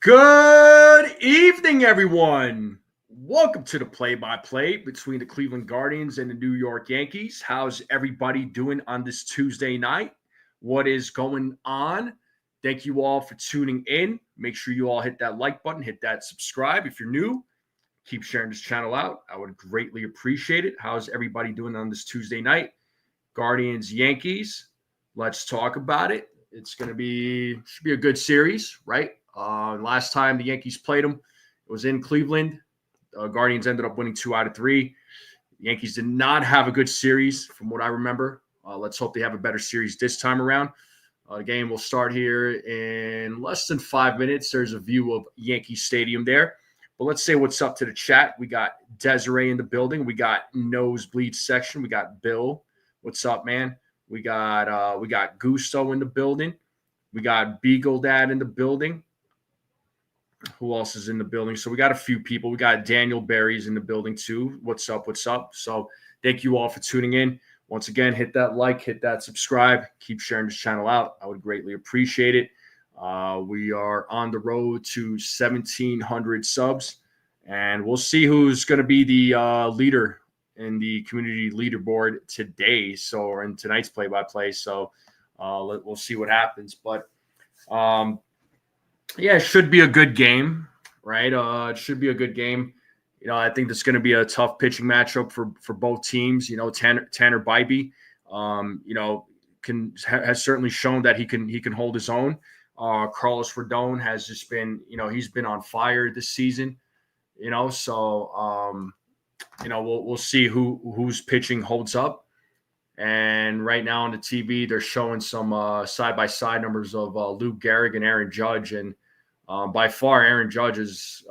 Good evening, everyone. Welcome to the play-by-play between the Cleveland Guardians and the New York Yankees. How's everybody doing on this Tuesday night? What is going on? Thank you all for tuning in. Make sure you all hit that like button, hit that subscribe. If you're new, keep sharing this channel out. I would greatly appreciate it. How's everybody doing on this Tuesday night? Guardians, Yankees. Let's talk about it. It's going to should be a good series, right? Last time the Yankees played them, it was in Cleveland. Guardians ended up winning 2 out of 3. The Yankees did not have a good series from what I remember. Let's hope they have a better series this time around. The game will start here in less than 5 minutes. There's a view of Yankee Stadium there. But let's say what's up to the chat. We got Desiree in the building. We got Nosebleed section. We got Bill. What's up, man? We got Gusto in the building. We got Beagle Dad in the building. Who else is in the building? So we got a few people. We got Daniel Berry's in the building too. What's up? What's up? So thank you all for tuning in. Once again, hit that like, hit that subscribe. Keep sharing this channel out. I would greatly appreciate it. We are on the road to 1,700 subs, and we'll see who's going to be the leader in the community leaderboard today. Or in tonight's play-by-play. So we'll see what happens. But yeah, it should be a good game, right? It should be a good game. I think it's going to be a tough pitching matchup for both teams. Tanner Bybee, has certainly shown that he can hold his own. Carlos Rodon has just been, he's been on fire this season. So we'll see whose pitching holds up. And right now on the TV, they're showing some side-by-side numbers of Lou Gehrig and Aaron Judge. And by far, Aaron Judge is,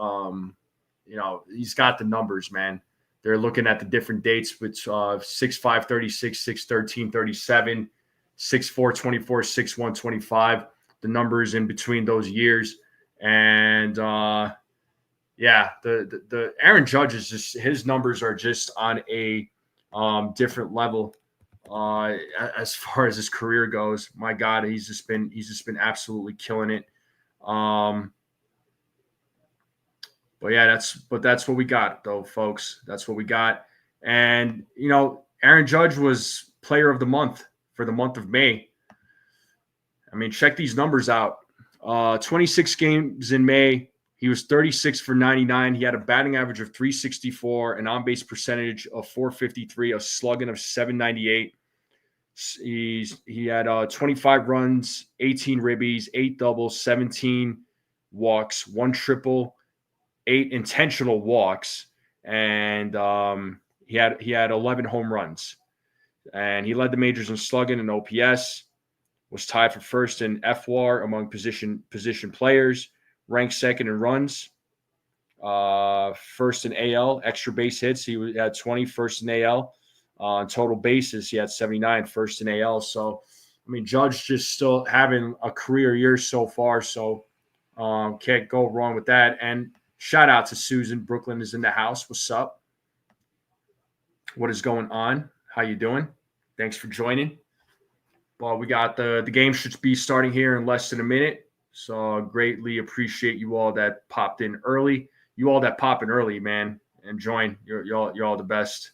he's got the numbers, man. They're looking at the different dates with 6'5", 36, 6'13", 37, 6'4", 24, 6'1", 25. The numbers in between those years. And, the Aaron Judge is just, his numbers are just on a different level. As far as his career goes, my God, he's just been absolutely killing it. But yeah, that's what we got though, folks. That's what we got. And Aaron Judge was player of the month for the month of May. I mean, check these numbers out. 26 games in May. He was 36 for 99. He had a batting average of 364, an on-base percentage of 453, a slugging of 798. He had 25 runs, 18 ribbies, 8 doubles, 17 walks, 1 triple, 8 intentional walks, and he had 11 home runs. And he led the majors in slugging and OPS, was tied for first in FWAR among position players, ranked second in runs, first in AL, extra base hits. He had 20, first in AL. On total bases, he had 79, first in AL. So, I mean, Judge just still having a career year so far. So, can't go wrong with that. And shout out to Susan. Brooklyn is in the house. What's up? What is going on? How you doing? Thanks for joining. Well, we got the game should be starting here in less than a minute. So, I greatly appreciate you all that popped in early. You all that pop in early, man, and join. You're all the best.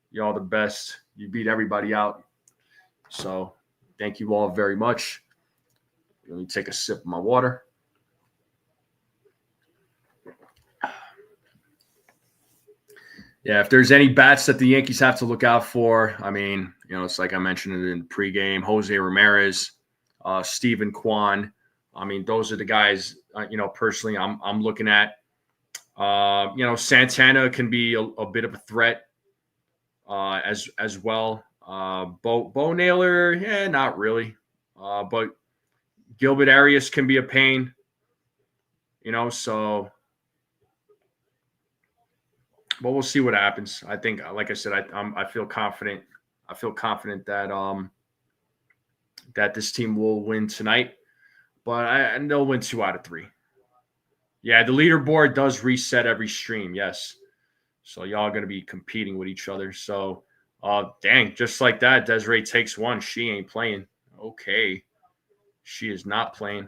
You're all the best. You beat everybody out. So thank you all very much. Let me take a sip of my water. Yeah, if there's any bats that the Yankees have to look out for, I mean, it's like I mentioned in pregame, Jose Ramirez, Steven Kwan. I mean, those are the guys, personally I'm looking at. Santana can be a bit of a threat. As well. Bo Naylor, not really. But Gilbert Arias can be a pain, so. But we'll see what happens. I think, like I said, I feel confident. I feel confident that that this team will win tonight. But they'll win 2 out of 3. Yeah, the leaderboard does reset every stream. Yes. So y'all going to be competing with each other. So, dang, just like that, Desiree takes one. She ain't playing. Okay. She is not playing.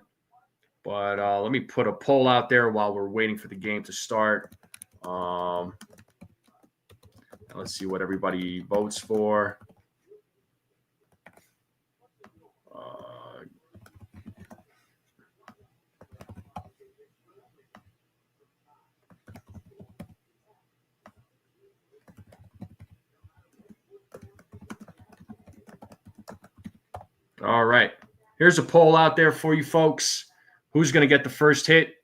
But let me put a poll out there while we're waiting for the game to start. Let's see what everybody votes for. All right. Here's a poll out there for you folks. Who's going to get the first hit?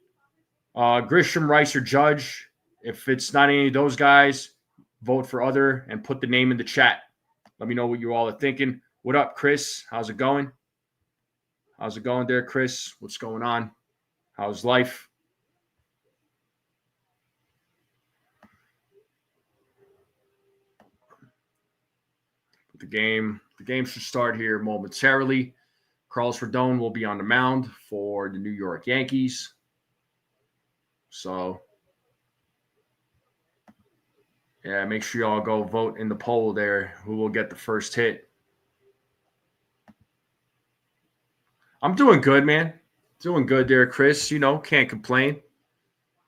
Grisham, Rice, or Judge. If it's not any of those guys, vote for other and put the name in the chat. Let me know what you all are thinking. What up, Chris? How's it going? How's it going there, Chris? What's going on? How's life? The game should start here momentarily. Carlos Rodon will be on the mound for the New York Yankees. So, yeah, make sure y'all go vote in the poll there who will get the first hit. I'm doing good, man. Doing good there, Chris. You know, can't complain.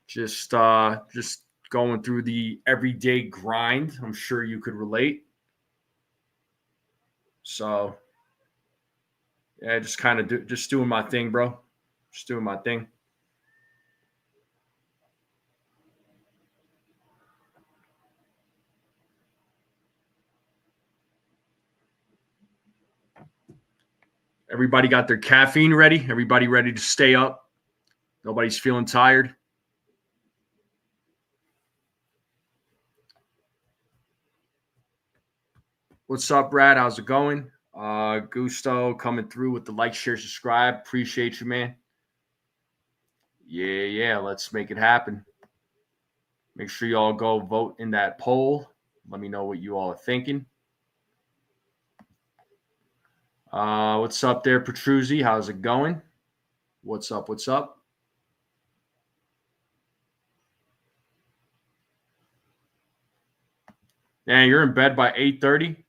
Just going through the everyday grind. I'm sure you could relate. So, yeah, just kind of just doing my thing, bro. Just doing my thing. Everybody got their caffeine ready? Everybody ready to stay up? Nobody's feeling tired? What's up, Brad? How's it going? Gusto coming through with the like, share, subscribe. Appreciate you, man. Yeah. Let's make it happen. Make sure you all go vote in that poll. Let me know what you all are thinking. What's up there, Petruzzi? How's it going? What's up? Man, you're in bed by 8:30?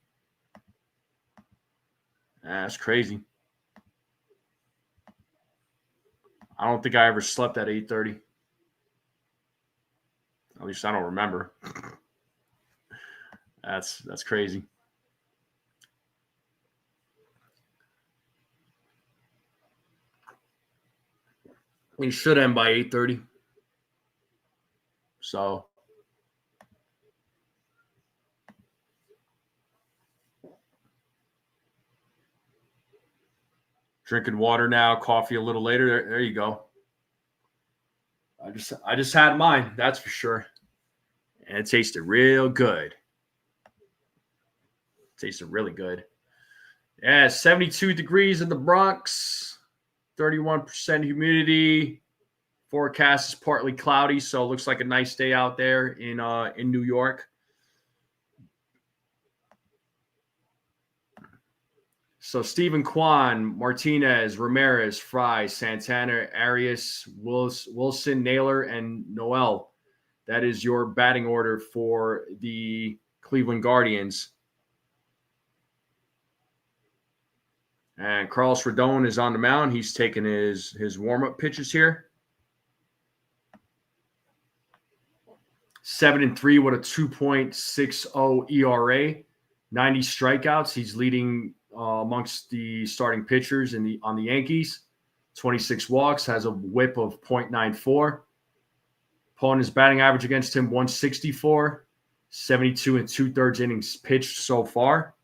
That's crazy. I don't think I ever slept at 8:30. At least I don't remember. That's crazy. We should end by 8:30. So drinking water now, coffee a little later. There you go. I just had mine, that's for sure. And it tasted real good. Tasted really good. Yeah, 72 degrees in the Bronx, 31% humidity. Forecast is partly cloudy, so it looks like a nice day out there in New York. So Stephen Kwan, Martinez, Ramirez, Fry, Santana, Arias, Wilson, Naylor, and Noel. That is your batting order for the Cleveland Guardians. And Carlos Rodon is on the mound. He's taking his warm-up pitches here. 7-3 with a 2.60 ERA, 90 strikeouts. He's leading amongst the starting pitchers on the Yankees. 26 walks, has a whip of .94. Opponent's batting average against him 164, 72 and 2/3 innings pitched so far.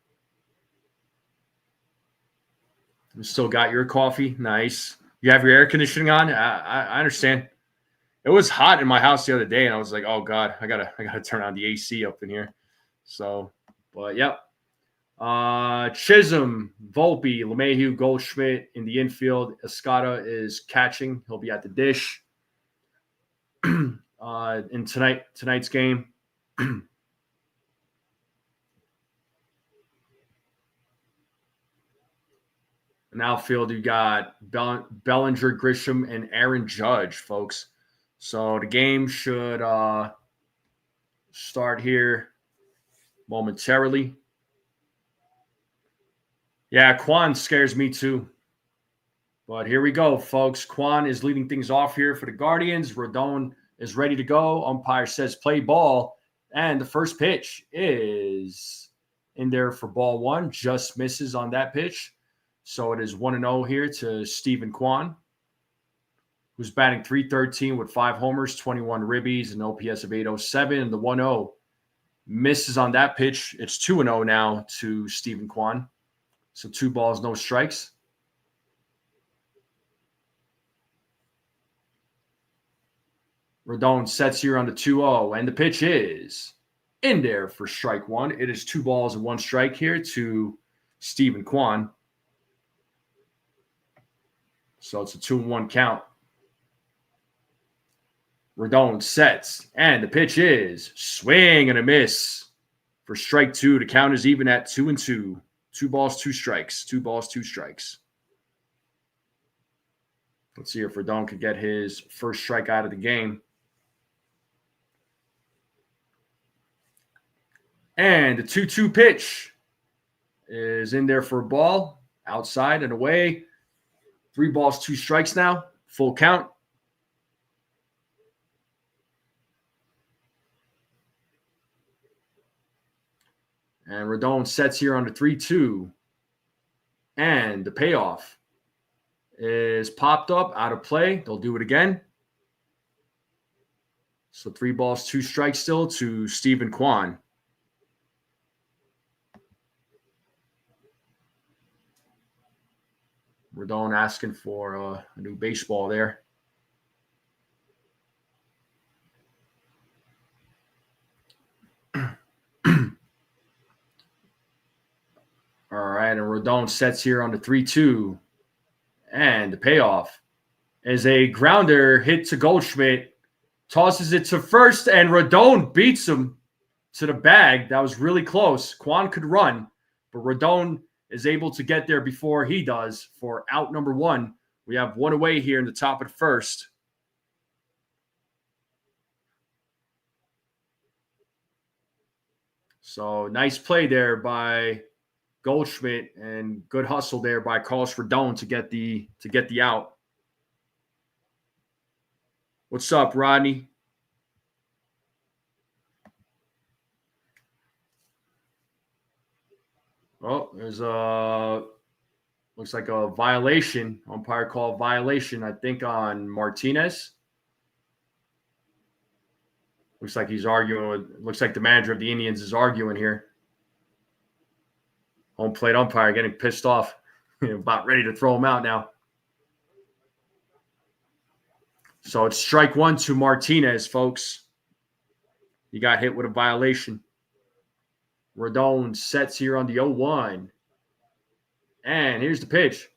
You still got your coffee, nice. You have your air conditioning on. I understand. It was hot in my house the other day, and I was like, "Oh God, I gotta turn on the AC up in here." So, but yep. Chisholm, Volpe, LeMahieu, Goldschmidt in the infield. Escada is catching. He'll be at the dish in tonight's game. In outfield, you got Bellinger, Grisham, and Aaron Judge, folks. So the game should start here momentarily. Yeah, Kwan scares me too. But here we go, folks. Quan is leading things off here for the Guardians. Rodon is ready to go. Umpire says play ball. And the first pitch is in there for ball one. Just misses on that pitch. So it is 1-0 here to Stephen Kwan, who's batting .313 with 5 homers, 21 ribbies, and OPS of 807. And the 1-0 misses on that pitch. It's 2-0 now to Stephen Kwan. So 2 balls, no strikes. Rodon sets here on the 2-0, and the pitch is in there for strike one. It is 2 balls and 1 strike here to Stephen Kwan. So it's a 2-1 count. Rodon sets, and the pitch is swing and a miss for strike 2. The count is even at 2-2. 2 balls, 2 strikes. 2 balls, 2 strikes. Let's see if Rodon could get his first strike out of the game. And the 2-2 pitch is in there for a ball, outside and away. 3 balls, 2 strikes now. Full count. And Rodon sets here on the 3-2. And the payoff is popped up, out of play. They'll do it again. So 3 balls, 2 strikes still to Stephen Kwan. Rodon asking for a new baseball there. All right, and Rodon sets here on the 3-2. And the payoff is a grounder hit to Goldschmidt. Tosses it to first, and Rodon beats him to the bag. That was really close. Kwan could run, but Rodon is able to get there before he does for out number 1. We have 1 away here in the top of the first. So nice play there by Goldschmidt and good hustle there by Carlos Rodon to get the out. What's up, Rodney? Oh, there's looks like a violation. Umpire called violation, I think, on Martinez. Looks like he's arguing. Looks like the manager of the Indians is arguing here. Home plate umpire getting pissed off, about ready to throw him out now. So it's strike 1 to Martinez, folks. He got hit with a violation. Rodon sets here on the 0-1. And here's the pitch.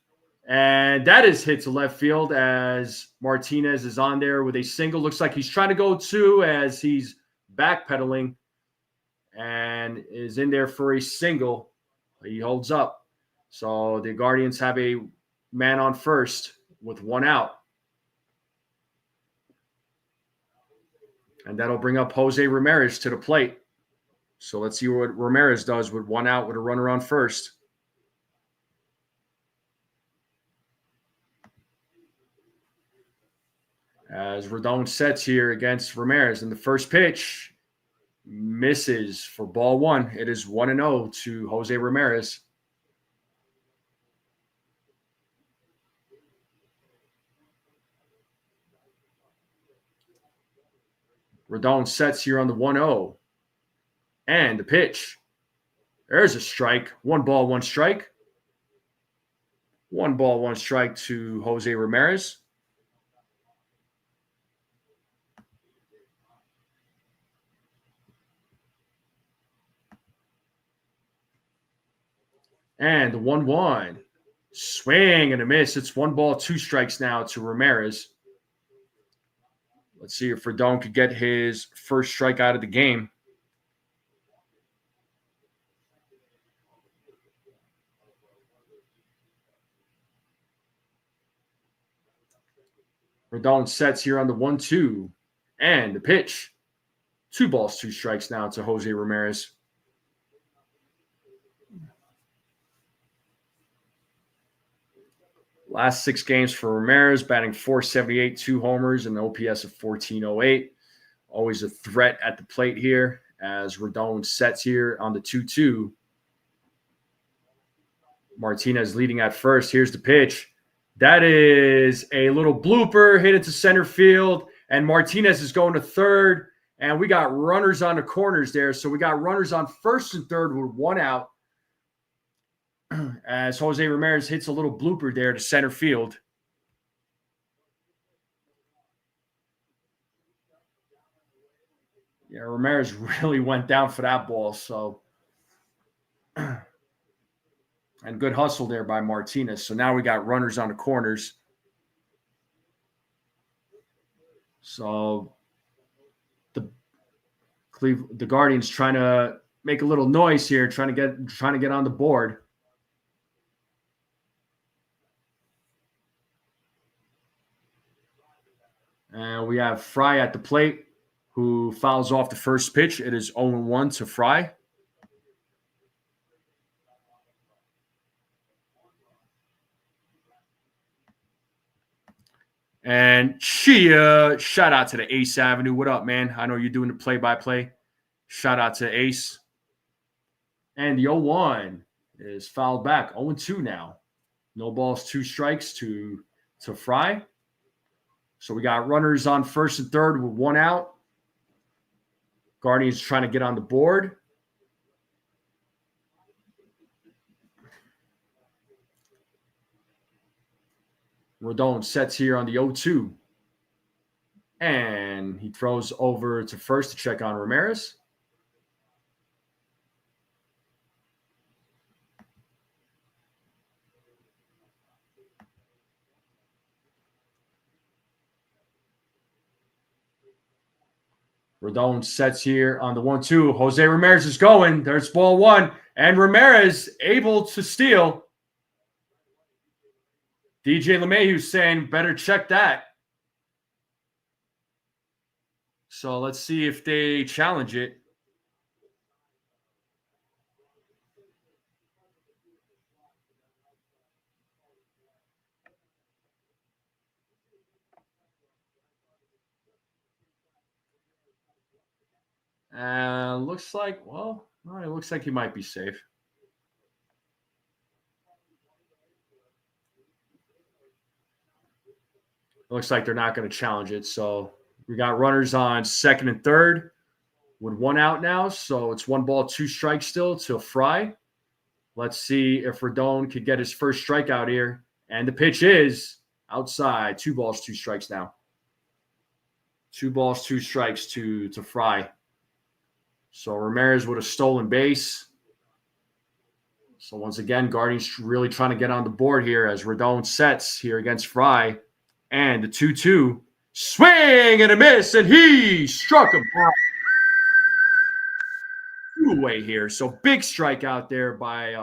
And that is hit to left field as Martinez is on there with a single. Looks like he's trying to go 2 as he's backpedaling and is in there for a single. He holds up. So the Guardians have a man on first with 1 out. And that'll bring up Jose Ramirez to the plate. So let's see what Ramirez does with 1 out with a runner on first. As Rodon sets here against Ramirez, and the first pitch misses for ball 1. It is 1-0 to Jose Ramirez. Rodon sets here on the 1-0. And the pitch. There's a strike. 1 ball, 1 strike. 1 ball, 1 strike to Jose Ramirez. And the 1-1. Swing and a miss. It's 1 ball, 2 strikes now to Ramirez. Let's see if Rodon could get his first strike out of the game. Rodon sets here on the 1-2. And the pitch. 2 balls, 2 strikes now to Jose Ramirez. Last 6 games for Ramirez, batting .478, 2 homers, and an OPS of .1408. Always a threat at the plate here as Rodon sets here on the 2-2. Martinez leading at first. Here's the pitch. That is a little blooper, hit it to center field, and Martinez is going to third. And we got runners on the corners there. So we got runners on first and third with 1 out as Jose Ramirez hits a little blooper there to center field. Yeah, Ramirez really went down for that ball. So, and good hustle there by Martinez. So now we got runners on the corners. So the Guardians trying to make a little noise here, trying to get on the board. And we have Fry at the plate, who fouls off the first pitch. It is 0-1 to Fry. And Chia, shout out to the Ace Avenue. What up, man? I know you're doing the play-by-play. Shout out to Ace. And the 0-1 is fouled back. 0-2 now. No balls, 2 strikes to Fry. So we got runners on first and third with 1 out. Guardians trying to get on the board. Rodon sets here on the 0-2. And he throws over to first to check on Ramirez. Rodon sets here on the 1-2. Jose Ramirez is going. There's ball 1. And Ramirez able to steal. DJ LeMahieu saying, better check that. So let's see if they challenge it. Looks like, well, it looks like he might be safe. It looks like they're not going to challenge it. So we got runners on second and third with 1 out now. So it's 1 ball, 2 strikes still to Fry. Let's see if Rodon could get his first strikeout here. And the pitch is outside. 2 balls, 2 strikes now. 2 balls, 2 strikes to Fry. So Ramirez with a stolen base. So once again, Guardians really trying to get on the board here as Rodon sets here against Fry. And the 2-2, swing and a miss, and he struck him out. 2-away here. So big strikeout there by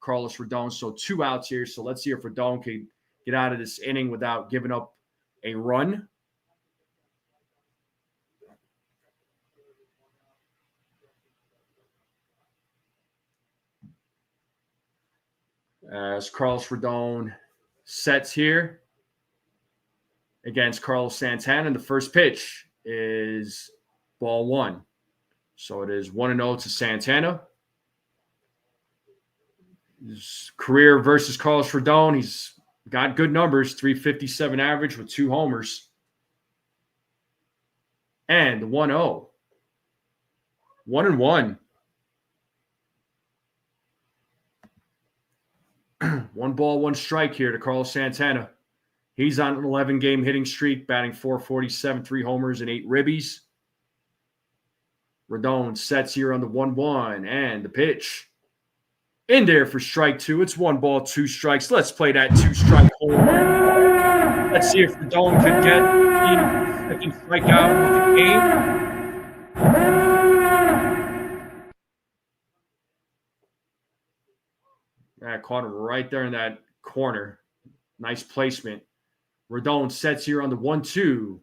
Carlos Rodon. So 2 outs here. So let's see if Rodon can get out of this inning without giving up a run. As Carlos Rodon sets here against Carlos Santana, and the first pitch is ball 1. So it is 1-0 to Santana. His career versus Carlos Rodon, he's got good numbers, 357 average with 2 homers. And 1-0. 1-1. 1 ball, 1 strike here to Carlos Santana. He's on an 11-game hitting streak, batting .447, 3 homers, and 8 ribbies. Rodon sets here on the 1-1, and the pitch in there for strike 2. It's 1 ball, 2 strikes. Let's play that 2-strike hole. Let's see if Rodon can get the second strikeout of the game. I caught him right there in that corner. Nice placement. Rodon sets here on the 1-2.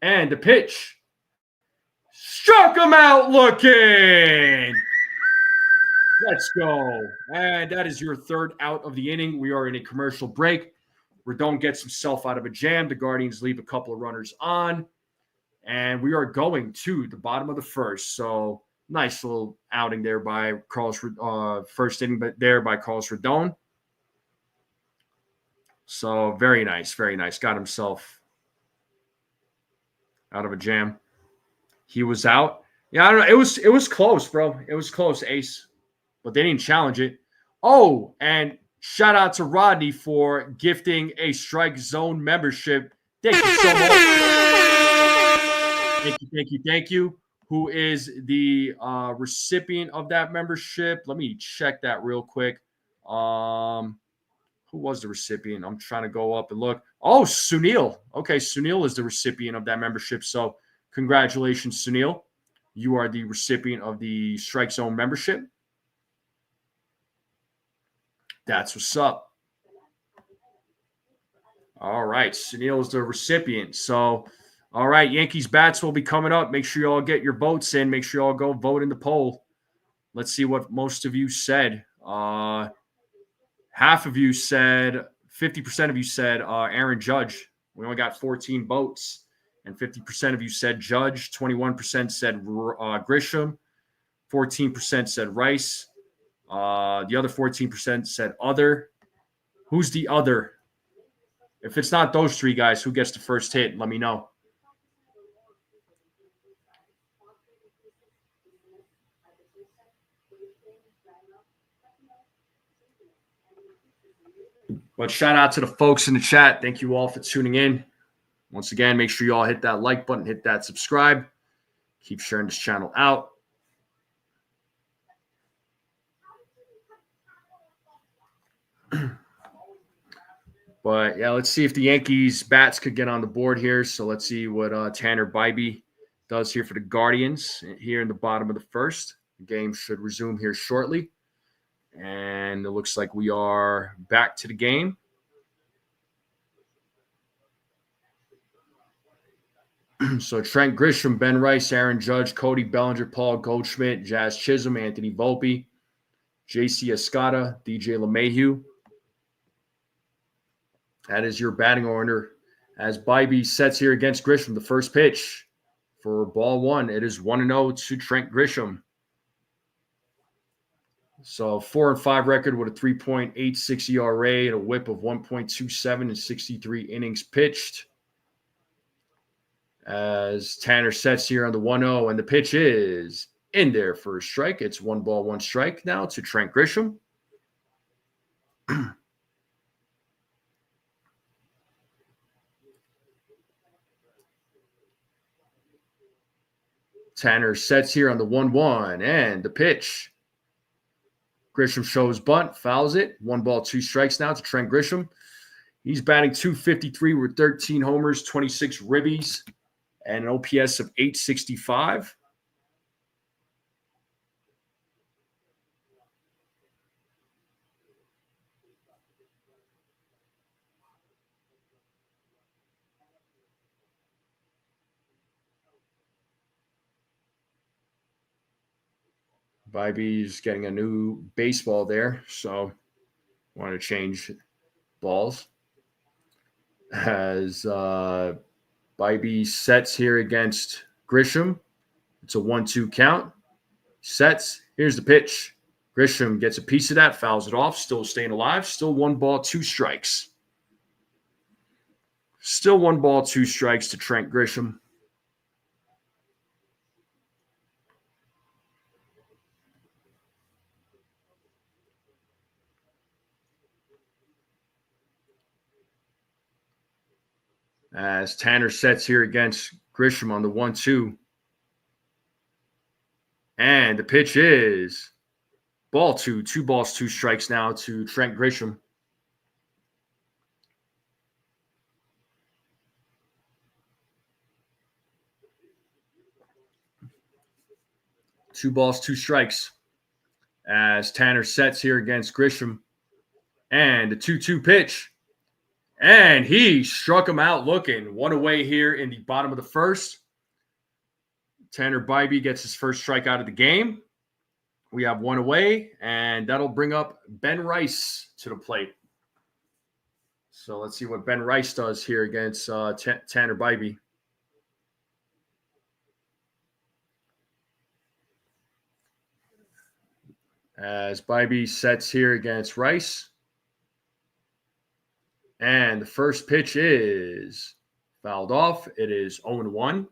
And the pitch. Struck him out looking. Let's go. And that is your 3rd out of the inning. We are in a commercial break. Rodon gets himself out of a jam. The Guardians leave a couple of runners on. And we are going to the bottom of the first. So nice little outing there by Carlos, first inning there by Carlos Rodon. So very nice, very nice. Got himself out of a jam. He was out. Yeah, I don't know. It was close, bro. It was close, Ace. But they didn't challenge it. Oh, and shout out to Rodney for gifting a Strike Zone membership. Thank you so much. Thank you. Who is the recipient of that membership? Let me check that real quick. Who was the recipient? I'm trying to go up and look. Oh, Sunil. Okay, Sunil is the recipient of that membership. So congratulations, Sunil. You are the recipient of the Strike Zone membership. That's what's up. All right, Sunil is the recipient. So, all right, Yankees bats will be coming up. Make sure you all get your votes in. Make sure you all go vote in the poll. Let's see what most of you said. Half of you said, 50% of you said Aaron Judge. We only got 14 votes. And 50% of you said Judge. 21% said Grisham. 14% said Rice. The other 14% said other. Who's the other? If it's not those three guys, who gets the first hit? Let me know. But shout out to the folks in the chat. Thank you all for tuning in. Once again, make sure you all hit that like button, hit that subscribe. Keep sharing this channel out. But, yeah, let's see if the Yankees bats could get on the board here. So let's see what Tanner Bybee does here for the Guardians here in the bottom of the first. The game should resume here shortly. And it looks like we are back to the game. So Trent Grisham, Ben Rice, Aaron Judge, Cody Bellinger, Paul Goldschmidt, Jazz Chisholm, Anthony Volpe, J.C. Escada, DJ LeMahieu. That is your batting order as Bybee sets here against Grisham. The first pitch for ball one. It is 1-0 to Trent Grisham. So 4-5 record with a 3.86 ERA and a whip of 1.27 and 63 innings pitched. As Tanner sets here on the 1-0, and the pitch is in there for a strike. It's 1 ball, 1 strike now to Trent Grisham. Tanner sets here on the 1-1, and the pitch. Grisham shows bunt, fouls it. 1 ball, 2 strikes now to Trent Grisham. He's batting .253 with 13 homers, 26 ribbies, and an OPS of .865. Bybee's getting a new baseball there, so want to change balls. As Bybee sets here against Grisham. It's a 1-2 count. Sets. Here's the pitch. Grisham gets a piece of that, fouls it off, still staying alive. Still 1 ball, 2 strikes. Still 1 ball, 2 strikes to Trent Grisham. As Tanner sets here against Grisham on the 1-2. And the pitch is ball 2. 2 balls, 2 strikes now to Trent Grisham. Two balls, 2 strikes. As Tanner sets here against Grisham. And the 2-2 pitch. And he struck him out looking. 1 away here in the bottom of the first. Tanner Bybee gets his first strikeout of the game. We have 1 away, and that'll bring up Ben Rice to the plate. So let's see what Ben Rice does here against Tanner Bybee. As Bybee sets here against Rice. And the first pitch is fouled off. It is 0-1.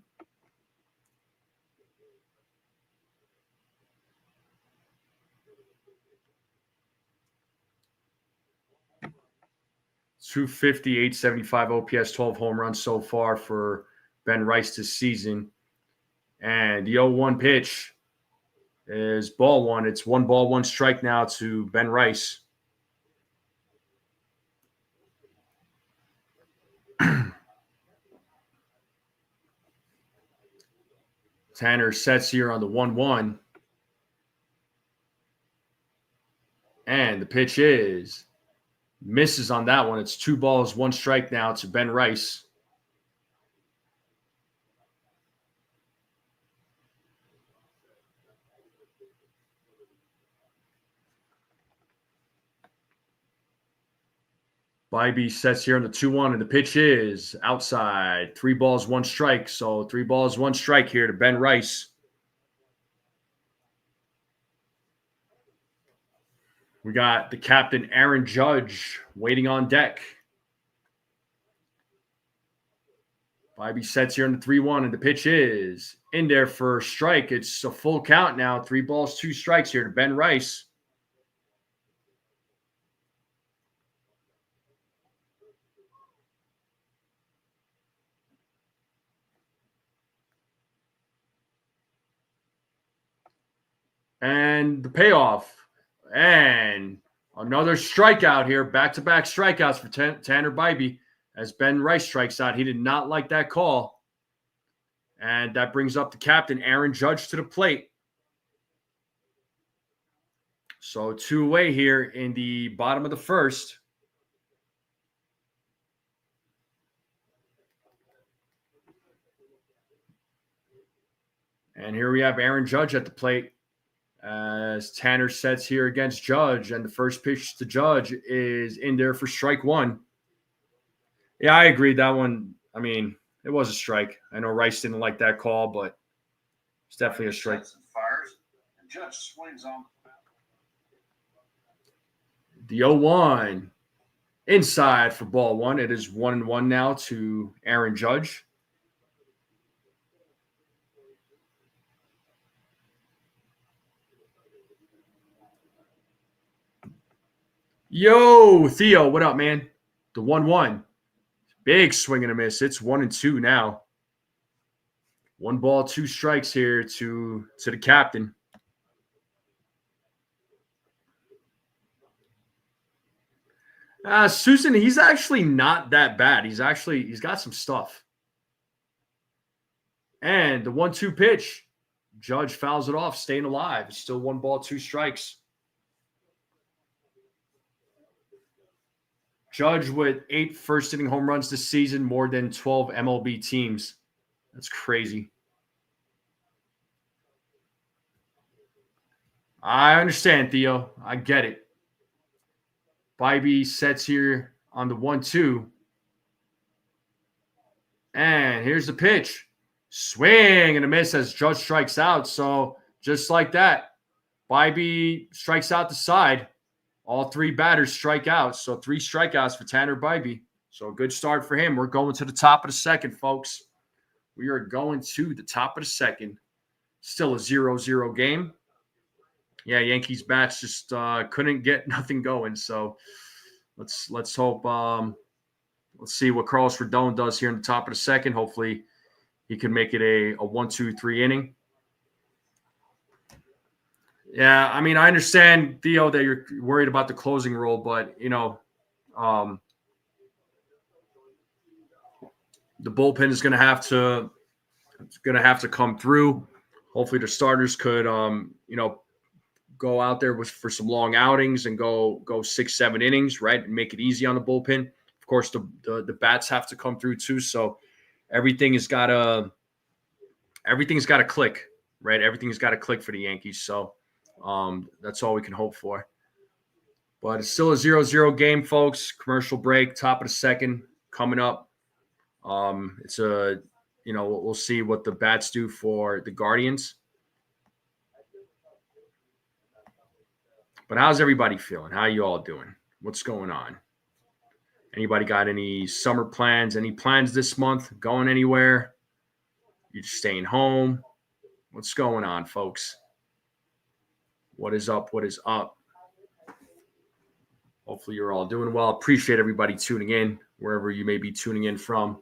.250, 875 OPS, 12 home runs so far for Ben Rice this season. And the 0-1 pitch is ball one. It's 1 ball, 1 strike now to Ben Rice. Tanner sets here on the 1-1. And the pitch is misses on that one. It's 2 balls, 1 strike now to Ben Rice. Bybee sets here on the 2-1, and the pitch is outside. 3 balls, 1 strike. So 3 balls, 1 strike here to Ben Rice. We got the captain, Aaron Judge, waiting on deck. Bybee sets here on the 3-1, and the pitch is in there for a strike. It's a full count now. 3 balls, 2 strikes here to Ben Rice. And the payoff. And another strikeout here. Back-to-back strikeouts for Tanner Bybee as Ben Rice strikes out. He did not like that call. And that brings up the captain, Aaron Judge, to the plate. So 2 away here in the bottom of the first. And here we have Aaron Judge at the plate as Tanner sets here against Judge. And the first pitch to Judge is in there for strike 1. Yeah, I agree. That one, I mean, it was a strike. I know Rice didn't like that call, but it's definitely a strike. Fires, and Judge swings on. The 0-1 inside for ball 1. It is 1-1 now to Aaron Judge. Yo, Theo, what up, man? The 1-1. Big swing and a miss. It's 1-2 now. 1 ball, 2 strikes here to the captain. Susan, he's actually not that bad. He's got some stuff. And the 1-2 pitch. Judge fouls it off, staying alive. It's still 1 ball, 2 strikes. Judge with 8 first-inning home runs this season, more than 12 MLB teams. That's crazy. I understand, Theo. I get it. Bybee sets here on the 1-2. And here's the pitch. Swing and a miss as Judge strikes out. So just like that, Bybee strikes out the side. All 3 batters strike out. So 3 strikeouts for Tanner Bybee. So a good start for him. We're going to the top of the second, folks. We are going to the top of the second. Still a 0-0 game. Yeah, Yankees bats just couldn't get nothing going. So let's hope. Let's see what Carlos Rodon does here in the top of the second. Hopefully he can make it a 1-2-3 inning. Yeah, I mean, I understand, Theo, that you're worried about the closing role, but, you know, the bullpen is going to have to come through. Hopefully the starters could, go out there for some long outings and go 6-7 innings, right, and make it easy on the bullpen. Of course, the bats have to come through too, so everything's got to click, right? Everything's got to click for the Yankees. So that's all we can hope for. But it's still a 0-0 game, folks. Commercial break, top of the second coming up. It's a, we'll see what the bats do for the Guardians. But how's everybody feeling? How you all doing? What's going on? Anybody got any summer plans? Any plans this month? Going anywhere? You just staying home? What's going on, folks? What is up? What is up? Hopefully you're all doing well. Appreciate everybody tuning in, wherever you may be tuning in from.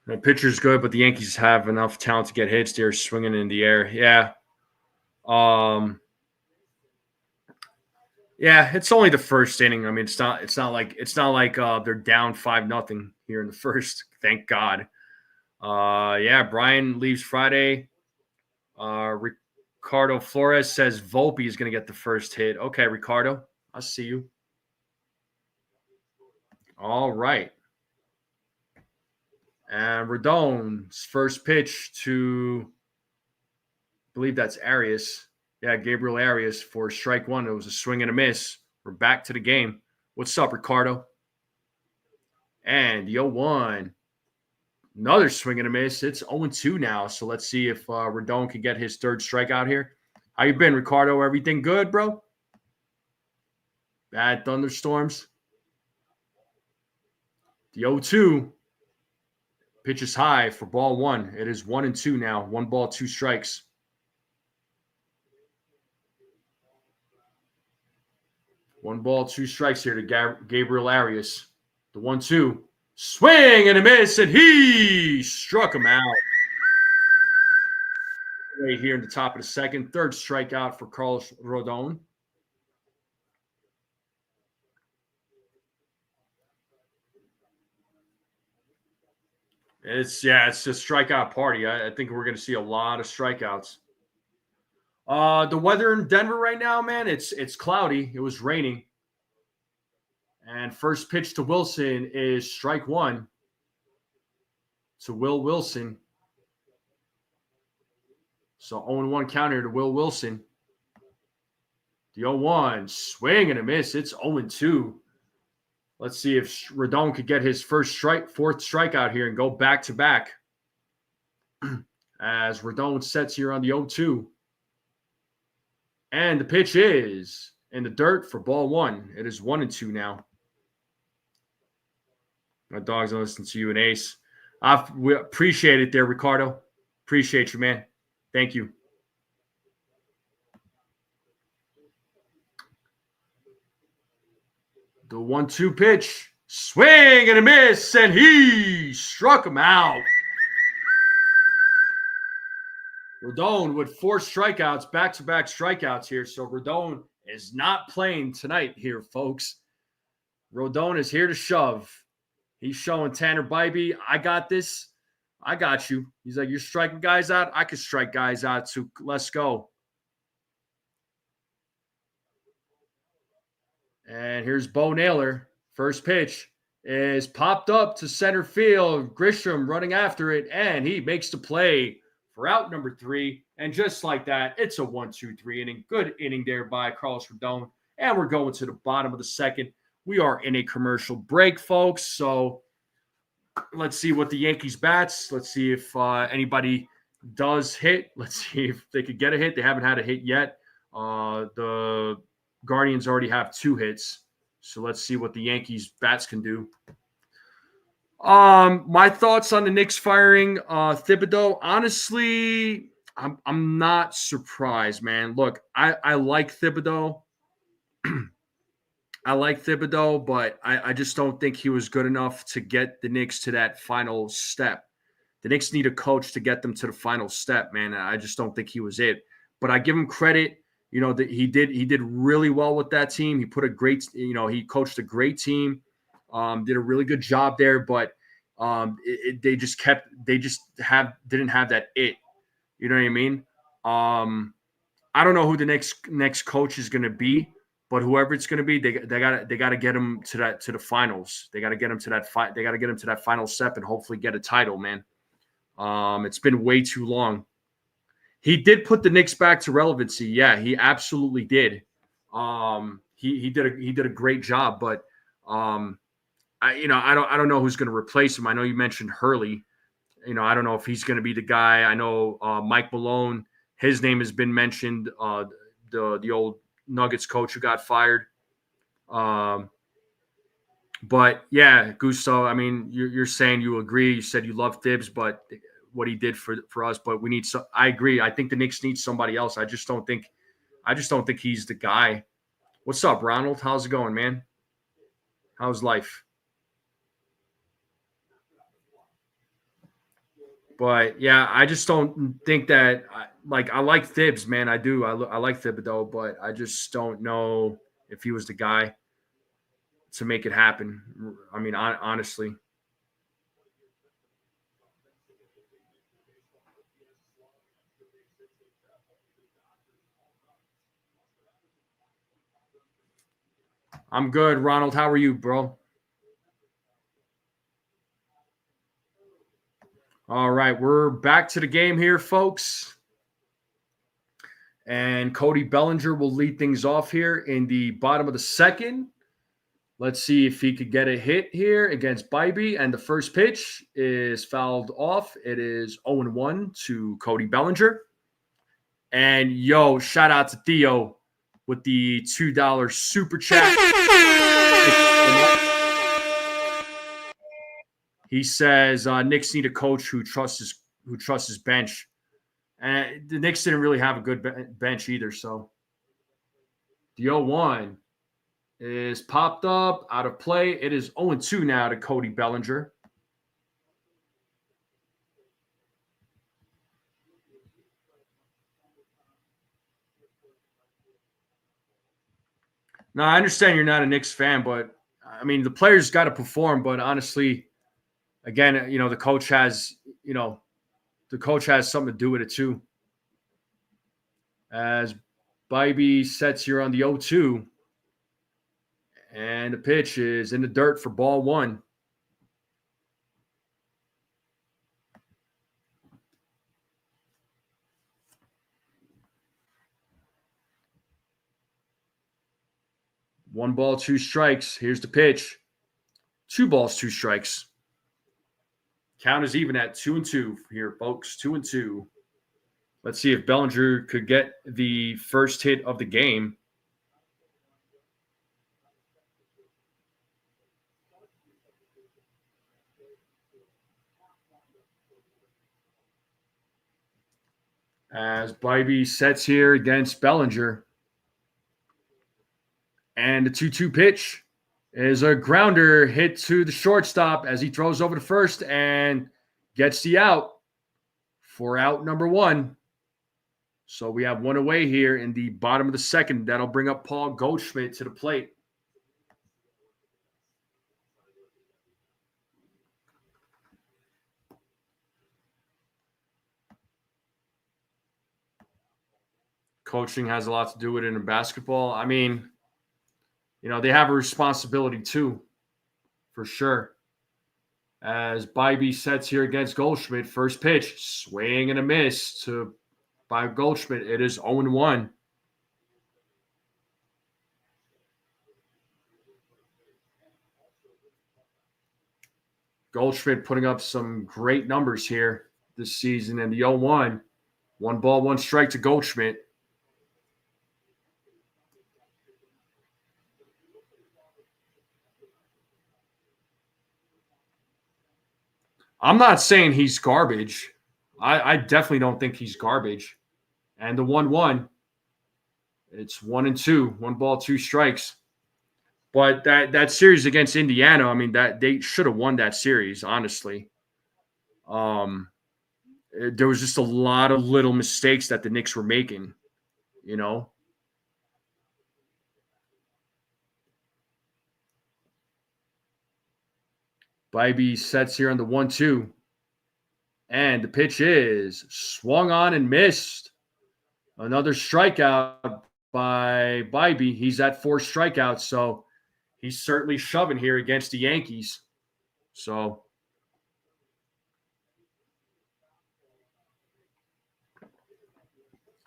The pitcher's good, but the Yankees have enough talent to get hits. They're swinging in the air. Yeah. Yeah, it's only the first inning. I mean, it's not like they're down 5-0 here in the first. Thank God. Yeah, Brian leaves Friday. Ricardo Flores says Volpe is going to get the first hit. Okay, Ricardo, I see you. All right. And Rodon's first pitch to, I believe that's Arias. Yeah, Gabriel Arias for strike one. It was a swing and a miss. We're back to the game. What's up, Ricardo? And the 0-1. Another swing and a miss. It's 0-2 now. So let's see if Rodon can get his third strikeout here. How you been, Ricardo? Everything good, bro? Bad thunderstorms. The 0-2. Pitch is high for ball one. It is 1-2 now. 1 ball, 2 strikes. One ball, 2 strikes here to Gabriel Arias. The 1-2. Swing and a miss, and he struck him out. Right here in the top of the second. Third strikeout for Carlos Rodon. It's a strikeout party. I think we're going to see a lot of strikeouts. The weather in Denver right now, man, it's cloudy. It was raining. And first pitch to Wilson is strike one to Will Wilson. So 0-1 counter to Will Wilson. The 0-1, swing and a miss. It's 0-2. Let's see if Rodon could get his fourth strikeout here and go back-to-back. As Rodon sets here on the 0-2. And the pitch is in the dirt for ball one. It is 1-2 now. My dog's going to listen to you, and Ace. We appreciate it there, Ricardo. Appreciate you, man. Thank you. The 1-2 pitch. Swing and a miss, and he struck him out. Rodon with 4 strikeouts, back-to-back strikeouts here. So Rodon is not playing tonight here, folks. Rodon is here to shove. He's showing Tanner Bybee, I got this. I got you. He's like, you're striking guys out? I can strike guys out, so let's go. And here's Bo Naylor. First pitch is popped up to center field. Grisham running after it, and he makes the play for out number 3. And just like that, it's a 1-2-3 inning. Good inning there by Carlos Rodon. And we're going to the bottom of the second. We are in a commercial break, folks. So let's see what the Yankees bats. Let's see if anybody does hit. Let's see if they could get a hit. They haven't had a hit yet. The Guardians already have 2 hits. So let's see what the Yankees bats can do. My thoughts on the Knicks firing Thibodeau. Honestly, I'm not surprised, man. Look, I like Thibodeau. I like Thibodeau, but I just don't think he was good enough to get the Knicks to that final step. The Knicks need a coach to get them to the final step, man. I just don't think he was it. But I give him credit. You know, that he did really well with that team. He put a great, he coached a great team. Did a really good job there. But They just didn't have that it. You know what I mean? I don't know who the next coach is going to be, but whoever it's going to be, they got to get him to the finals. They got to get him to that They got to get him to that final step and hopefully get a title, man. It's been way too long. He did put the Knicks back to relevancy. Yeah, he absolutely did. He did a great job, but I don't know who's going to replace him. I know you mentioned Hurley. I don't know if he's going to be the guy. I know Mike Malone. His name has been mentioned. The old Nuggets coach who got fired. But yeah, Gusto. I mean, you're saying you agree. You said you love Thibs, but what he did for us. But we need. I agree. I think the Knicks need somebody else. I just don't think he's the guy. What's up, Ronald? How's it going, man? How's life? But yeah, I just don't think that. I like Thibs, man. I do. I like Thibodeau, but I just don't know if he was the guy to make it happen. I mean, honestly. I'm good, Ronald. How are you, bro? All right, we're back to the game here, folks. And Cody Bellinger will lead things off here in the bottom of the second. Let's see if he could get a hit here against Bybee. And the first pitch is fouled off. It is 0-1 to Cody Bellinger. And shout out to Theo with the $2 super chat. He says Knicks need a coach who trusts his bench. And the Knicks didn't really have a good bench either. So the 0-1 is popped up, out of play. It is 0-2 now to Cody Bellinger. Now, I understand you're not a Knicks fan, but I mean, the players got to perform. But honestly, again, the coach has something to do with it too. As Bybee sets here on the 0-2, and the pitch is in the dirt for ball one. One ball, two strikes. Here's the pitch. 2 balls, 2 strikes. Count is even at 2-2 here, folks. 2-2. Let's see if Bellinger could get the first hit of the game. As Bybee sets here against Bellinger. And the 2-2 pitch is a grounder hit to the shortstop as he throws over to first and gets the out for out number 1. So we have one away here in the bottom of the second. That'll bring up Paul Goldschmidt to the plate. Coaching has a lot to do with it in basketball. I mean, they have a responsibility too, for sure. As Bybee sets here against Goldschmidt, first pitch, swing and a miss by Goldschmidt. It is 0-1. Goldschmidt putting up some great numbers here this season. And the 0-1, 1 ball, 1 strike to Goldschmidt. I'm not saying he's garbage. I definitely don't think he's garbage. And the 1-1, it's 1-2, 1 ball, 2 strikes. But that series against Indiana, I mean, that they should have won that series, honestly. There was just a lot of little mistakes that the Knicks were making, Bybee sets here on the 1-2. And the pitch is swung on and missed. Another strikeout by Bybee. He's at 4 strikeouts, so he's certainly shoving here against the Yankees. So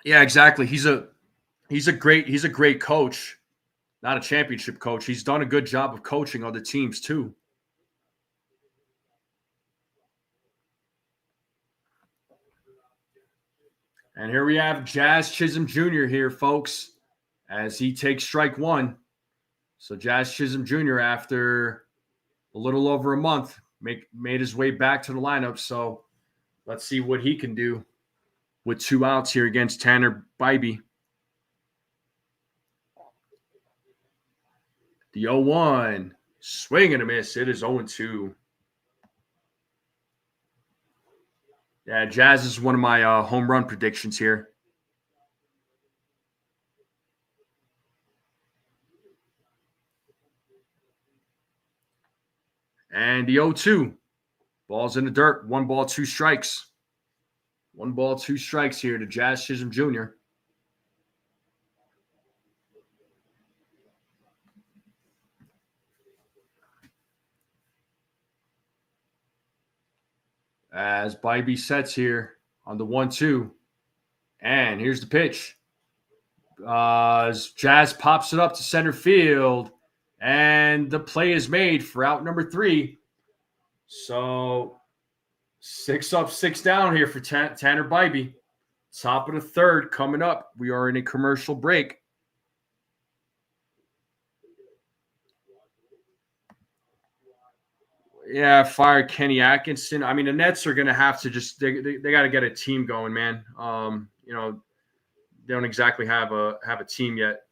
yeah, exactly. He's a great coach, not a championship coach. He's done a good job of coaching other teams too. And here we have Jazz Chisholm Jr. here, folks, as he takes strike 1. So Jazz Chisholm Jr., after a little over a month, made his way back to the lineup. So let's see what he can do with 2 outs here against Tanner Bybee. The 0-1, swing and a miss. It is 0-2. Yeah, Jazz is one of my home run predictions here. And the 0-2, ball's in the dirt. 1 ball, 2 strikes. 1 ball, 2 strikes here to Jazz Chisholm Jr. As Bybee sets here on the 1-2. And here's the pitch. As Jazz pops it up to center field. And the play is made for out number 3. So 6 up, 6 down here for Tanner Bybee. Top of the 3rd coming up. We are in a commercial break. Yeah, fire Kenny Atkinson. I mean, the Nets are going to have to just they got to get a team going, man. They don't exactly have a team yet.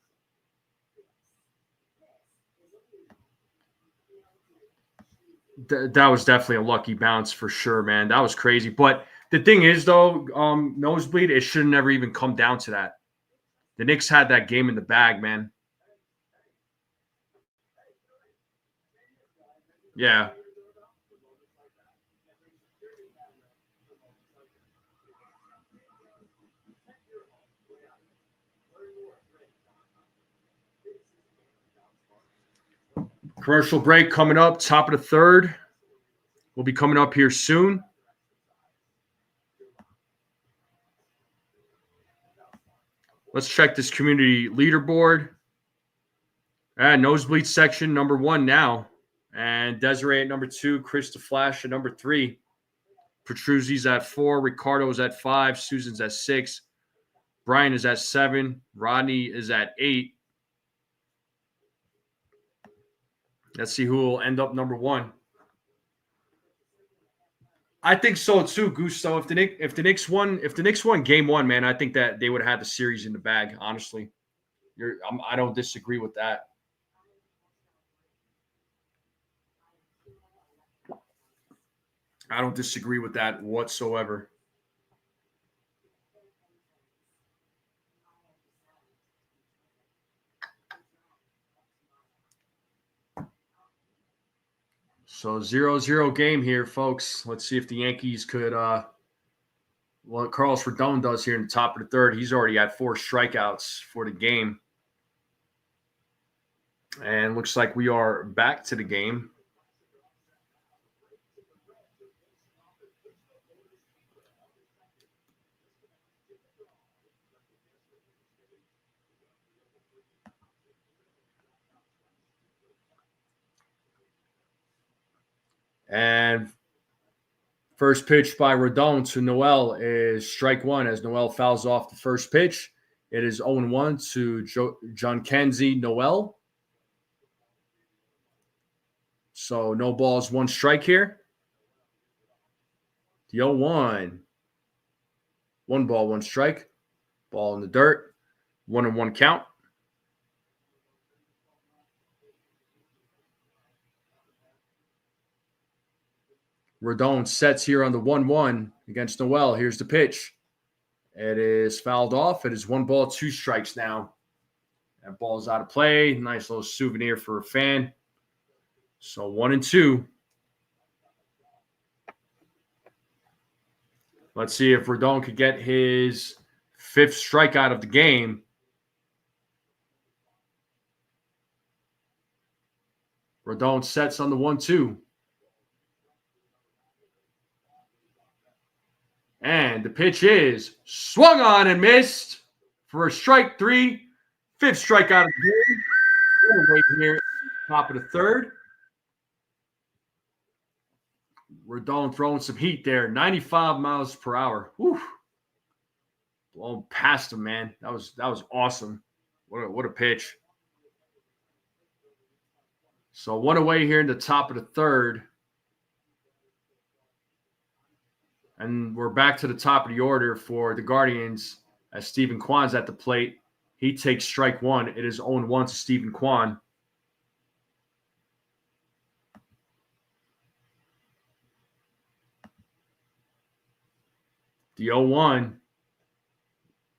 That was definitely a lucky bounce for sure, man. That was crazy. But the thing is, though, nosebleed, it should have never even come down to that. The Knicks had that game in the bag, man. Yeah. Commercial break coming up. Top of the 3rd. We'll be coming up here soon. Let's check this community leaderboard. Nosebleed section, number 1 now. And Desiree at number 2. Chris DeFlash at number 3. Petruzzi's at 4. Ricardo's at 5. Susan's at 6. Brian is at 7. Rodney is at 8. Let's see who will end up number 1. I think so too, Gusto. If the Knicks won game 1, man, I think that they would have had the series in the bag. Honestly, I don't disagree with that. I don't disagree with that whatsoever. So 0-0 game here, folks. Let's see if the Yankees could what Carlos Rodon does here in the top of the 3rd. He's already at 4 strikeouts for the game. And looks like we are back to the game. And first pitch by Rodon to Noel is strike 1 as Noel fouls off the first pitch. It is 0-1 to John Kenzie Noel. So no balls, 1 strike here. The 0-1. 1 ball, 1 strike. Ball in the dirt. 1-1 count. Rodon sets here on the 1-1 against Noel. Here's the pitch. It is fouled off. It is 1 ball, 2 strikes now. That ball is out of play. Nice little souvenir for a fan. So 1-2. Let's see if Rodon could get his 5th strikeout of the game. Rodon sets on the 1-2. And the pitch is swung on and missed for a strike 3. 5th strikeout of the game. We're waiting here at the top of the 3rd. Rodon throwing some heat there. 95 miles per hour. Whew. Blown past him, man. That was awesome. What a pitch. So 1 away here in the top of the 3rd. And we're back to the top of the order for the Guardians as Stephen Kwan's at the plate. He takes strike 1. It is 0-1 to Stephen Kwan. The 0-1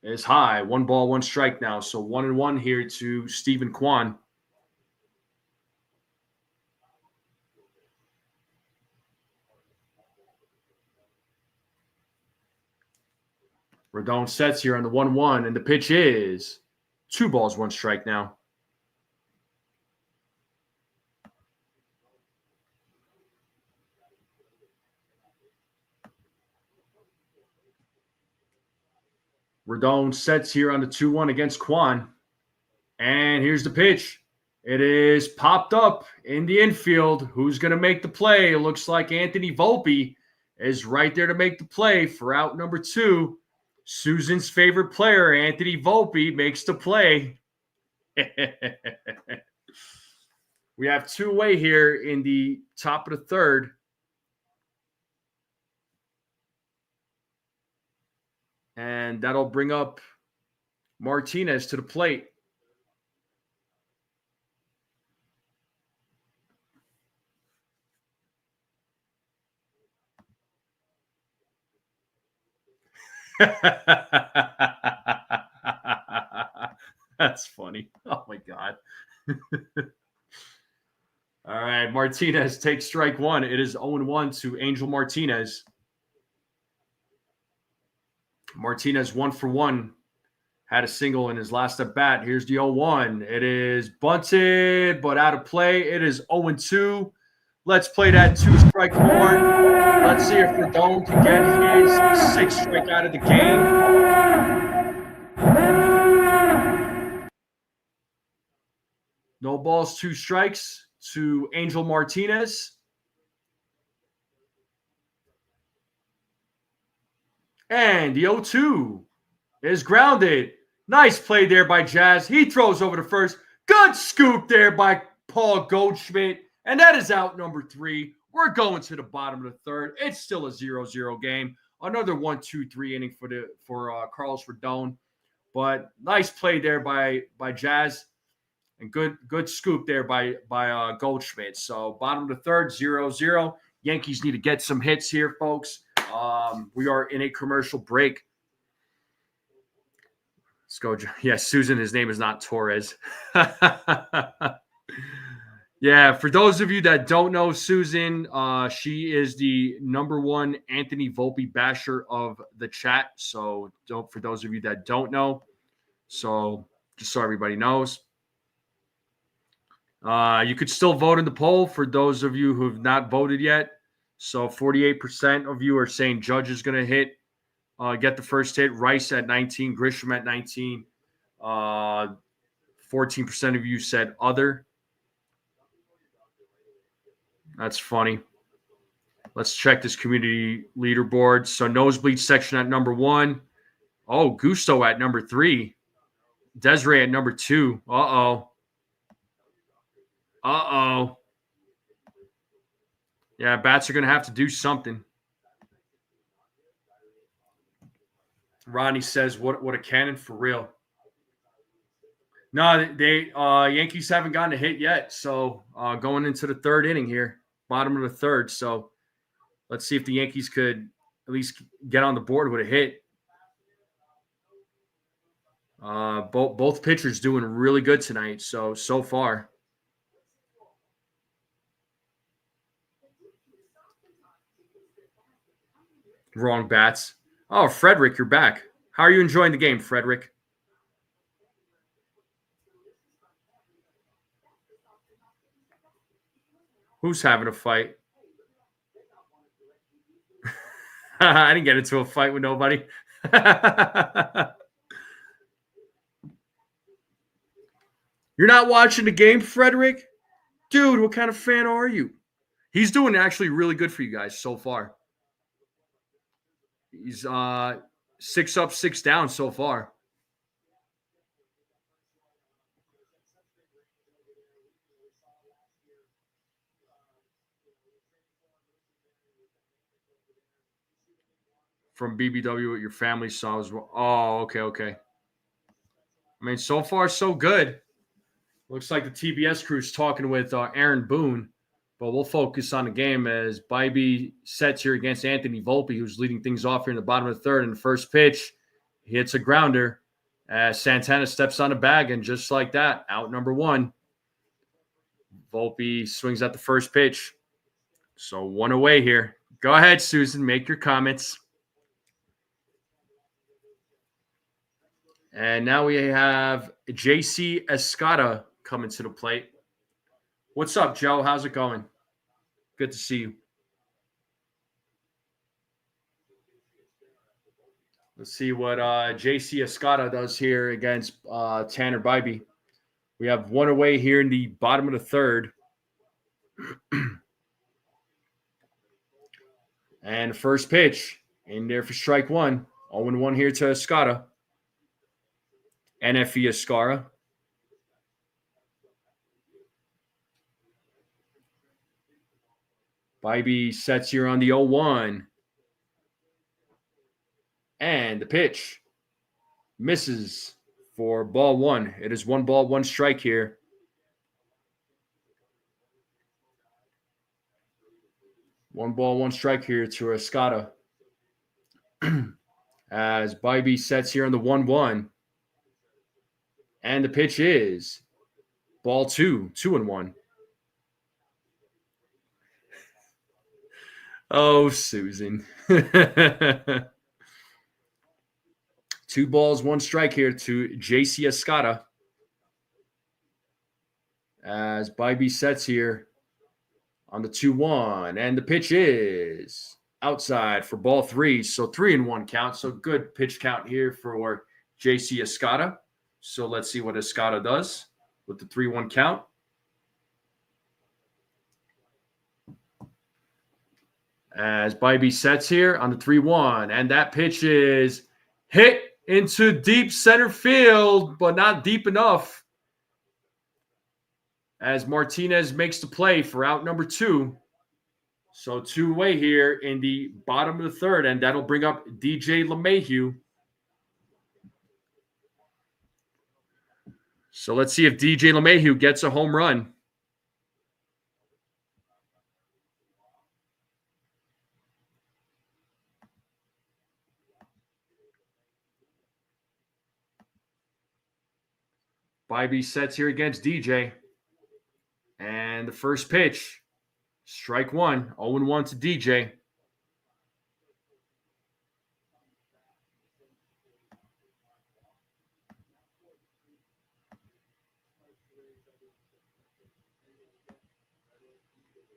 is high. 1 ball, 1 strike now. So 1-1 here to Stephen Kwan. Rodon sets here on the 1-1, and the pitch is 2 balls, 1 strike now. Rodon sets here on the 2-1 against Kwan. And here's the pitch. It is popped up in the infield. Who's going to make the play? It looks like Anthony Volpe is right there to make the play for out number 2. Susan's favorite player, Anthony Volpe, makes the play. We have 2 away here in the top of the 3rd. And that'll bring up Martinez to the plate. That's funny. Oh, my God. All right, Martinez takes strike 1. It is 0-1 to Angel Martinez. Martinez 1 for 1. Had a single in his last at bat. Here's the 0-1. It is bunted, but out of play. It is 0-2. Let's play that 2-strike horn. Let's see if Rodon can get his 6th strikeout of the game. No balls, 2 strikes to Angel Martinez. And the 0-2 is grounded. Nice play there by Jazz. He throws over to first. Good scoop there by Paul Goldschmidt. And that is out number 3. We're going to the bottom of the 3rd. It's still a 0-0 game. Another 1-2-3 inning for Carlos Rodon. But nice play there by Jazz. And good scoop there by Goldschmidt. So bottom of the 3rd, 0-0. Yankees need to get some hits here, folks. We are in a commercial break. Let's go. Yeah, Susan, his name is not Torres. Yeah, for those of you that don't know Susan, she is the #1 Anthony Volpe basher of the chat. So for those of you that don't know, so just so everybody knows. You could still vote in the poll for those of you who have not voted yet. So 48% of you are saying Judge is going to get the first hit. Rice at 19, Grisham at 19. 14% of you said other. That's funny. Let's check this community leaderboard. So nosebleed section at number 1. Oh, Gusto at number 3. Desiree at number 2. Uh-oh. Yeah, bats are going to have to do something. Ronnie says, what a cannon for real. No, they Yankees haven't gotten a hit yet. So going into the 3rd inning here, bottom of the 3rd. So let's see if the Yankees could at least get on the board with a hit. Both pitchers doing really good tonight. So far. Wrong bats. Oh, Frederick, you're back. How are you enjoying the game, Frederick? Who's having a fight? I didn't get into a fight with nobody. You're not watching the game, Frederick? Dude, what kind of fan are you? He's doing actually really good for you guys so far. He's 6 up, 6 down so far. From BBW, what your family saw as well. Oh, okay. I mean, so far so good. Looks like the TBS crew's talking with Aaron Boone, but we'll focus on the game as Bybee sets here against Anthony Volpe, who's leading things off here in the bottom of the third. In the first pitch, he hits a grounder as Santana steps on the bag, and just like that, out number one. Volpe swings at the first pitch. So 1 away here. Go ahead, Susan. Make your comments. And now we have JC Escada coming to the plate. What's up, Joe? How's it going? Good to see you. Let's see what JC Escada does here against Tanner Bybee. We have 1 away here in the bottom of the third. And first pitch in there for strike one. 0-1 here to Escada. NFE Escara. Bybee sets here on the 0-1. And the pitch misses for ball one. It is 1 ball, 1 strike here. One ball, 1 strike here to Escada. As Bybee sets here on the 1-1. And the pitch is ball 2, 2-1. Oh, Susan. 2 balls, 1 strike here to JC Escada. As Bybee sets here on the 2-1. And the pitch is outside for ball 3. So 3-1 count. So good pitch count here for JC Escada. So let's see what Escada does with the 3-1 count. As Bybee sets here on the 3-1. And that pitch is hit into deep center field, but not deep enough. As Martinez makes the play for out number 2. So 2 away here in the bottom of the third, and that'll bring up DJ LeMahieu. So let's see if DJ LeMahieu gets a home run. Bybee sets here against DJ. And the first pitch, strike 1, 0-1 to DJ.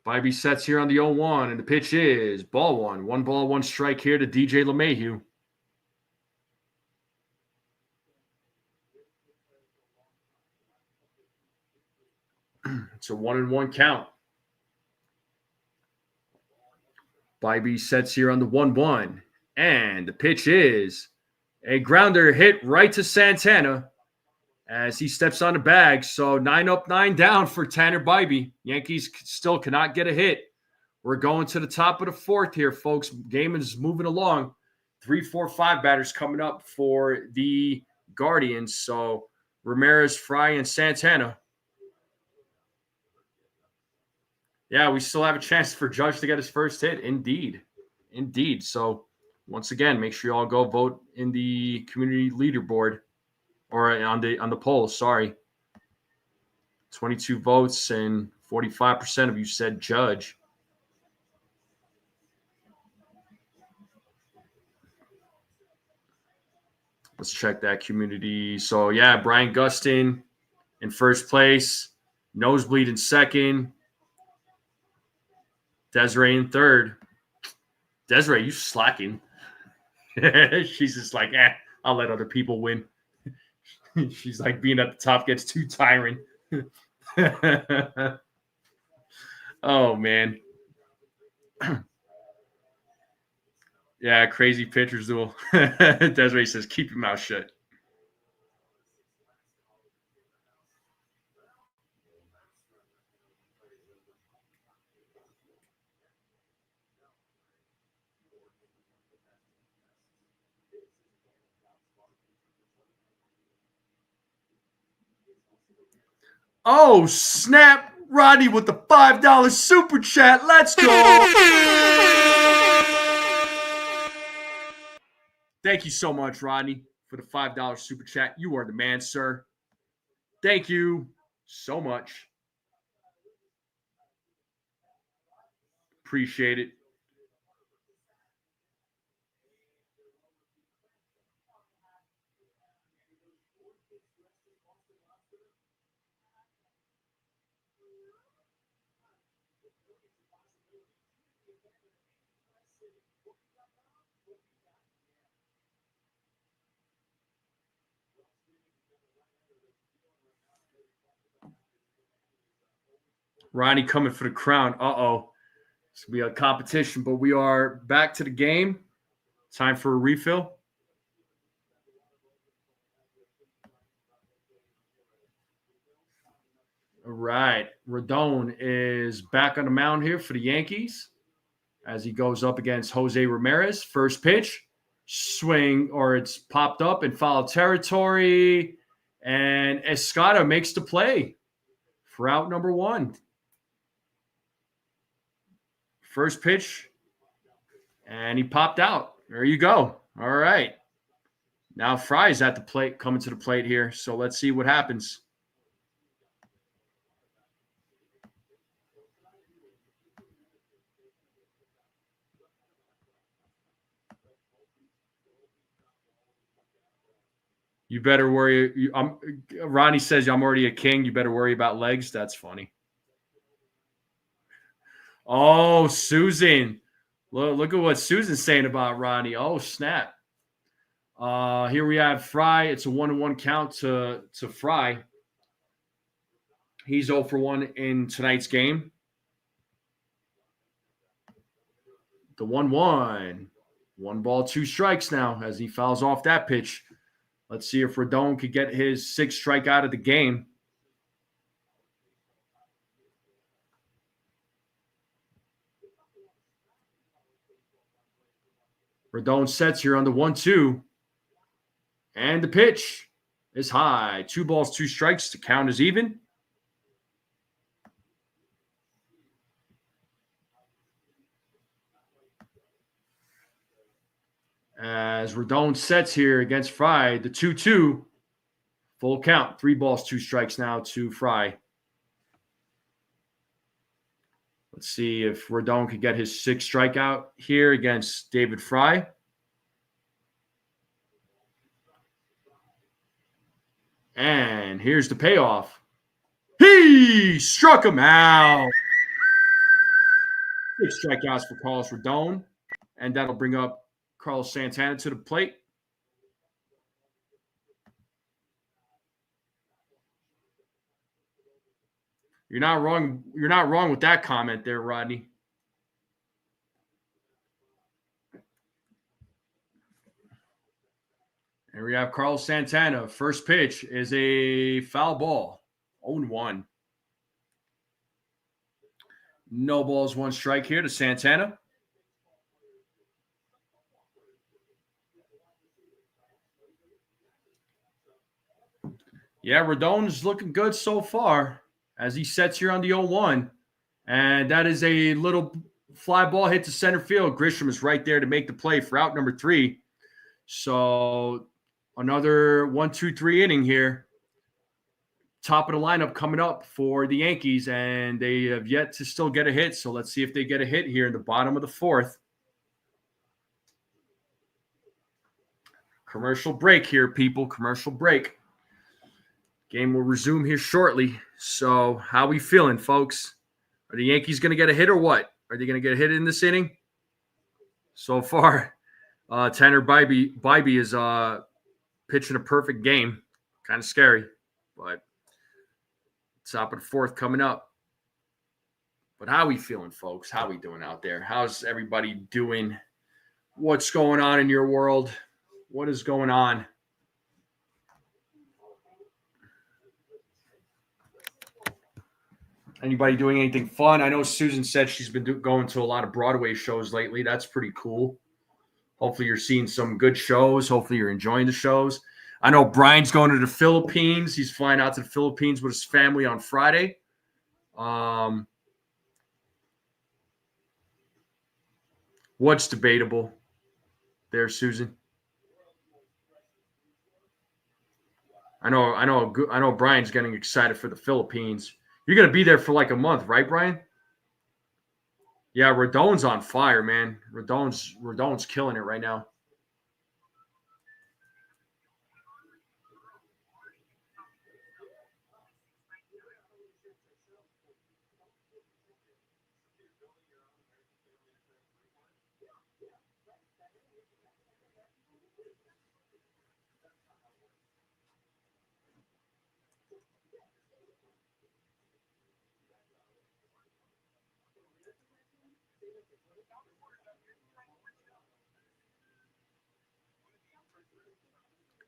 Bybee sets here on the 0-1, and the pitch is ball 1. 1 ball, 1 strike here to DJ LeMahieu. It's a 1-1 count. Bybee sets here on the 1-1, and the pitch is a grounder hit right to Santana as he steps on the bag. So 9 up, 9 down for Tanner Bybee. Yankees still cannot get a hit. We're going to the top of the fourth here, folks. Game is moving along. 3, 4, 5 batters coming up for the Guardians. So Ramirez, Fry, and Santana. Yeah, we still have a chance for Judge to get his first hit. Indeed. So once again, make sure you all go vote in the community leaderboard or on the poll. Sorry. 22 votes and 45% of you said Judge. Let's check that community. So, yeah, Brian Gustin in first place. Nosebleed in second. Desiree in third. Desiree, you slacking. She's just like, I'll let other people win. She's like, being at the top gets too tiring. Oh, man. Yeah, crazy pitchers duel. Desiree says, keep your mouth shut. Oh, snap. Rodney with the $5 super chat. Let's go. Thank you so much, Rodney, for the $5 super chat. You are the man, sir. Thank you so much. Appreciate it. Ronnie coming for the crown. Uh-oh. It's going to be a competition, but we are back to the game. Time for a refill. All right. Rodon is back on the mound here for the Yankees as he goes up against Jose Ramirez. First pitch, swing, or it's popped up in foul territory, and Escada makes the play for out number one. First pitch, and he popped out. There you go. All right. Now Fry's at the plate, coming to the plate here. So let's see what happens. You better worry. Ronnie says I'm already a king. You better worry about legs. That's funny. Oh, Susan. Look at what Susan's saying about Ronnie. Oh, snap. Here we have Fry. It's a 1-1 count to Fry. He's 0 for 1 in tonight's game. The 1-1. 1 ball, 2 strikes now as he fouls off that pitch. Let's see if Rodon could get his 6th strikeout of the game. Rodon sets here on the 1-2. And the pitch is high. 2 balls, 2 strikes. The count is even. As Rodon sets here against Fry, the 2-2. Full count. 3 balls, 2 strikes now to Fry. Let's see if Rodon could get his 6th strikeout here against David Fry. And here's the payoff. He struck him out. 6 strikeouts for Carlos Rodon. And that'll bring up Carlos Santana to the plate. You're not wrong. You're not wrong with that comment there, Rodney. And we have Carlos Santana. First pitch is a foul ball. 0-1. No balls, 1 strike here to Santana. Yeah, Rodon's looking good so far as he sets here on the 0-1. And that is a little fly ball hit to center field. Grisham is right there to make the play for out number 3. So another 1-2-3 inning here. Top of the lineup coming up for the Yankees, and they have yet to still get a hit. So let's see if they get a hit here in the bottom of the 4th. Commercial break here, people. Commercial break. Game will resume here shortly. So, how we feeling, folks? Are the Yankees going to get a hit or what? Are they going to get a hit in this inning? So far, Tanner Bybee is pitching a perfect game. Kind of scary, but top of the fourth coming up. But how we feeling, folks? How we doing out there? How's everybody doing? What's going on in your world? What is going on? Anybody doing anything fun? I know Susan said she's been going to a lot of Broadway shows lately. That's pretty cool. Hopefully you're seeing some good shows. Hopefully you're enjoying the shows. I know Brian's going to the Philippines. He's flying out to the Philippines with his family on Friday. What's debatable there, Susan? I know Brian's getting excited for the Philippines. You're going to be there for like a month, right, Brian? Yeah, Rodon's on fire, man. Rodon's killing it right now.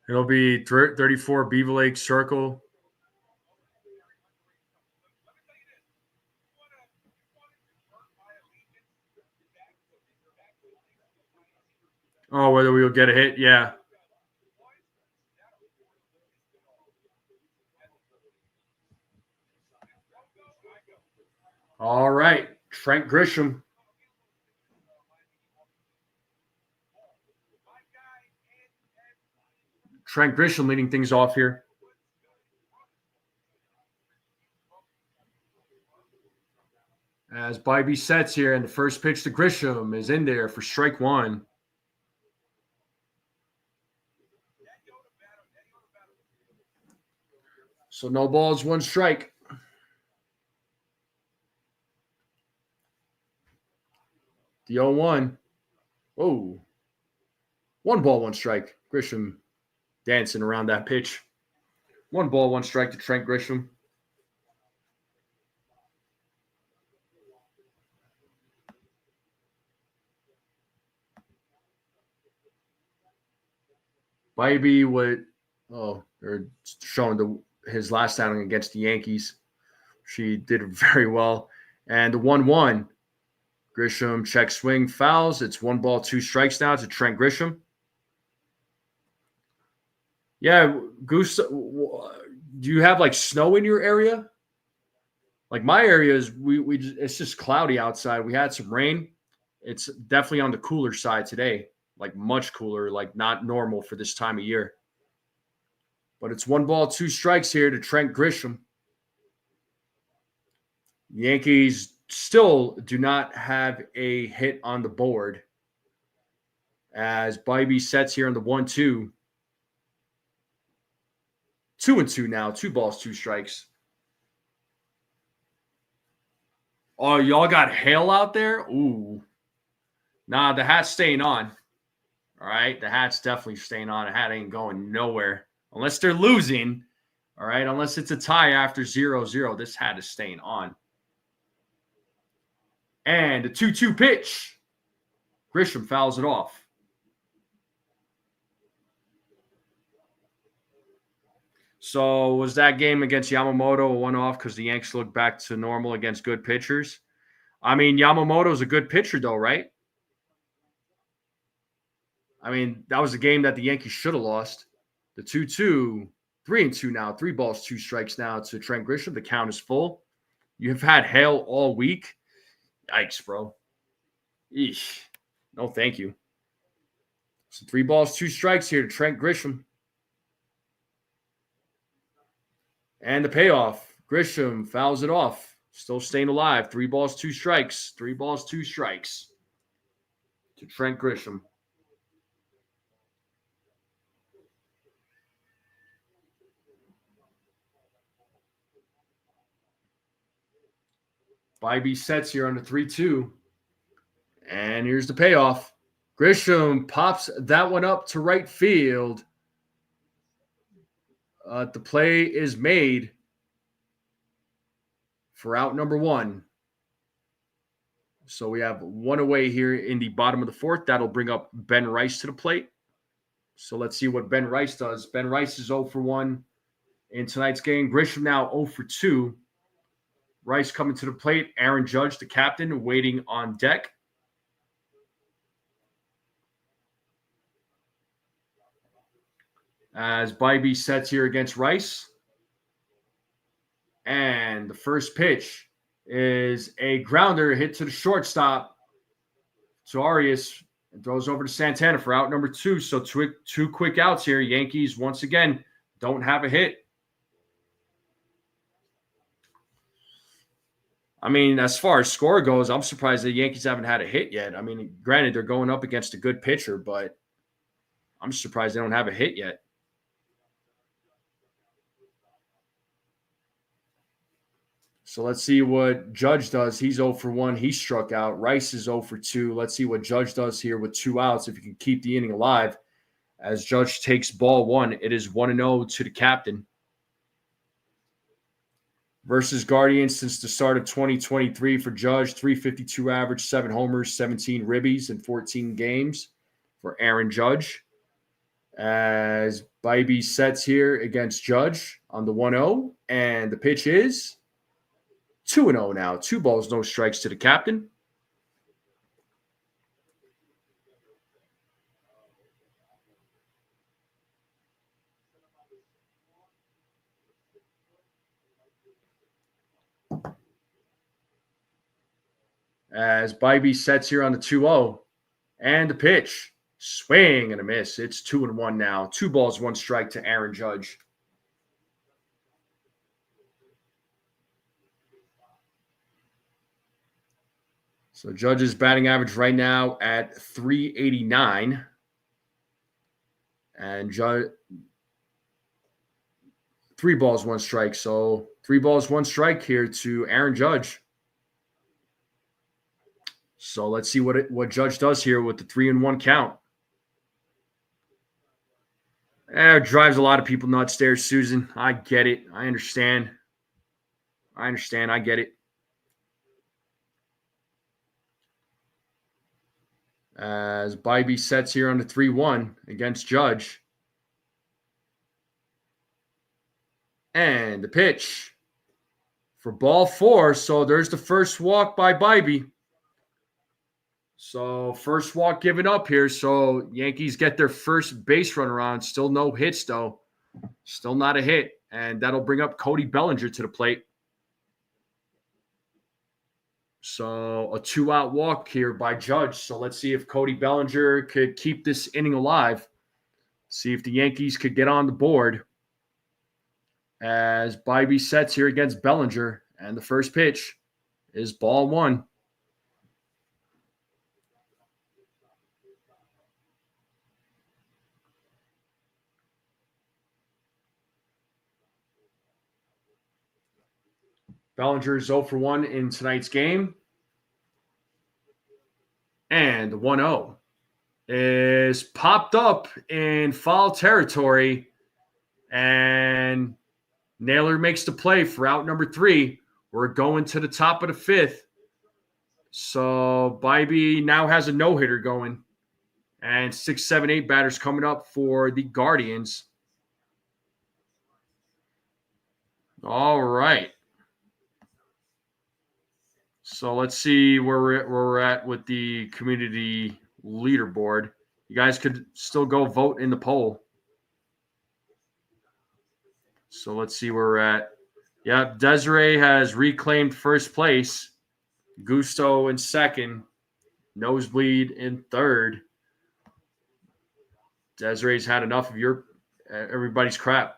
It'll be 34 Beaver Lake Circle. Oh, whether we'll get a hit? Yeah. All right. Trent Grisham. Trent Grisham leading things off here. As Bybee sets here, and the first pitch to Grisham is in there for strike one. So no balls, one strike. The 0-1. Oh. One ball, one strike. Grisham dancing around that pitch. One ball, one strike to Trent Grisham. Bybee they're showing his last outing against the Yankees. She did very well. And the 1-1. Grisham check swing fouls. It's 1 ball, 2 strikes now to Trent Grisham. Yeah, Goose, do you have like snow in your area? Like my area is it's just cloudy outside. We had some rain. It's definitely on the cooler side today, like much cooler, like not normal for this time of year. But it's 1 ball, 2 strikes here to Trent Grisham. The Yankees still do not have a hit on the board as Bybee sets here on the 1-2. 2-2 now. 2 balls, 2 strikes. Oh, y'all got hail out there? Ooh. Nah, the hat's staying on. All right, the hat's definitely staying on. The hat ain't going nowhere. Unless they're losing. All right, unless it's a tie after 0-0. This hat is staying on. And a 2-2 pitch. Grisham fouls it off. So was that game against Yamamoto a one-off because the Yanks looked back to normal against good pitchers? I mean, Yamamoto's a good pitcher, though, right? I mean, that was a game that the Yankees should have lost. The 2-2, 3-2 now. 3 balls, 2 strikes now to Trent Grisham. The count is full. You have had hail all week. Yikes, bro. Eesh. No, thank you. So 3 balls, 2 strikes here to Trent Grisham. And the payoff. Grisham fouls it off. Still staying alive. 3 balls, 2 strikes. 3 balls, 2 strikes to Trent Grisham. Bybee sets here on the 3-2. And here's the payoff. Grisham pops that one up to right field. The play is made for out number 1. So we have one away here in the bottom of the 4th. That'll bring up Ben Rice to the plate. So let's see what Ben Rice does. Ben Rice is 0 for 1 in tonight's game. Grisham now 0 for 2. Rice coming to the plate. Aaron Judge, the captain, waiting on deck. As Bybee sets here against Rice. And the first pitch is a grounder hit to the shortstop. So Arias throws over to Santana for out number 2. So two quick outs here. Yankees, once again, don't have a hit. I mean, as far as score goes, I'm surprised the Yankees haven't had a hit yet. I mean, granted, they're going up against a good pitcher, but I'm surprised they don't have a hit yet. So let's see what Judge does. He's 0 for 1. He struck out. Rice is 0 for 2. Let's see what Judge does here with 2 outs, if he can keep the inning alive. As Judge takes ball 1, it is 1-0 to the captain. Versus Guardians since the start of 2023 for Judge, 352 average, 7 homers, 17 ribbies in 14 games for Aaron Judge. As Bybee sets here against Judge on the 1-0, and the pitch is 2-0 now. 2 balls, no strikes to the captain. As Bybee sets here on the 2-0, and the pitch, swing and a miss. It's 2-1 now. 2 balls, 1 strike to Aaron Judge. So Judge's batting average right now at .389. And Judge, 3 balls, 1 strike. So 3 balls, 1 strike here to Aaron Judge. So let's see what Judge does here with the 3-1 count. It drives a lot of people nuts there, Susan. I get it. I understand. I get it. As Bybee sets here on the 3-1 against Judge. And the pitch for ball 4. So there's the first walk by Bybee. So first walk given up here. So Yankees get their first base runner on. Still no hits, though. Still not a hit. And that'll bring up Cody Bellinger to the plate. So a 2-out walk here by Judge. So let's see if Cody Bellinger could keep this inning alive. See if the Yankees could get on the board. As Bybee sets here against Bellinger. And the first pitch is ball 1. Bellinger is 0 for 1 in tonight's game. And the 1-0 is popped up in foul territory. And Naylor makes the play for out number 3. We're going to the top of the 5th. So Bybee now has a no-hitter going. And 6, 7, 8 batters coming up for the Guardians. All right. So let's see where we're at with the community leaderboard. You guys could still go vote in the poll. So let's see where we're at. Yeah, Desiree has reclaimed first place. Gusto in second. Nosebleed in third. Desiree's had enough of everybody's crap.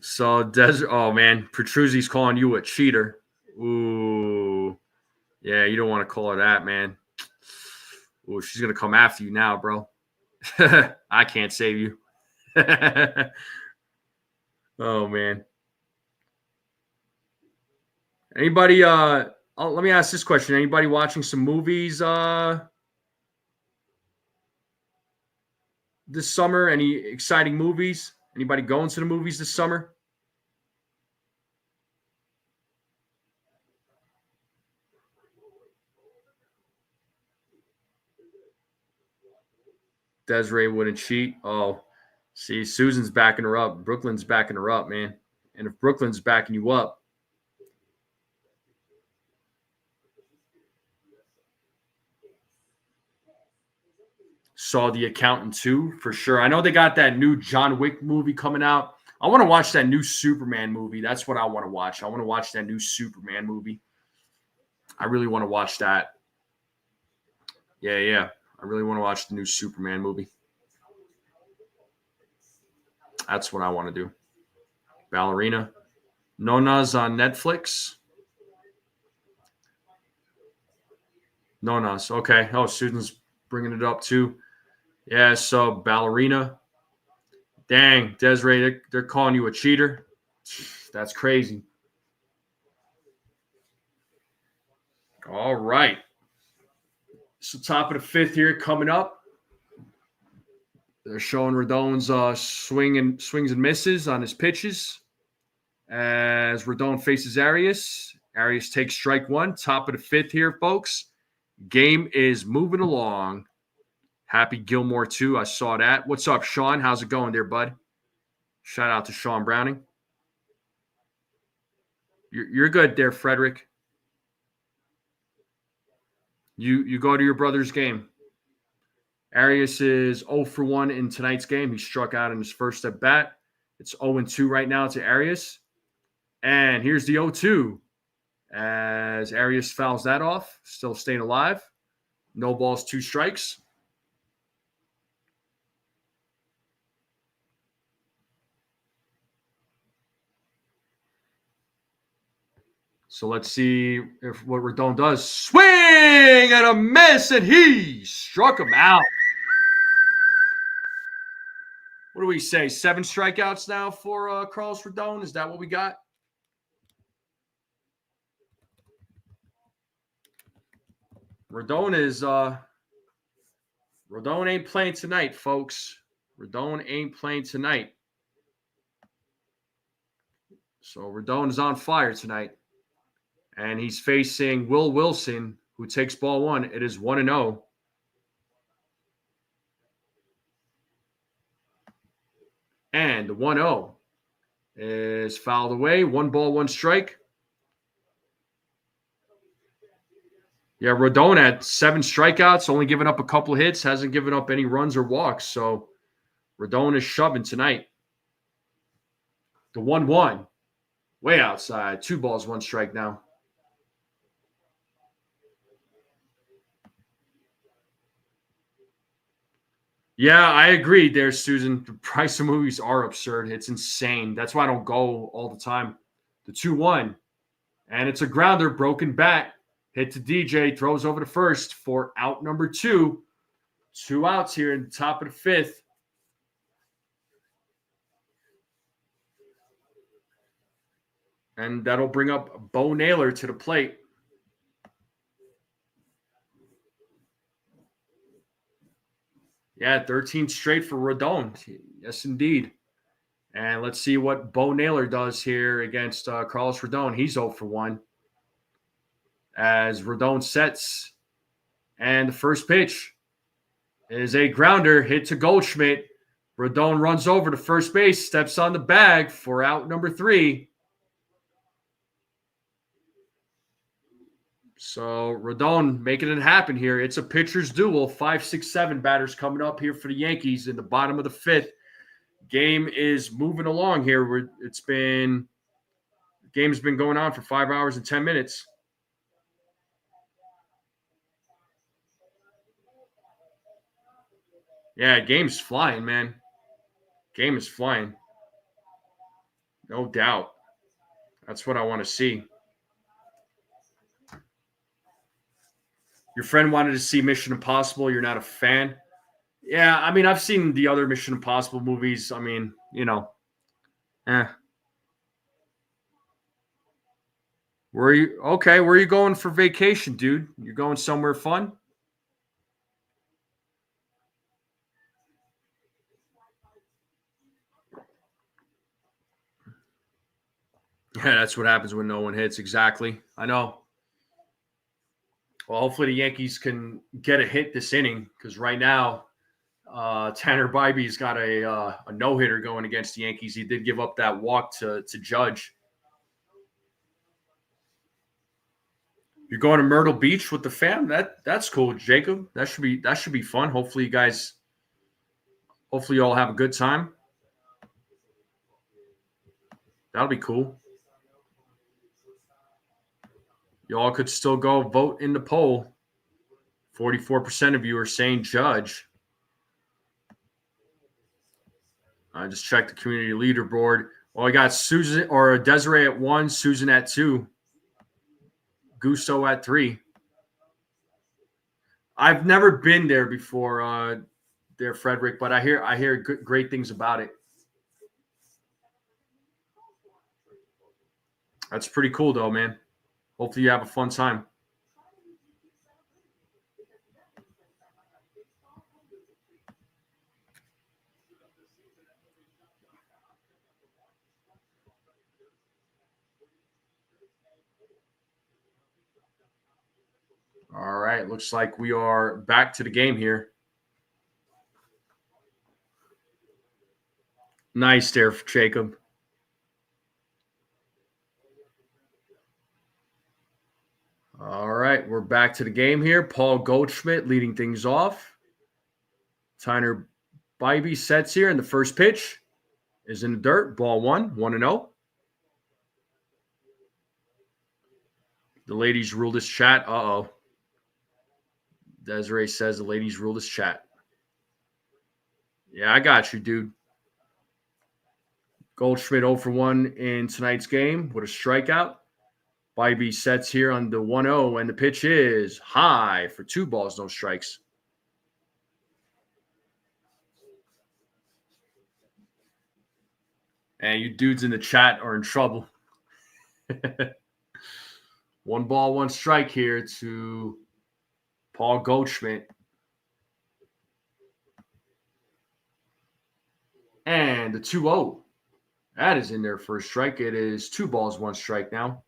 So, oh, man, Petruzzi's calling you a cheater. Ooh. Yeah, you don't want to call her that, man. Ooh, she's going to come after you now, bro. I can't save you. Oh, man. Anybody? Let me ask this question. Anybody watching some movies this summer? Any exciting movies? Anybody going to the movies this summer? Desiree wouldn't cheat. Oh, see, Susan's backing her up. Brooklyn's backing her up, man. And if Brooklyn's backing you up, saw The Accountant 2 for sure. I know they got that new John Wick movie coming out. I want to watch that new Superman movie. That's what I want to watch. I want to watch that new Superman movie. I really want to watch that. Yeah. I really want to watch the new Superman movie. That's what I want to do. Ballerina. Nona's on Netflix. Nona's. Okay. Oh, Susan's bringing it up too. Yeah, so Ballerina. Dang, Desiree, they're calling you a cheater. That's crazy. All right. So top of the fifth here coming up. They're showing Rodon's swings and misses on his pitches as Rodon faces Arias. Arias takes strike one. Top of the fifth here, folks. Game is moving along. Happy Gilmore, too. I saw that. What's up, Sean? How's it going there, bud? Shout out to Sean Browning. You're good there, Frederick. You go to your brother's game. Arias is 0 for 1 in tonight's game. He struck out in his first at bat. It's 0-2 right now to Arias. And here's the 0-2 as Arias fouls that off. Still staying alive. No balls, 2 strikes. So let's see if what Rodon does. Swing and a miss, and he struck him out. What do we say? 7 strikeouts now for Carlos Rodon? Is that what we got? Rodon ain't playing tonight, folks. Rodon ain't playing tonight. So Rodon is on fire tonight. And he's facing Will Wilson, who takes ball 1. It is 1-0. And the 1-0 is fouled away. 1 ball, 1 strike. Yeah, Rodon had 7 strikeouts, only given up a couple of hits, hasn't given up any runs or walks. So Rodon is shoving tonight. The 1-1, way outside. 2 balls, 1 strike now. Yeah, I agree there, Susan. The price of movies are absurd. It's insane. That's why I don't go all the time. The 2-1. And it's a grounder, broken bat. Hit to DJ, throws over to first for out number 2. 2 outs here in the top of the 5th. And that'll bring up Bo Naylor to the plate. Yeah, 13 straight for Rodon. Yes, indeed. And let's see what Bo Naylor does here against Carlos Rodon. He's 0 for 1. As Rodon sets. And the first pitch is a grounder hit to Goldschmidt. Rodon runs over to first base, steps on the bag for out number 3. So Rodon making it happen here. It's a pitcher's duel. 5, 6, 7 batters coming up here for the Yankees in the bottom of the 5th. Game is moving along here. The game's been going on for 5 hours and 10 minutes. Yeah, game's flying, man. Game is flying. No doubt. That's what I want to see. Your friend wanted to see Mission Impossible. You're not a fan. Yeah, I mean, I've seen the other Mission Impossible movies. I mean, Where are you? Okay, where are you going for vacation, dude? You're going somewhere fun? Yeah, that's what happens when no one hits. Exactly. I know. Well, hopefully the Yankees can get a hit this inning because right now, Tanner Bybee's got a no hitter going against the Yankees. He did give up that walk to Judge. You're going to Myrtle Beach with the fam. That's cool, Jacob. That should be fun. Hopefully you all have a good time. That'll be cool. You all could still go vote in the poll. 44% of you are saying Judge. I just checked the community leaderboard. Well, I got Susan or Desiree at 1, Susan at 2, Gusto at 3. I've never been there before, there, Frederick, but I hear great things about it. That's pretty cool, though, man. Hopefully, you have a fun time. All right, looks like we are back to the game here. Nice there, Jacob. All right, we're back to the game here. Paul Goldschmidt leading things off. Tyner Bybee sets here, and the first pitch is in the dirt. Ball 1-0. The ladies rule this chat. Uh-oh. Desiree says the ladies rule this chat. Yeah, I got you, dude. Goldschmidt 0 for 1 in tonight's game with a strikeout. Bybee sets here on the 1-0, and the pitch is high for 2 balls, no strikes. And you dudes in the chat are in trouble. 1 ball, 1 strike here to Paul Goldschmidt. And the 2-0. That is in there for a strike. It is 2 balls, 1 strike now.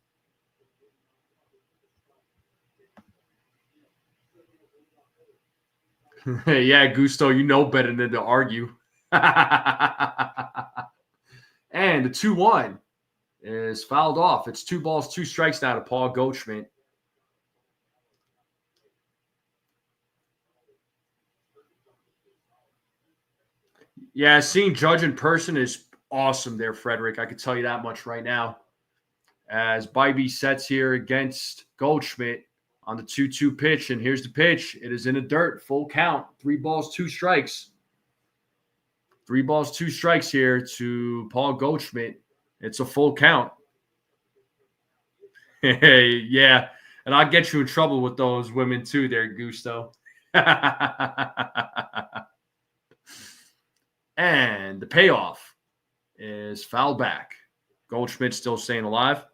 Yeah, Gusto, you know better than to argue. And the 2-1 is fouled off. It's 2 balls, 2 strikes now to Paul Goldschmidt. Yeah, seeing Judge in person is awesome there, Frederick. I can tell you that much right now. As Bybee sets here against Goldschmidt on the 2-2 pitch, and here's the pitch. It is in the dirt, full count, 3 balls, 2 strikes. 3 balls, 2 strikes here to Paul Goldschmidt. It's a full count. Yeah, and I'll get you in trouble with those women too there, Gusto. And the payoff is fouled back. Goldschmidt still staying alive.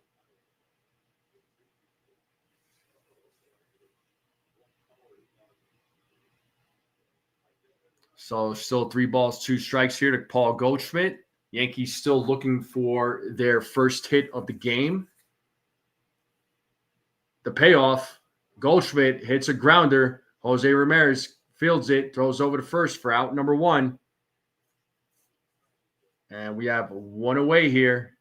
So still 3 balls, 2 strikes here to Paul Goldschmidt. Yankees still looking for their first hit of the game. The payoff, Goldschmidt hits a grounder. Jose Ramirez fields it, throws over to first for out number 1. And we have 1 away here.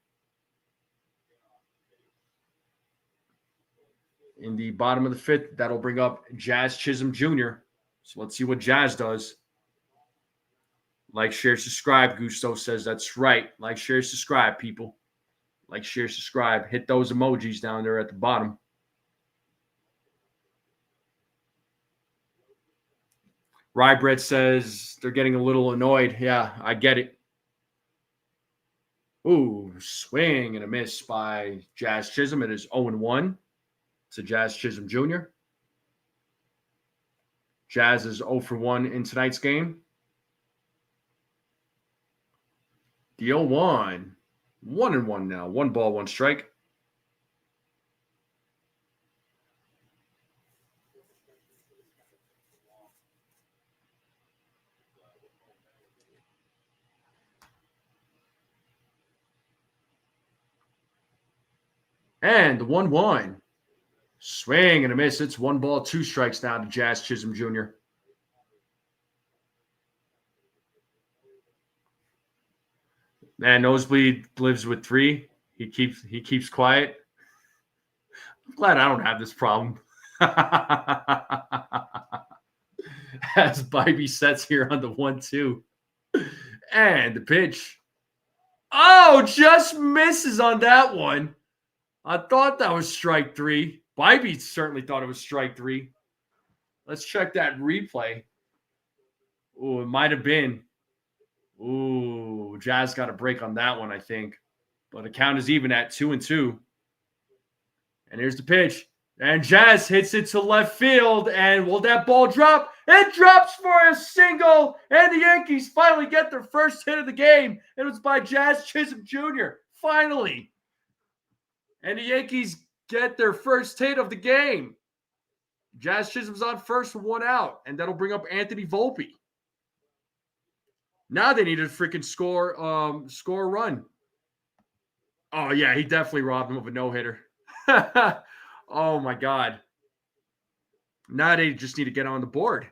In the bottom of the 5th, that'll bring up Jazz Chisholm Jr. So let's see what Jazz does. Like, share, subscribe. Gusto says that's right. Like, share, subscribe, people. Like, share, subscribe. Hit those emojis down there at the bottom. Rybread says they're getting a little annoyed. Yeah, I get it. Ooh, swing and a miss by Jazz Chisholm. It is 0-1 to Jazz Chisholm Jr. Jazz is 0 for 1 in tonight's game. The 0-1. 1-1 now. 1 ball, 1 strike. And the 1-1. Swing and a miss. It's 1 ball, 2 strikes now to Jazz Chisholm Jr. Man, Nosebleed lives with 3. He keeps quiet. I'm glad I don't have this problem. As Bybee sets here on the 1-2. And the pitch. Oh, just misses on that one. I thought that was strike 3. Bybee certainly thought it was strike 3. Let's check that replay. Oh, it might have been. Ooh, Jazz got a break on that one, I think. But the count is even at 2-2. And here's the pitch. And Jazz hits it to left field. And will that ball drop? It drops for a single. And the Yankees finally get their first hit of the game. It was by Jazz Chisholm Jr. Finally. And the Yankees get their first hit of the game. Jazz Chisholm's on first with 1 out. And that'll bring up Anthony Volpe. Now they need to freaking score a run. Oh, yeah, he definitely robbed him of a no-hitter. Oh, my God. Now they just need to get on the board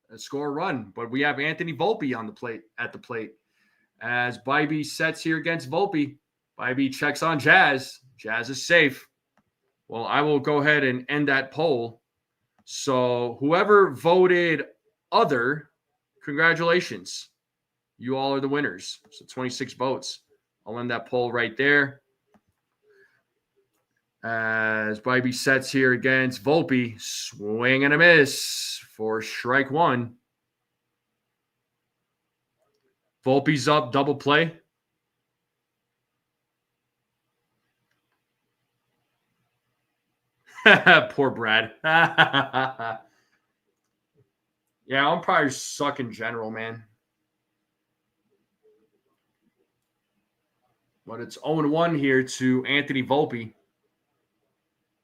and score a run. But we have Anthony Volpe on the plate at the plate. As Bybee sets here against Volpe, Bybee checks on Jazz. Jazz is safe. Well, I will go ahead and end that poll. So whoever voted other, congratulations. You all are the winners. So 26 votes. I'll end that poll right there. As Bybee sets here against Volpe, swing and a miss for strike 1. Volpe's up, double play. Poor Brad. Yeah, I'm probably suck in general, man. But it's 0-1 here to Anthony Volpe.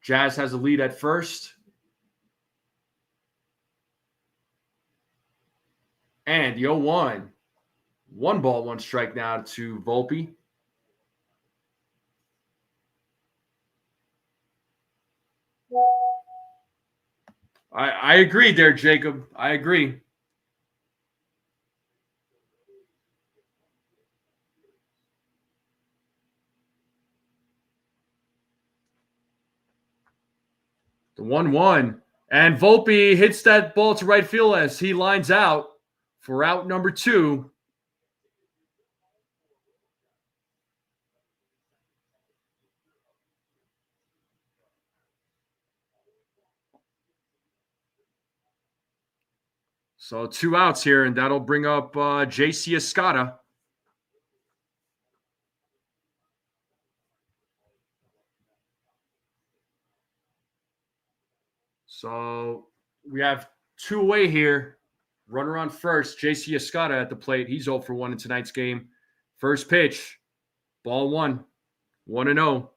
Jazz has a lead at first. And the 0-1. 1 ball, 1 strike now to Volpe. I agree there, Jacob. I agree. The 1-1. And Volpe hits that ball to right field as he lines out for out number 2. So 2 outs here, and that'll bring up J.C. Escada. So we have 2 away here. Runner on first, J.C. Escada at the plate. He's 0 for 1 in tonight's game. First pitch, ball 1, 1-0.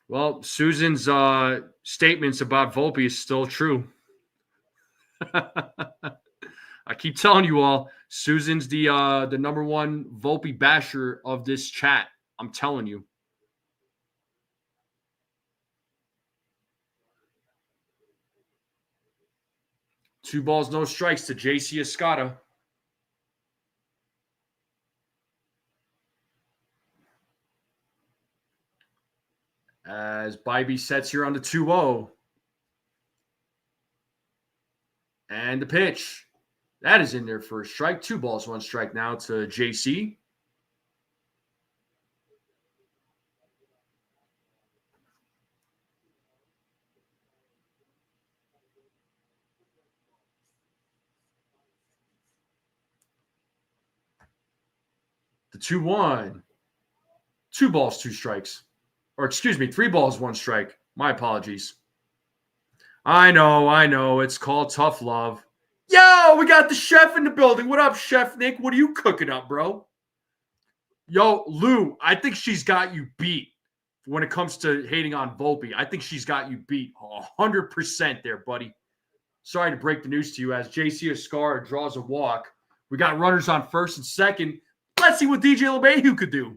Well, Susan's statements about Volpe is still true. I keep telling you all, Susan's the number 1 Volpe basher of this chat. I'm telling you. Two balls, no strikes to J.C. Escada. As Bybee sets here on the 2-0. And the pitch. That is in there for a strike. 2 balls, 1 strike now to JC. The 2-1. 2 balls, 2 strikes. Or excuse me, 3 balls, 1 strike. My apologies. I know. It's called tough love. Yo, we got the chef in the building. What up, Chef Nick? What are you cooking up, bro? Yo, Lou, I think she's got you beat when it comes to hating on Volpe. I think she's got you beat 100% there, buddy. Sorry to break the news to you as JC Escar draws a walk. We got runners on first and second. Let's see what DJ LeMahieu could do.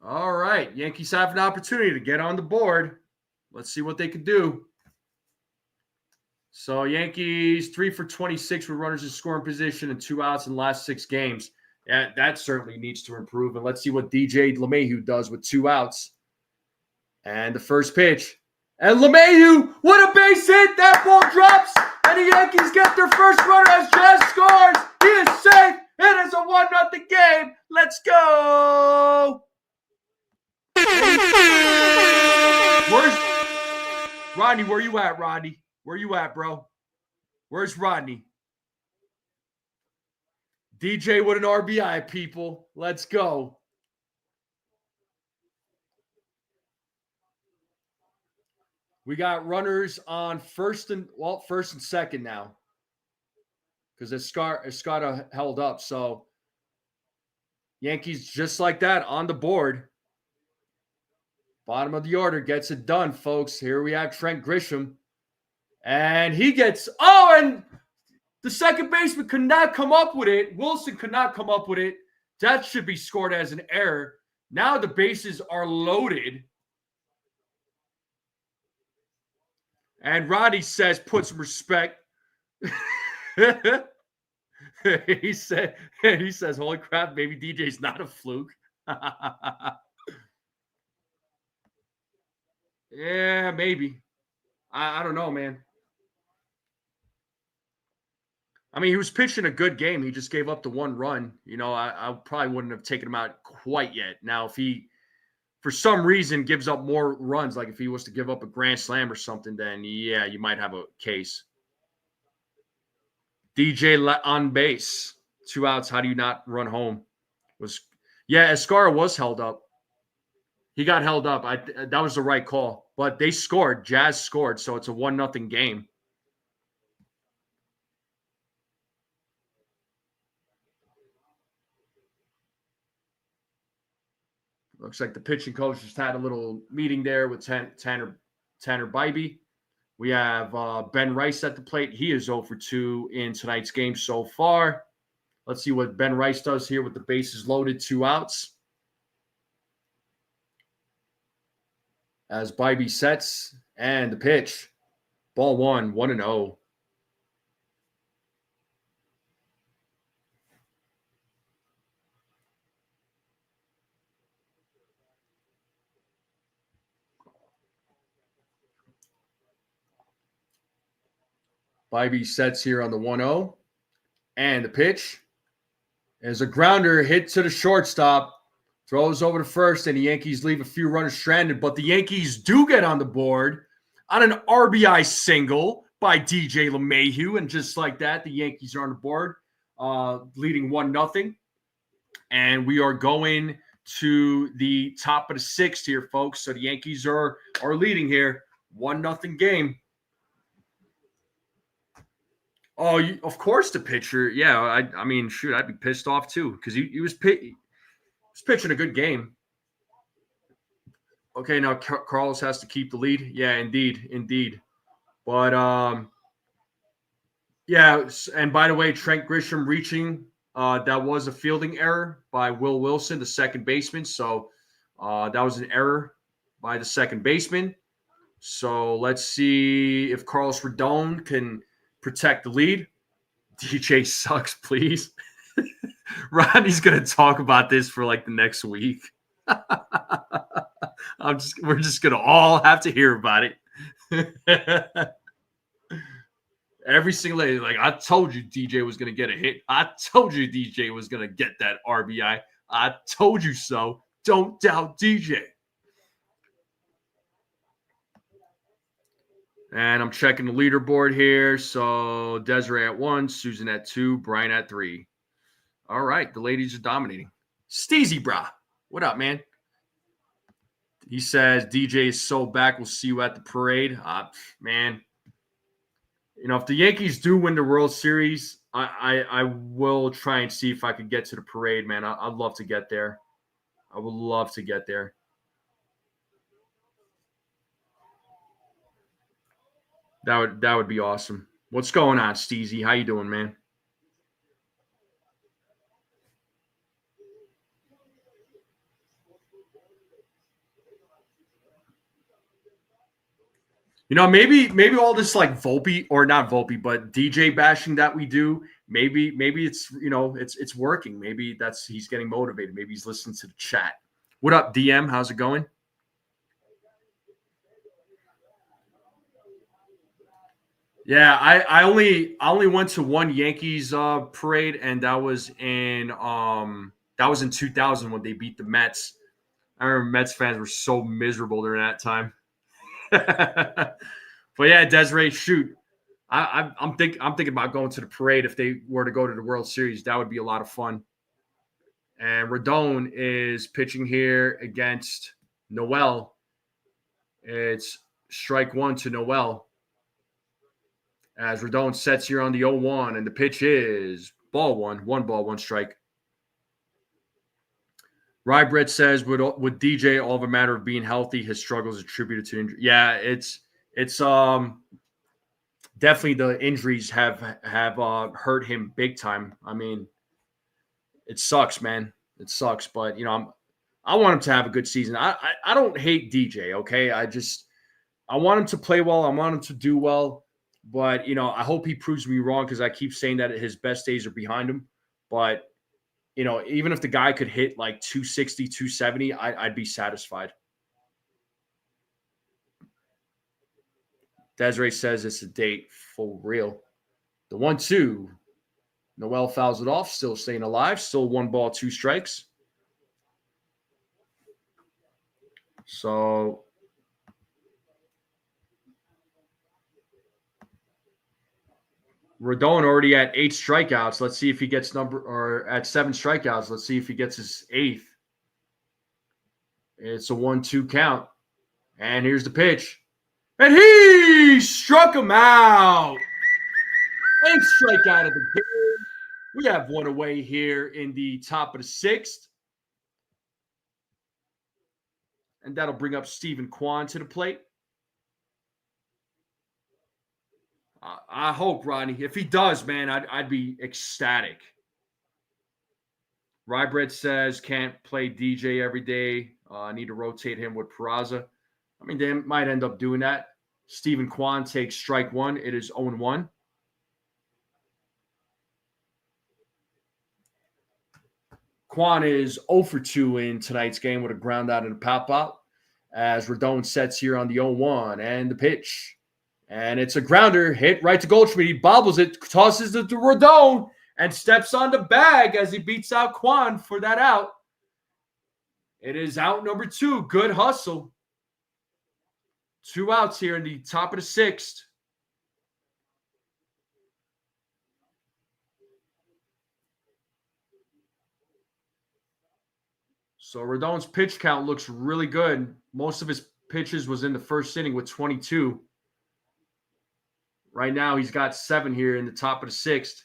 All right. Yankees have an opportunity to get on the board. Let's see what they could do. So Yankees 3 for 26 with runners in scoring position and 2 outs in the last 6 games. Yeah, that certainly needs to improve. And let's see what DJ LeMahieu does with 2 outs. And the first pitch. And LeMahieu, what a base hit. That ball drops. And the Yankees get their first runner as Jazz scores. He is safe. It is a 1-0 game. Let's go. Where's Rodney? Where you at, Rodney? Where you at, bro? Where's Rodney? DJ with an RBI, people. Let's go. We got runners on first and second now. Because Escada held up. So Yankees just like that on the board. Bottom of the order gets it done, folks. Here we have Trent Grisham. And he gets, and the second baseman could not come up with it. Wilson could not come up with it. That should be scored as an error. Now the bases are loaded. And Roddy says, put some respect. he says, holy crap, maybe DJ's not a fluke. Yeah, maybe. I don't know, man. I mean, he was pitching a good game. He just gave up the 1 run. You know, I probably wouldn't have taken him out quite yet. Now, if he, for some reason, gives up more runs, like if he was to give up a grand slam or something, then, yeah, you might have a case. DJ on base. 2 outs. How do you not run home? Escara was held up. He got held up. That was the right call. But they scored. Jazz scored, so it's a 1-0 game. Looks like the pitching coach just had a little meeting there with Tanner Bybee. We have Ben Rice at the plate. He is 0 for 2 in tonight's game so far. Let's see what Ben Rice does here with the bases loaded, 2 outs. As Bybee sets and the pitch. Ball 1, 1-0. Bybee sets here on the 1-0. And the pitch is a grounder hit to the shortstop. Throws over to first, and the Yankees leave a few runners stranded. But the Yankees do get on the board on an RBI single by DJ LeMahieu. And just like that, the Yankees are on the board, leading 1-0. And we are going to the top of the 6th here, folks. So the Yankees are leading here. 1-0 game. Oh, of course the pitcher. Yeah, I mean, shoot, I'd be pissed off too because he was pitching a good game. Okay, now Carlos has to keep the lead. Yeah, indeed. But yeah, and by the way, Trent Grisham reaching, that was a fielding error by Will Wilson, the second baseman. So that was an error by the second baseman. So let's see if Carlos Rodon can protect the lead. DJ sucks, please. Rodney's gonna talk about this for like the next week. We're just gonna all have to hear about it. Every single day, like I told you DJ was gonna get a hit. I told you DJ was gonna get that RBI. I told you so. Don't doubt DJ. And I'm checking the leaderboard here. So Desiree at 1, Susan at 2, Brian at 3. All right, the ladies are dominating. Steezy, brah. What up, man? He says, DJ is so back. We'll see you at the parade. Man, you know, if the Yankees do win the World Series, I will try and see if I could get to the parade, man. I'd love to get there. I would love to get there. That would be awesome. What's going on, Steezy? How you doing, man? Maybe all this like Volpe or not Volpe, but DJ bashing that we do, maybe it's it's working. Maybe that's he's getting motivated. Maybe he's listening to the chat. What up, DM? How's it going? Yeah, I only went to one Yankees parade, and that was in 2000 when they beat the Mets. I remember Mets fans were so miserable during that time. But yeah, Desiree, shoot, I'm thinking about going to the parade if they were to go to the World Series. That would be a lot of fun. And Rodon is pitching here against Noel. It's strike one to Noel as Rodon sets here on the 0-1, and the pitch is ball one ball, one strike. Rybred says, with DJ all of a matter of being healthy, his struggles attributed to injury. Yeah, it's definitely the injuries have hurt him big time. I mean, it sucks, man. It sucks, but I want him to have a good season. I don't hate DJ. Okay, I want him to play well. I want him to do well, but I hope he proves me wrong because I keep saying that his best days are behind him. But even if the guy could hit like 260, 270, I'd be satisfied. Desiree says it's a date for real. The 1-2. Noel fouls it off, still staying alive, still 1 ball, 2 strikes. So Rodon already at 8 strikeouts. Let's see if he gets at 7 strikeouts. Let's see if he gets his 8th. It's a 1-2 count. And here's the pitch. And he struck him out. 8th strikeout of the game. We have one away here in the top of the 6th. And that'll bring up Stephen Kwan to the plate. I hope, Rodney. If he does, man, I'd be ecstatic. Rybred says can't play DJ every day. Need to rotate him with Peraza. I mean, they might end up doing that. Stephen Kwan takes strike 1. It is 0-1. Kwan is 0 for 2 in tonight's game with a ground out and a pop out as Rodon sets here on the 0-1 and the pitch. And it's a grounder hit right to Goldschmidt. He bobbles it, tosses it to Rodon, and steps on the bag as he beats out Kwan for that out. It is out number 2. Good hustle. 2 outs here in the top of the 6th. So Rodon's pitch count looks really good. Most of his pitches was in the first inning with 22. Right now, he's got 7 here in the top of the 6th.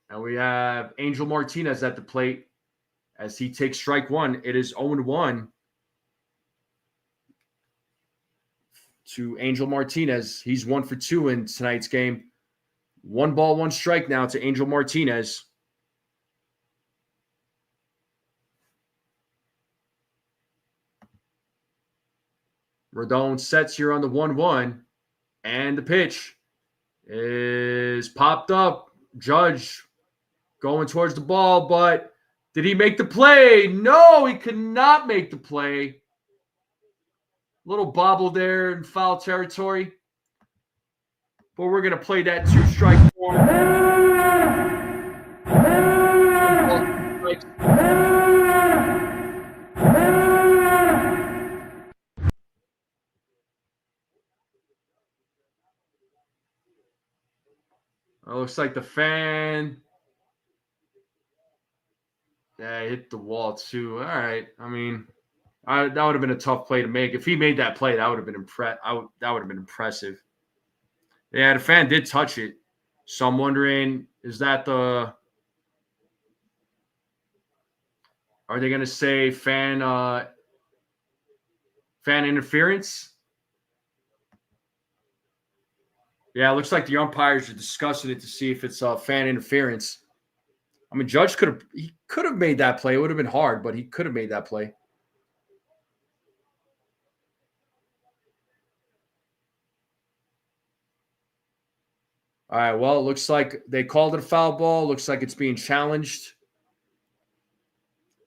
And we have Angel Martinez at the plate as he takes strike 1. It is 0-1 to Angel Martinez. He's 1 for 2 in tonight's game. 1 ball, 1 strike now to Angel Martinez. Rodon sets here on the 1-1, and the pitch is popped up. Judge going towards the ball, but did he make the play? No, he could not make the play. Little bobble there in foul territory. But we're going to play that 2-strike form. It looks like the fan. Yeah, hit the wall too. All right. I mean, that would have been a tough play to make. If he made that play, that would have been that would have been impressive. Yeah, the fan did touch it. So I'm wondering, is that the Are they going to say fan interference? Yeah, it looks like the umpires are discussing it to see if it's fan interference. I mean, Judge could have made that play. It would have been hard, but he could have made that play. All right, well, it looks like they called it a foul ball. Looks like it's being challenged.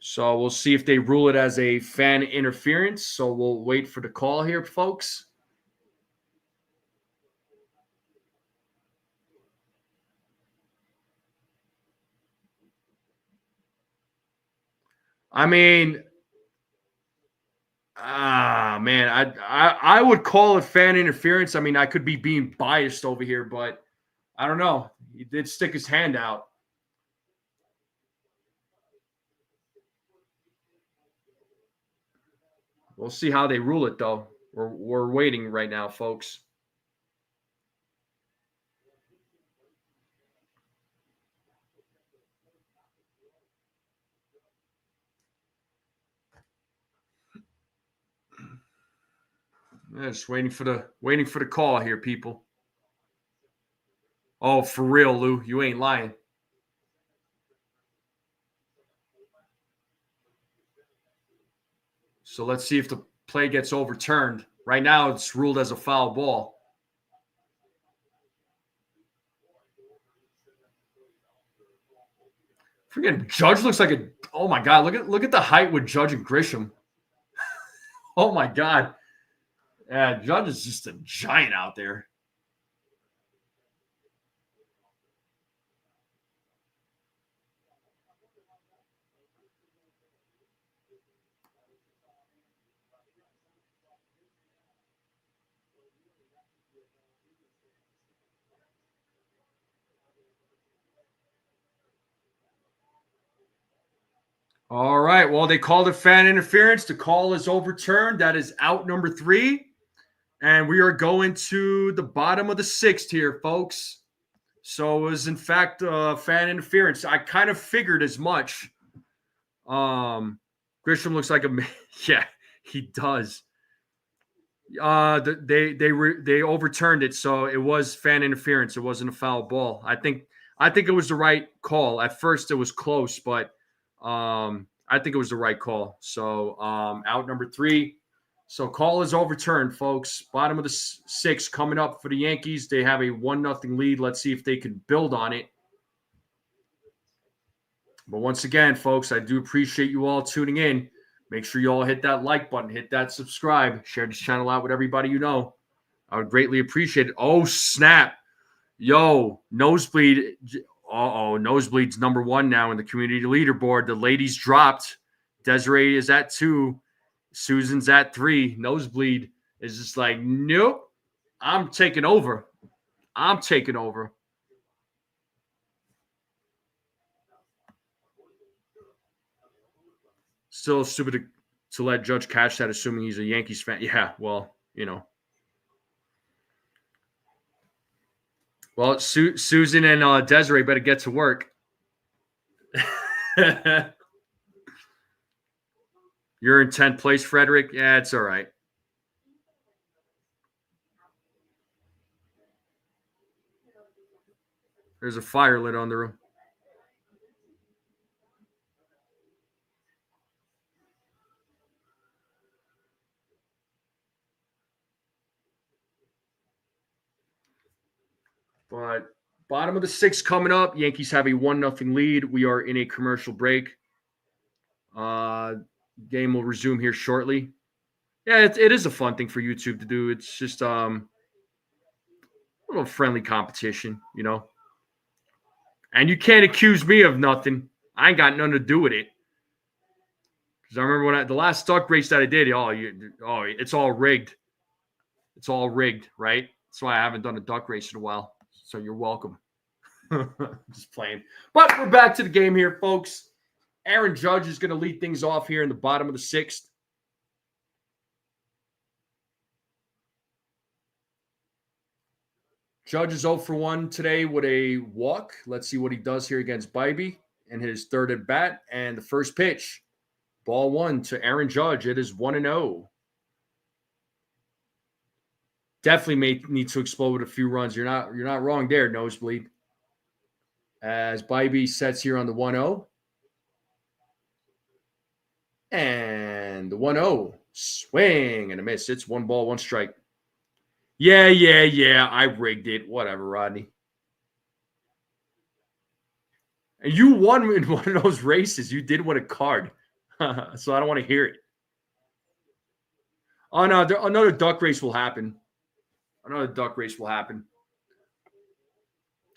So we'll see if they rule it as a fan interference. So we'll wait for the call here, folks. I mean, man, I would call it fan interference. I mean, I could be being biased over here, but I don't know. He did stick his hand out. We'll see how they rule it, though. We're waiting right now, folks. Yeah, just waiting for the call here, people. Oh, for real, Lou, you ain't lying. So let's see if the play gets overturned. Right now, it's ruled as a foul ball. Freaking Judge looks like a. Oh my God! Look at the height with Judge and Grisham. Oh my God! Yeah, Judge is just a giant out there. All right. Well, they called it fan interference. The call is overturned. That is out number 3. And we are going to the bottom of the 6th here, folks. So it was, in fact, fan interference. I kind of figured as much. Grisham looks like a yeah, he does. They overturned it, so it was fan interference. It wasn't a foul ball. I think it was the right call. At first, it was close, but I think it was the right call. So out number 3. So call is overturned, folks. Bottom of the 6 coming up for the Yankees. They have a 1-0 lead. Let's see if they can build on it. But once again, folks, I do appreciate you all tuning in. Make sure you all hit that like button, hit that subscribe, share this channel out with everybody you know. I would greatly appreciate it. Oh, snap. Yo, Nosebleed. Nosebleed's number 1 now in the community leaderboard. The ladies dropped. Desiree is at 2. Susan's at 3. Nosebleed is just like, nope, I'm taking over. Still stupid to let Judge catch that, assuming he's a Yankees fan. Yeah, well, you know. Well, Susan and Desiree better get to work. You're in 10th place, Frederick. Yeah, it's all right. There's a fire lit on the room. But bottom of the 6 coming up. Yankees have a 1-0 lead. We are in a commercial break. Game will resume here shortly. Yeah, it is a fun thing for YouTube to do. It's just a little friendly competition, you know. And you can't accuse me of nothing. I ain't got nothing to do with it. Because I remember when the last duck race that I did, it's all rigged. It's all rigged, right? That's why I haven't done a duck race in a while. So you're welcome. Just playing. But we're back to the game here, folks. Aaron Judge is going to lead things off here in the bottom of the 6th. Judge is 0 for 1 today with a walk. Let's see what he does here against Bybee in his 3rd at bat and the first pitch. Ball 1 to Aaron Judge. It is 1-0. Definitely may need to explode with a few runs. You're not wrong there, Nosebleed. As Bybee sets here on the 1-0. And the 1-0. Swing and a miss. It's 1 ball, 1 strike. Yeah. I rigged it. Whatever, Rodney. And you won in one of those races. You did win a card. So I don't want to hear it. Oh, no. Another duck race will happen.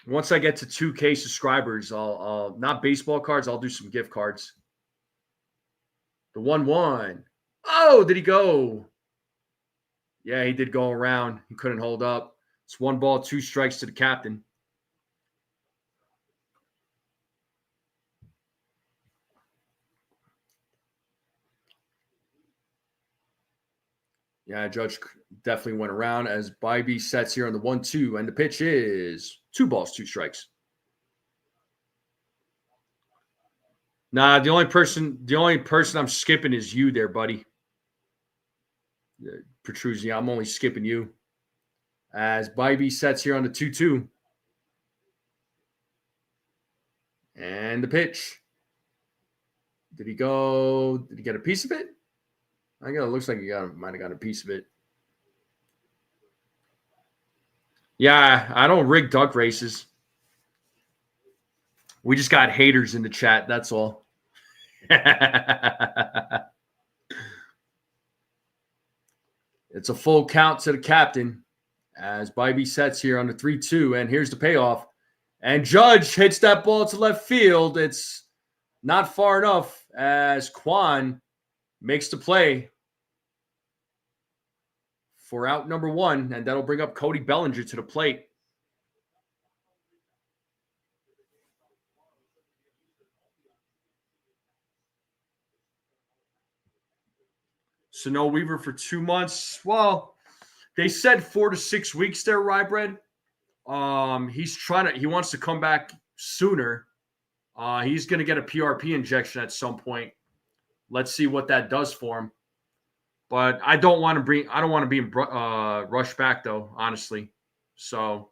Once I get to 2K subscribers, I'll not baseball cards. I'll do some gift cards. The 1-1. Oh, did he go? Yeah, he did go around. He couldn't hold up. It's 1 ball, 2 strikes to the captain. Yeah, Judge definitely went around as Bybee sets here on the 1-2, and the pitch is 2 balls, 2 strikes. Nah, the only person I'm skipping is you there, buddy. Petruzzi, I'm only skipping you. As Bybee sets here on the 2-2. And the pitch. Did he go? Did he get a piece of it? I guess it looks like he might have got a piece of it. Yeah, I don't rig duck races. We just got haters in the chat. That's all. It's a full count to the captain as Bybee sets here on the 3-2. And here's the payoff. And Judge hits that ball to left field. It's not far enough as Quan makes the play for out number 1. And that'll bring up Cody Bellinger to the plate. So no Weaver for 2 months. Well, they said 4 to 6 weeks there, Rybread. He wants to come back sooner. He's going to get a PRP injection at some point. Let's see what that does for him. But I don't want to be rushed back though, honestly. So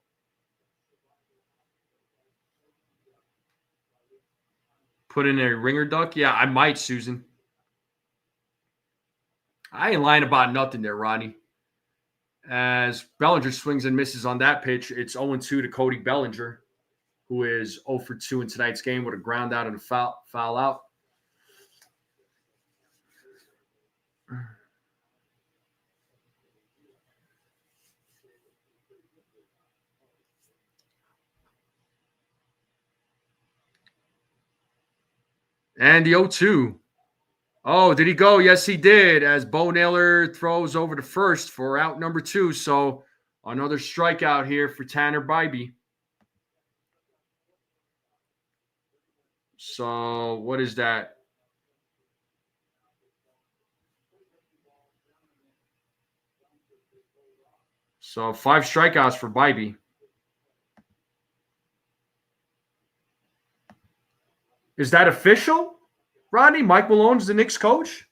put in a ringer duck. Yeah, I might, Susan. I ain't lying about nothing there, Rodney. As Bellinger swings and misses on that pitch, it's 0-2 to Cody Bellinger, who is 0 for 2 in tonight's game with a ground out and a foul out. And the 0-2. Oh, did he go? Yes, he did. As Bo Naylor throws over to first for out number 2. So another strikeout here for Tanner Bybee. So what is that? So 5 strikeouts for Bybee. Is that official, Rodney? Mike Malone's the Knicks coach?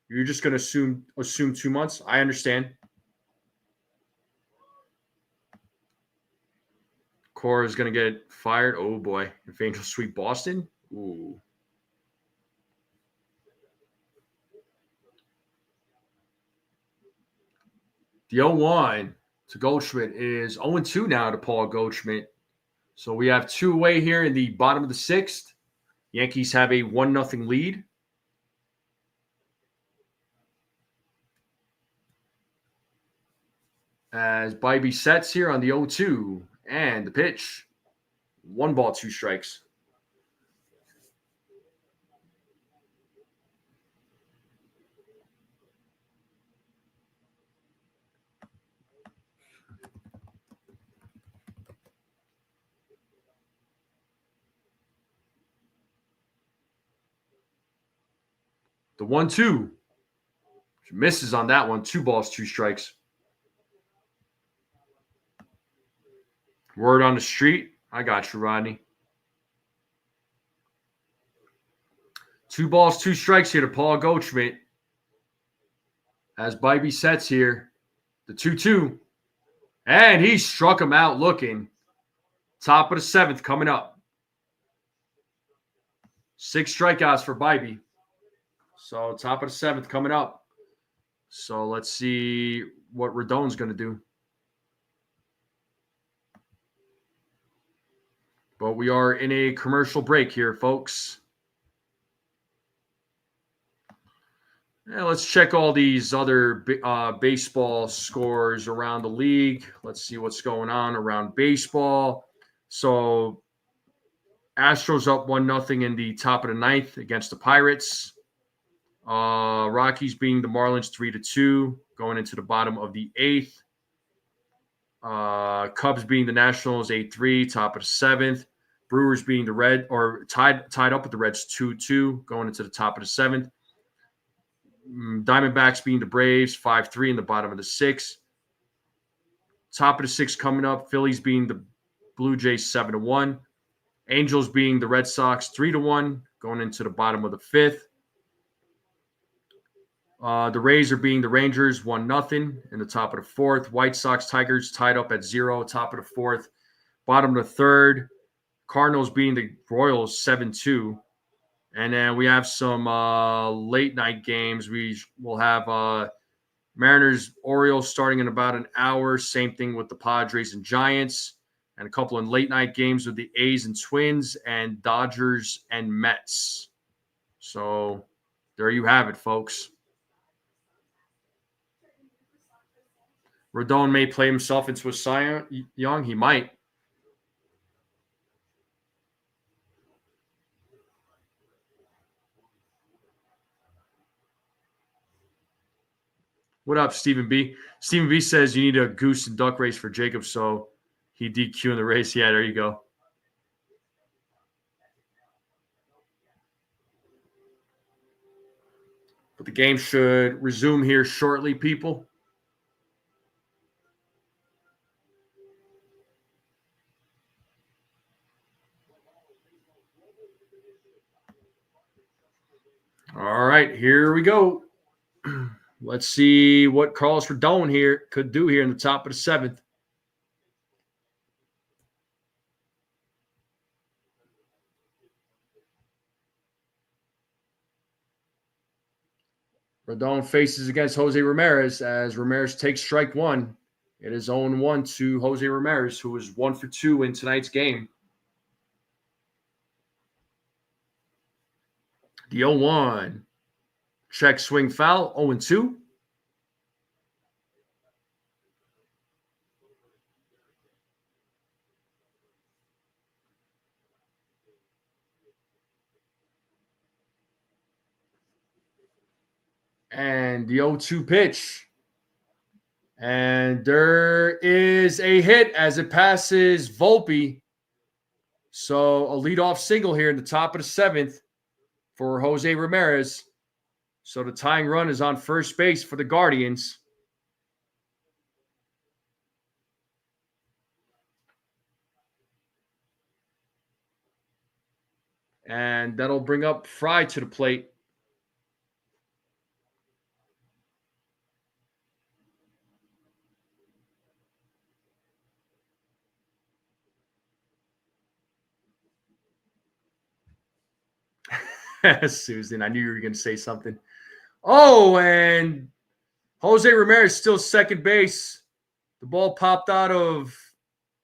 You're just going to assume 2 months? I understand. Cora is going to get fired. Oh, boy. If Angels sweep Boston? Ooh. The 0-1 to Goldschmidt is 0-2 now to Paul Goldschmidt. So we have 2 away here in the bottom of the 6th. Yankees have a 1-0 lead. As Bybee sets here on the 0-2. And the pitch. 1 ball, 2 strikes. The 1-2. Misses on that one. 2 balls, 2 strikes. Word on the street. I got you, Rodney. 2 balls, 2 strikes here to Paul Goldschmidt. As Bibee sets here, the 2-2. And he struck him out looking. Top of the 7th coming up. 6 strikeouts for Bibee. So top of the 7th coming up. So let's see what Rodon's going to do. But we are in a commercial break here, folks. And let's check all these other baseball scores around the league. Let's see what's going on around baseball. So Astros up 1-0 in the top of the 9th against the Pirates. Rockies beating the Marlins 3-2 going into the bottom of the 8th. Cubs beating the Nationals 8-3, top of the 7th. Brewers beating the Red or tied up with the Reds 2-2 going into the top of the 7th. Diamondbacks beating the Braves 5-3 in the bottom of the 6th. Top of the 6th coming up. Phillies beating the Blue Jays 7-1. Angels beating the Red Sox 3-1 going into the bottom of the 5th. The Rays are beating the Rangers 1-0 in the top of the 4th. White Sox, Tigers tied up at 0, top of the 4th. Bottom of the 3rd. Cardinals beating the Royals 7-2. And then we have some late night games. We will have Mariners, Orioles starting in about an hour. Same thing with the Padres and Giants. And a couple of late night games with the A's and Twins and Dodgers and Mets. So there you have it, folks. Rodon may play himself into a Cy Young. He might. What up, Stephen B? Stephen B says you need a goose and duck race for Jacob, so he DQ in the race. Yeah, there you go. But the game should resume here shortly, people. All right, here we go. Let's see what Carlos Rodon here could do here in the top of the 7th. Rodon faces against Jose Ramirez as Ramirez takes strike 1. It is 0-1 to Jose Ramirez, who was 1 for 2 in tonight's game. The 0-1. Check swing foul, 0-2. And the 0-2 pitch. And there is a hit as it passes Volpe. So a leadoff single here in the top of the 7th for Jose Ramirez. So the tying run is on first base for the Guardians. And that'll bring up Fry to the plate. Susan, I knew you were going to say something. Oh, and Jose Ramirez still second base. The ball popped out of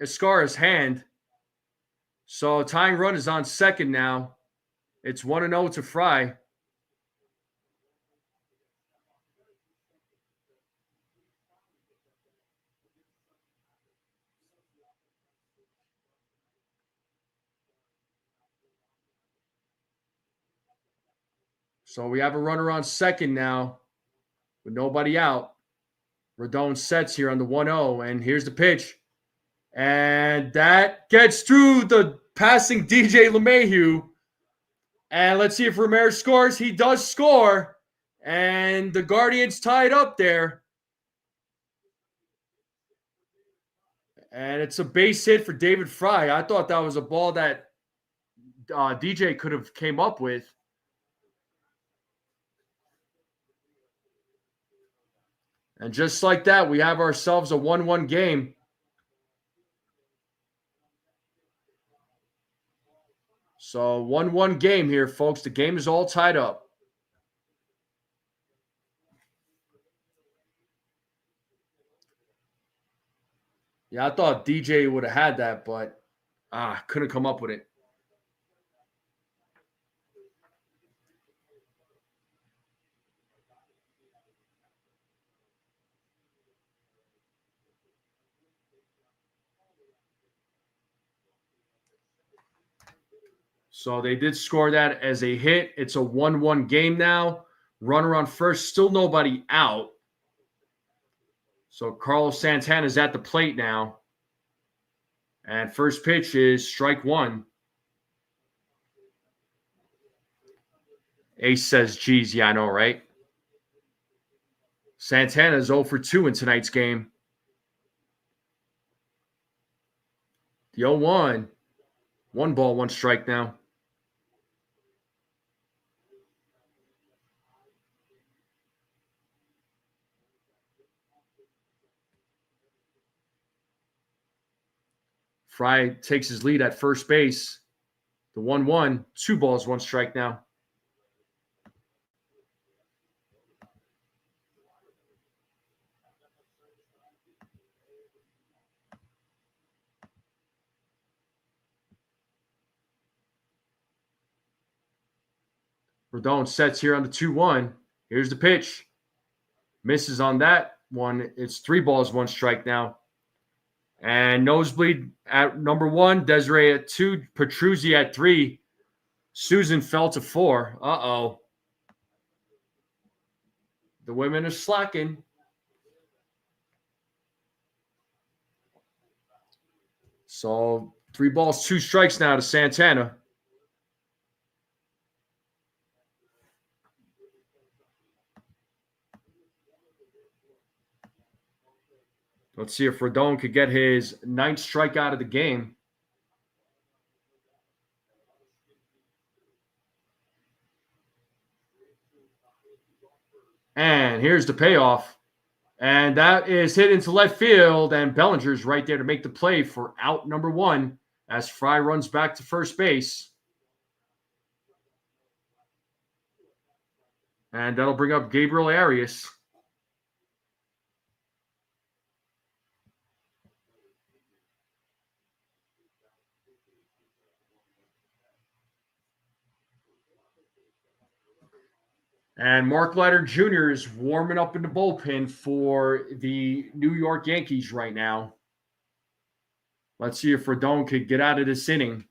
Escara's hand. So tying run is on second now. It's 1-0 to Fry. So we have a runner on second now with nobody out. Rodon sets here on the 1-0, and here's the pitch. And that gets through the passing DJ LeMahieu. And let's see if Ramirez scores. He does score. And the Guardians tied up there. And it's a base hit for David Fry. I thought that was a ball that DJ could have came up with. And just like that, we have ourselves a 1-1 game. So 1-1 game here, folks. The game is all tied up. Yeah, I thought DJ would have had that, but couldn't come up with it. So they did score that as a hit. It's a 1-1 game now. Runner on first, still nobody out. So Carlos Santana is at the plate now. And first pitch is strike one. Ace says, geez, yeah, I know, right? Santana is 0 for 2 in tonight's game. The 0-1. 1 ball, 1 strike now. Fry takes his lead at first base. The 1-1. 2 balls, 1 strike now. Rodon sets here on the 2-1. Here's the pitch. Misses on that one. It's 3 balls, 1 strike now. And nosebleed at number 1. Desiree at 2. Petruzzi at 3. Susan fell to 4. Uh-oh. The women are slacking. So 3 balls, 2 strikes now to Santana. Let's see if Rodon could get his 9th strikeout of the game. And here's the payoff. And that is hit into left field. And Bellinger's right there to make the play for out number 1 as Fry runs back to first base. And that'll bring up Gabriel Arias. And Mark Leiter Jr. is warming up in the bullpen for the New York Yankees right now. Let's see if Rodon could get out of this inning.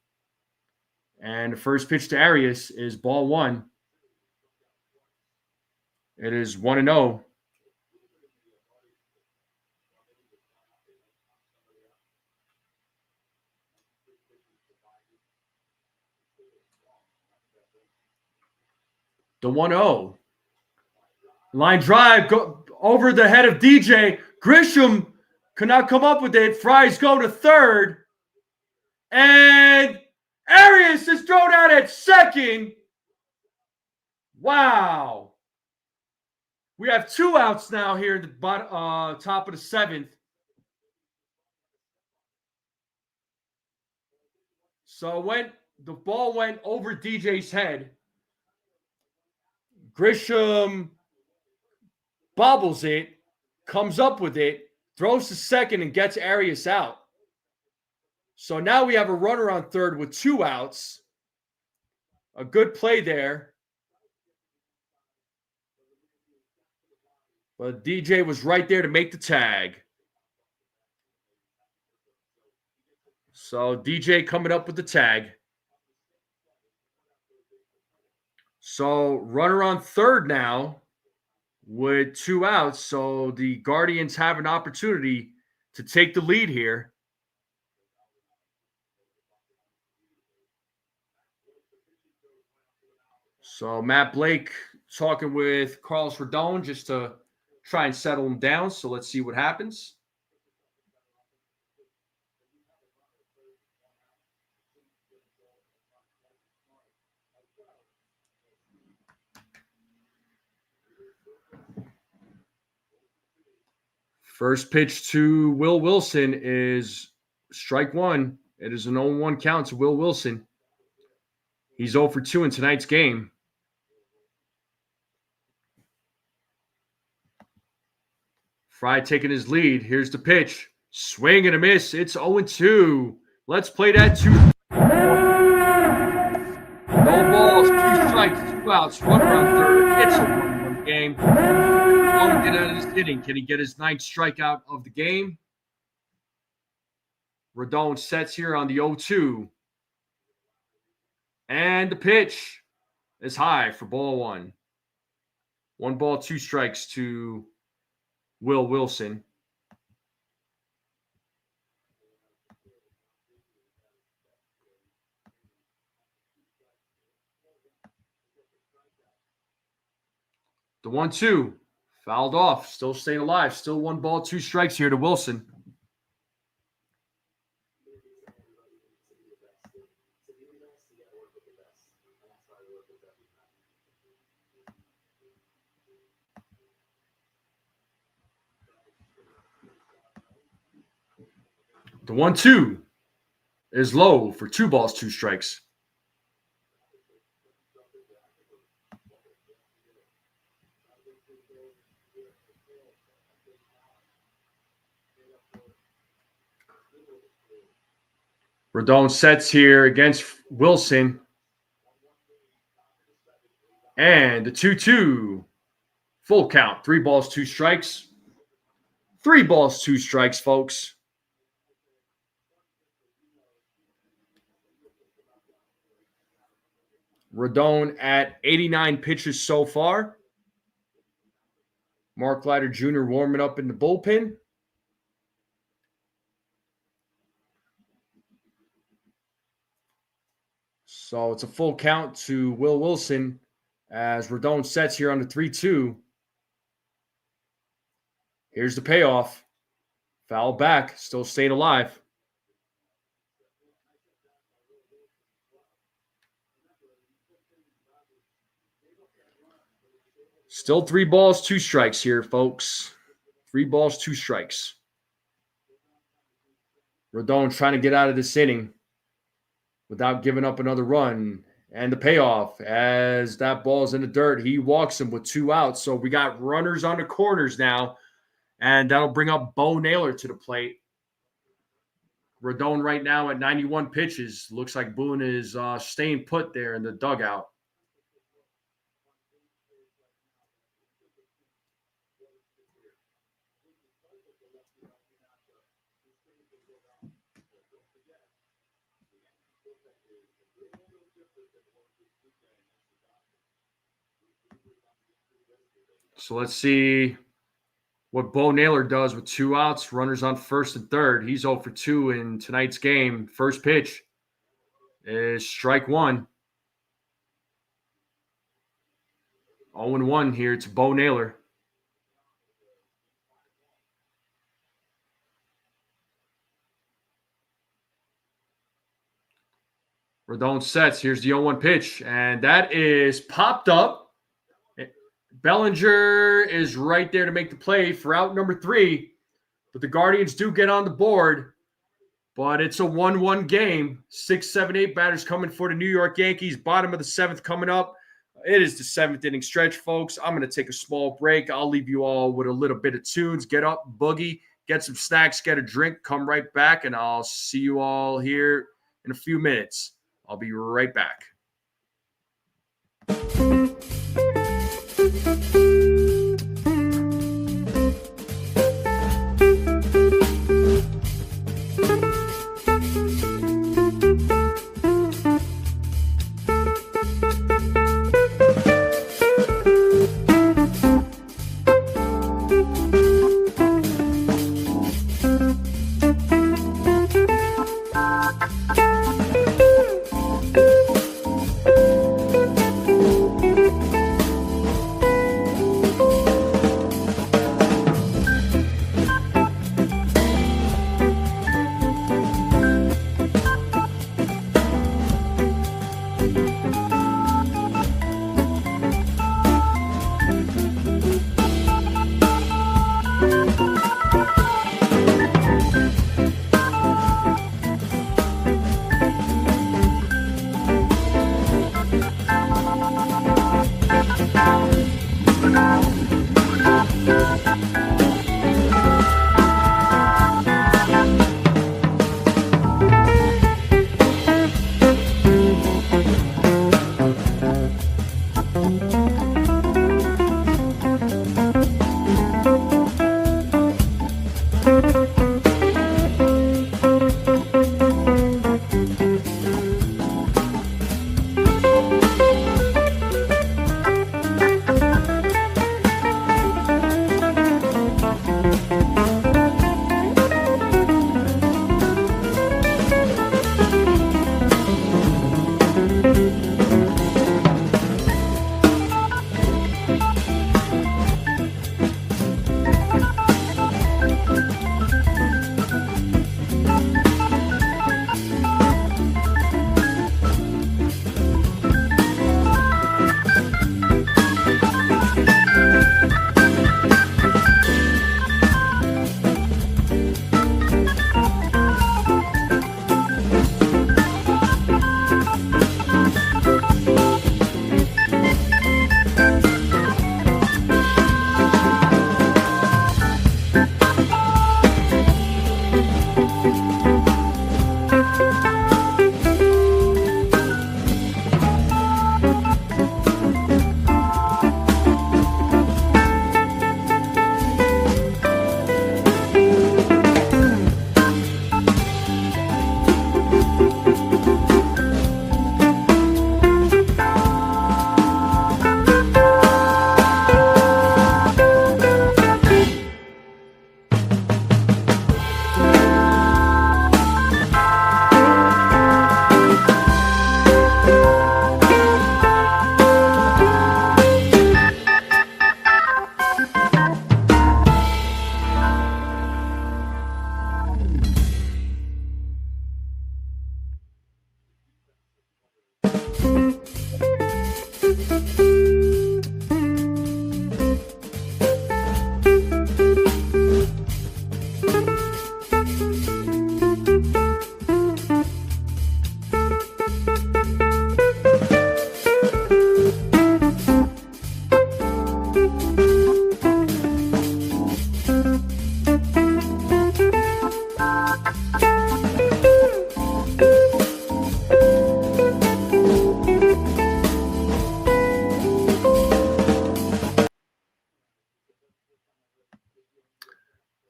And the first pitch to Arias is ball 1. It is 1-0. The 1-0. Line drive go over the head of DJ. Grisham could not come up with it. Fries go to third. And Arias is thrown out at second. Wow. We have 2 outs now here at the top of the 7th. So the ball went over DJ's head. Grisham bobbles it, comes up with it, throws to second, and gets Arias out. So now we have a runner on third with 2 outs. A good play there. But DJ was right there to make the tag. So DJ coming up with the tag. So runner on third now with 2 outs. So the Guardians have an opportunity to take the lead here. So Matt Blake talking with Carlos Rodon just to try and settle him down. So let's see what happens. First pitch to Will Wilson is strike one. It is an 0-1 count to Will Wilson. He's 0 for 2 in tonight's game. Fry taking his lead. Here's the pitch. Swing and a miss. It's 0-2. Let's play that 2. No balls, 2 strikes, 2 outs, runner on third. It's a 1-1 game. Don't get out of this inning. Can he get his 9th strikeout of the game? Rodon sets here on the 0-2. And the pitch is high for ball 1. 1 ball, 2 strikes to Will Wilson. The 1-2 fouled off, still staying alive. Still 1 ball, 2 strikes here to Wilson. The 1-2 is low for 2 balls, 2 strikes. Rodon sets here against Wilson. And the 2-2. Full count. 3 balls, 2 strikes. 3 balls, 2 strikes, folks. Rodon at 89 pitches so far. Mark Leiter Jr. warming up in the bullpen. So it's a full count to Will Wilson as Rodon sets here on the 3-2. Here's the payoff. Foul back, still staying alive. Still 3 balls, 2 strikes here, folks. 3 balls, 2 strikes. Rodon trying to get out of this inning without giving up another run. And the payoff, as that ball's in the dirt, he walks him with 2 outs. So we got runners on the corners now, and that'll bring up Bo Naylor to the plate. Rodon right now at 91 pitches. Looks like Boone is staying put there in the dugout. So let's see what Bo Naylor does with 2 outs, runners on first and third. He's 0 for 2 in tonight's game. First pitch is strike 1. 0-1 here to Bo Naylor. Rodon sets. Here's the 0-1 pitch, and that is popped up. Bellinger is right there to make the play for out number 3. But the Guardians do get on the board. But it's a 1-1 game. 6, 7, 8 batters coming for the New York Yankees. Bottom of the 7th coming up. It is the 7th inning stretch, folks. I'm going to take a small break. I'll leave you all with a little bit of tunes. Get up, boogie, get some snacks, get a drink, come right back, and I'll see you all here in a few minutes. I'll be right back.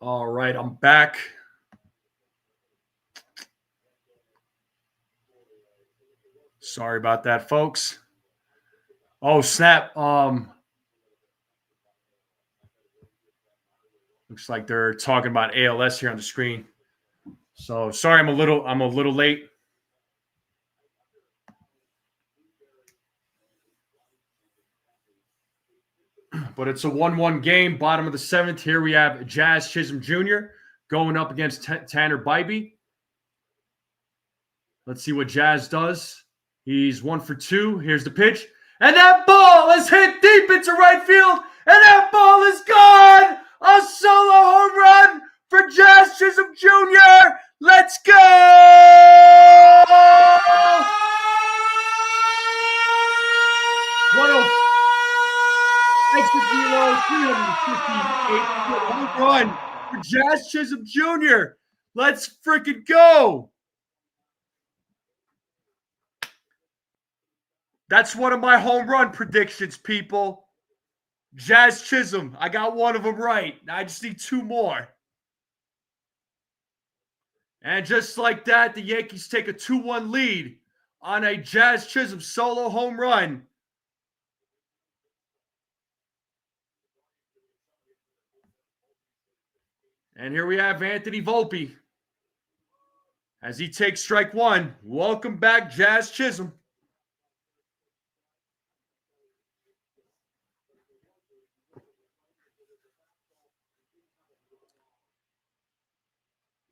All right, I'm back. Sorry about that, folks. Oh, snap. Looks like they're talking about ALS here on the screen. So sorry, I'm a little late. But it's a 1-1 game, bottom of the 7th. Here we have Jazz Chisholm Jr. going up against Tanner Bybee. Let's see what Jazz does. He's 1 for 2. Here's the pitch. And that ball is hit deep into right field. And that ball is gone. A solo home run for Jazz Chisholm Jr. Let's go! Makes it 358 home run for Jazz Chisholm Jr. Let's freaking go. That's one of my home run predictions, people. Jazz Chisholm. I got one of them right. I just need 2 more. And just like that, the Yankees take a 2-1 lead on a Jazz Chisholm solo home run. And here we have Anthony Volpe as he takes strike 1. Welcome back, Jazz Chisholm.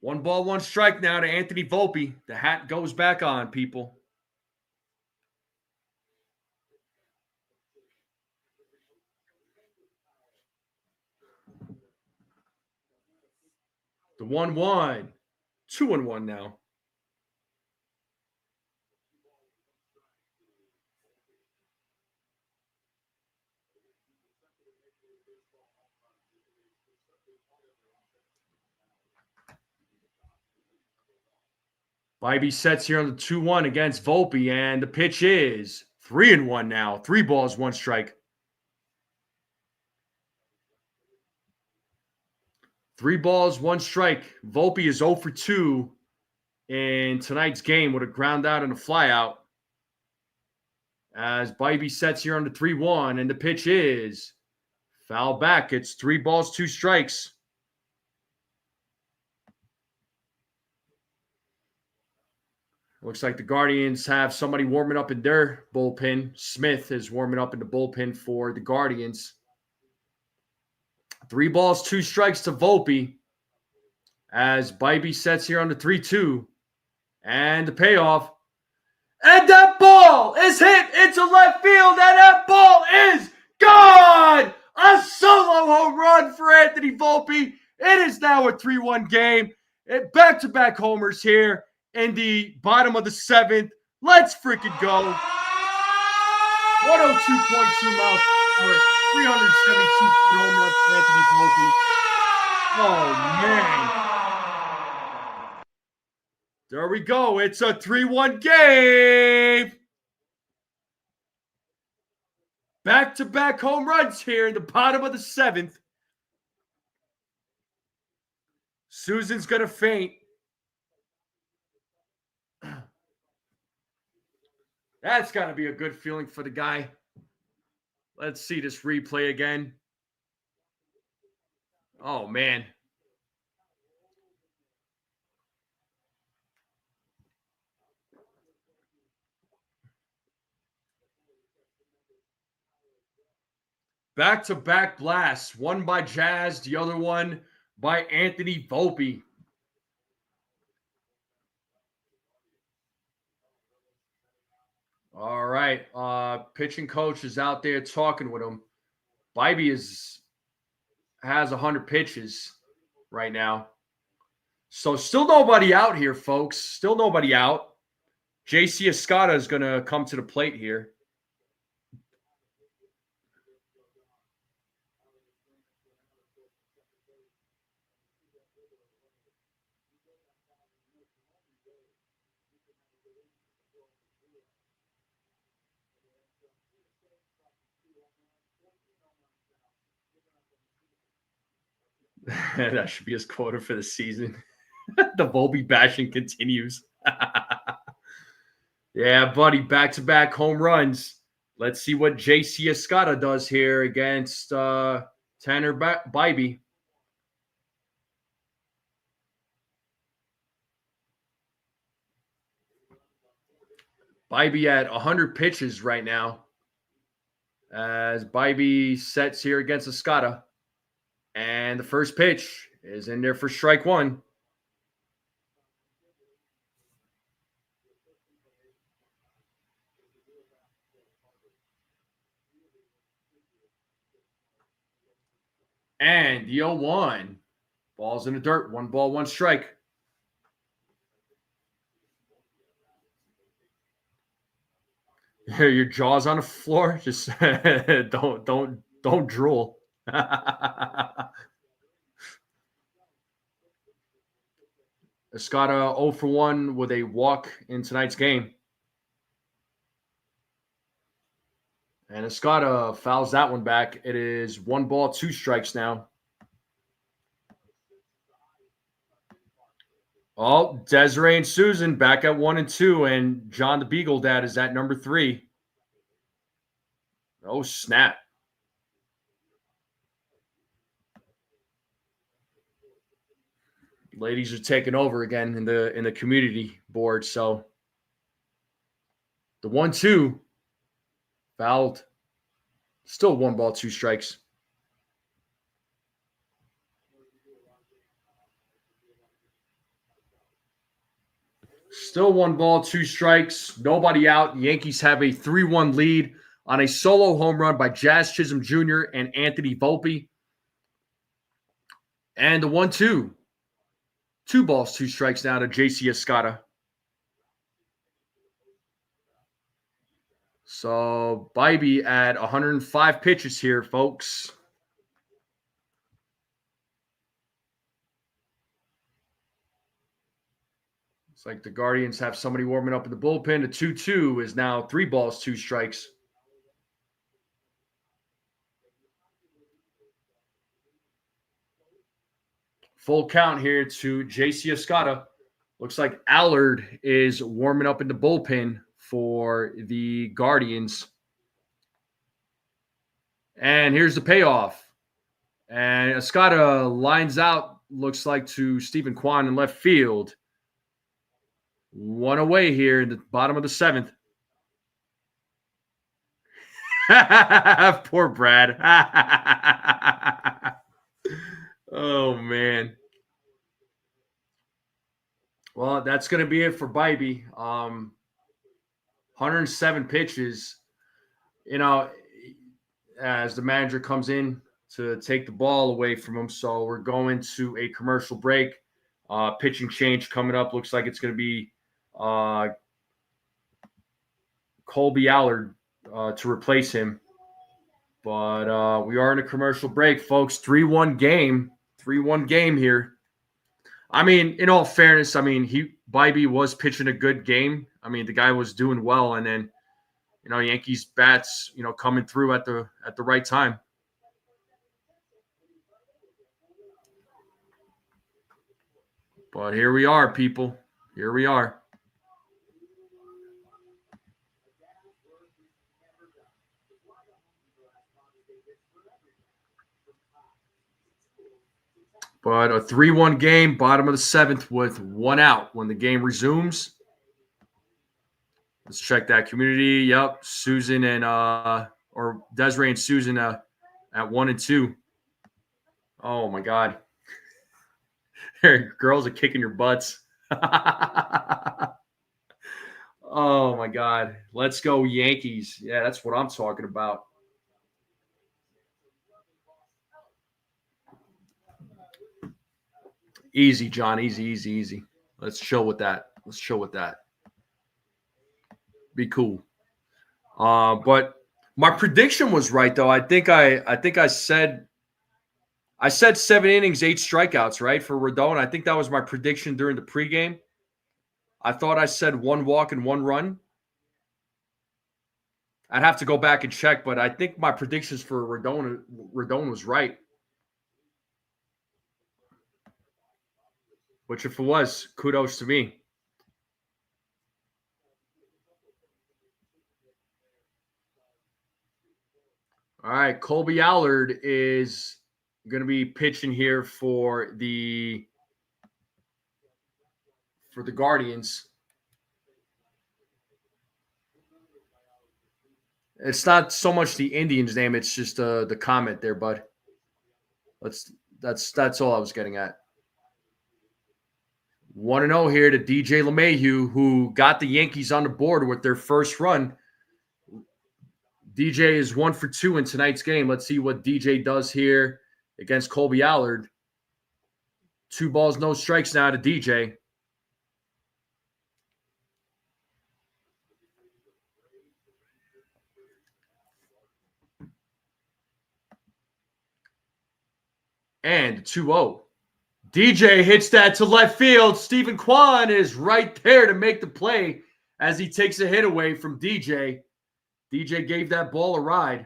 One ball, one strike now to Anthony Volpe. The hat goes back on, people. The 1-1. 2-1 now. Bybee sets here on the 2-1 against Volpe, and the pitch is 3-1 now. 3 balls, 1 strike. 3 balls, 1 strike. Volpe is 0 for 2 in tonight's game with a ground out and a flyout. As Bybee sets here on the 3-1, and the pitch is foul back. It's 3 balls, 2 strikes. Looks like the Guardians have somebody warming up in their bullpen. Smith is warming up in the bullpen for the Guardians. 3 balls, 2 strikes to Volpe as Bybee sets here on the 3-2. And the payoff. And that ball is hit into left field, and that ball is gone! A solo home run for Anthony Volpe. It is now a 3-1 game. Back-to-back homers here in the bottom of the 7th. Let's freaking go. 102.2 miles per hour. 372 home run for Anthony Volpe. Oh, man. There we go. It's a 3-1 game. Back-to-back home runs here in the bottom of the 7th. Susan's going to faint. That's got to be a good feeling for the guy. Let's see this replay again. Oh, man. Back-to-back blasts. One by Jazz, the other one by Anthony Volpe. All right. Pitching coach is out there talking with him. Bybee has 100 pitches right now. So still nobody out here, folks. Still nobody out. JC Escada is going to come to the plate here. That should be his quota for the season. The Volpe bashing continues. Yeah, buddy, back-to-back home runs. Let's see what JC Escada does here against Tanner Bybee. Bybee at 100 pitches right now as Bybee sets here against Escada. And the first pitch is in there for strike one. And the 0-1. Ball's in the dirt. 1 ball, 1 strike. Your jaw's on the floor. Just don't drool. Escada 0 for 1 with a walk in tonight's game. And Escada fouls that one back. It is 1 ball, 2 strikes now. Oh, Desiree and Susan back at 1 and 2, and John the Beagle Dad is at number 3. Oh, snap. Ladies are taking over again in the community board. So the 1-2 fouled. Still 1 ball, 2 strikes. Still 1 ball, 2 strikes. Nobody out. The Yankees have a 3-1 lead on a solo home run by Jazz Chisholm Jr. and Anthony Volpe. And the 1-2. 2 balls, 2 strikes now to JC Escada. So Bybee at 105 pitches here, folks. It's like the Guardians have somebody warming up in the bullpen. The 2-2 is now 3 balls, 2 strikes. Full count here to JC Escada. Looks like Allard is warming up in the bullpen for the Guardians. And here's the payoff. And Escada lines out, looks like, to Stephen Kwan in left field. 1 away here in the bottom of the 7th. Poor Brad. Oh, man. Well, that's going to be it for Bybee. 107 pitches. You know, as the manager comes in to take the ball away from him. So we're going to a commercial break. Pitching change coming up. Looks like it's going to be Colby Allard to replace him. But we are in a commercial break, folks. 3-1 game. 3-1 game here. I mean, in all fairness, I mean, Bybee was pitching a good game. I mean, the guy was doing well, and then, you know, Yankees bats, you know, coming through at the right time. But here we are, people. Here we are. But a 3-1 game, bottom of the 7th with 1 out when the game resumes. Let's check that community. Yep, Susan and or Desiree and Susan at 1 and 2. Oh my God, girls are kicking your butts. Oh, my God. Let's go Yankees. Yeah, that's what I'm talking about. Easy, John. Easy, easy, easy. Let's chill with that. Let's chill with that. Be cool. But my prediction was right though. I think I said 7 innings, 8 strikeouts, right, for Rodon. I think that was my prediction during the pregame. I thought I said 1 walk and 1 run. I'd have to go back and check, but I think my predictions for Rodon was right. Which, if it was, kudos to me. All right, Colby Allard is going to be pitching here for the Guardians. It's not so much the Indians' name; it's just the comment there, bud. That's all I was getting at. 1-0 here to DJ LeMahieu, who got the Yankees on the board with their first run. DJ is 1 for 2 in tonight's game. Let's see what DJ does here against Colby Allard. 2 balls, no strikes now to DJ. And 2-0. DJ hits that to left field. Stephen Kwan is right there to make the play as he takes a hit away from DJ. DJ gave that ball a ride.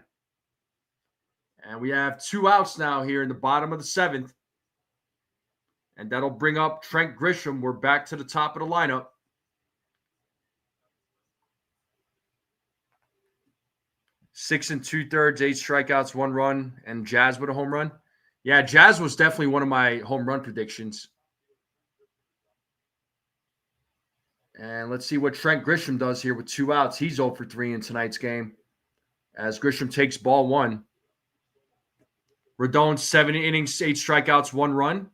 And we have 2 outs now here in the bottom of the 7th. And that'll bring up Trent Grisham. We're back to the top of the lineup. Six and 2/3, 8 strikeouts, 1 run, and Jazz with a home run. Yeah, Jazz was definitely one of my home run predictions. And let's see what Trent Grisham does here with 2 outs. He's 0 for 3 in tonight's game as Grisham takes ball 1. Rodon, 7 innings, 8 strikeouts, 1 run.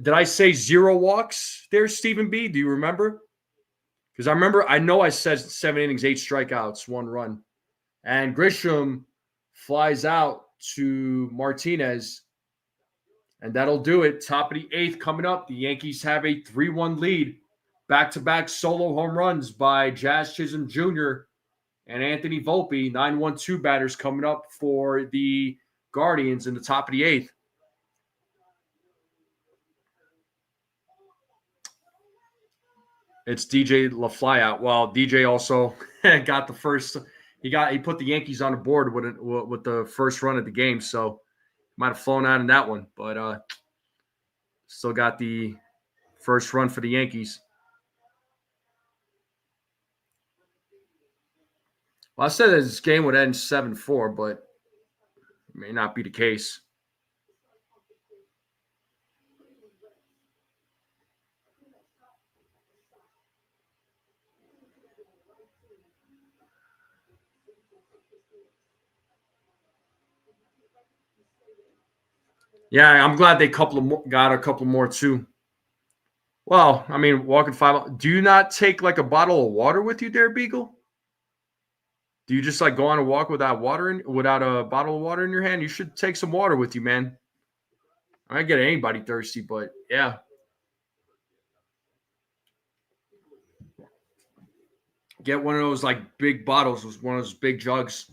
Did I say 0 walks there, Stephen B? Do you remember? Because I know I said 7 innings, 8 strikeouts, 1 run. And Grisham flies out to Martinez. And that'll do it. Top of the 8th coming up. The Yankees have a 3-1 lead. Back-to-back solo home runs by Jazz Chisholm Jr. and Anthony Volpe. 9-1-2 batters coming up for the Guardians in the top of the 8th. It's DJ LaFlyout. Well, DJ also got the first. He put the Yankees on the board with the first run of the game, so might have flown out in that one, but still got the first run for the Yankees. Well, I said this game would end 7-4, but it may not be the case. Yeah, I'm glad they got a couple more too. Well, I mean, walking 5. Do you not take like a bottle of water with you there, Beagle? Do you just like go on a walk without a bottle of water in your hand? You should take some water with you, man. I don't get anybody thirsty, but yeah. Get one of those like big bottles, one of those big jugs.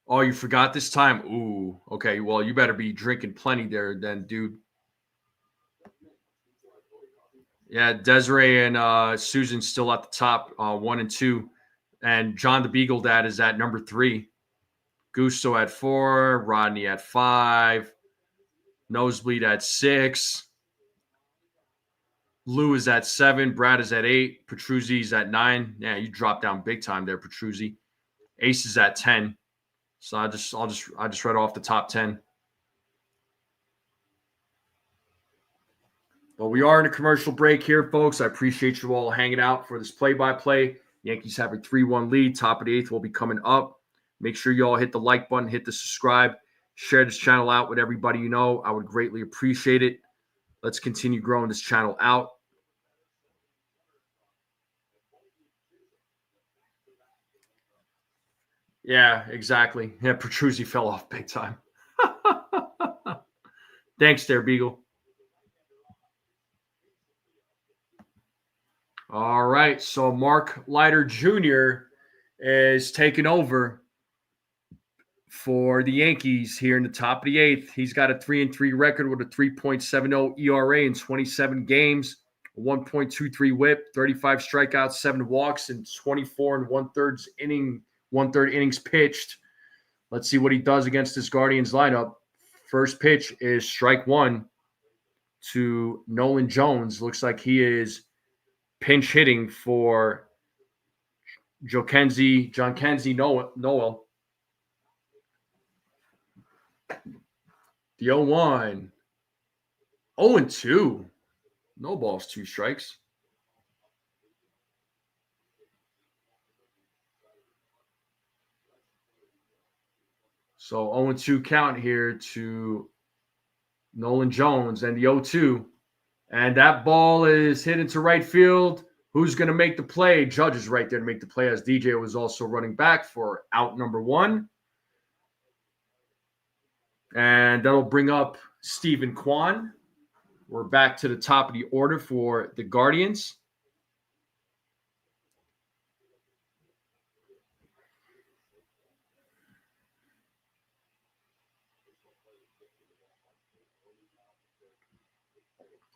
Oh, you forgot this time? Ooh, okay. Well, you better be drinking plenty there then, dude. Yeah, Desiree and Susan still at the top, 1 and 2. And John the Beagle Dad is at number 3. Gusto at 4. Rodney at 5. Nosebleed at 6. Lou is at 7. Brad is at 8. Petruzzi's at 9. Yeah, you dropped down big time there, Petruzzi. Ace is at 10. So I just read off the top 10. Well, we are in a commercial break here, folks. I appreciate you all hanging out for this play-by-play. Yankees have a 3-1 lead. Top of the 8th will be coming up. Make sure you all hit the like button, hit the subscribe, share this channel out with everybody you know. I would greatly appreciate it. Let's continue growing this channel out. Yeah, exactly. Yeah, Petruzzi fell off big time. Thanks there, Beagle. All right, so Mark Leiter Jr. is taking over for the Yankees here in the top of the eighth. He's got a 3-3 record with a 3.70 ERA in 27 games, a 1.23 WHIP, 35 strikeouts, 7 walks, and 24 and one-third innings pitched. Let's see what he does against this Guardians lineup. First pitch is strike one to Nolan Jones. Looks like he is pinch hitting for John Kenzie Noel. The 0-1. 0-2. No balls, 2 strikes. So 0-2 count here to Nolan Jones and the 0-2. And that ball is hit into right field. Who's going to make the play? Judge is right there to make the play, as DJ was also running back for out number 1. And that'll bring up Stephen Kwan. We're back to the top of the order for the Guardians.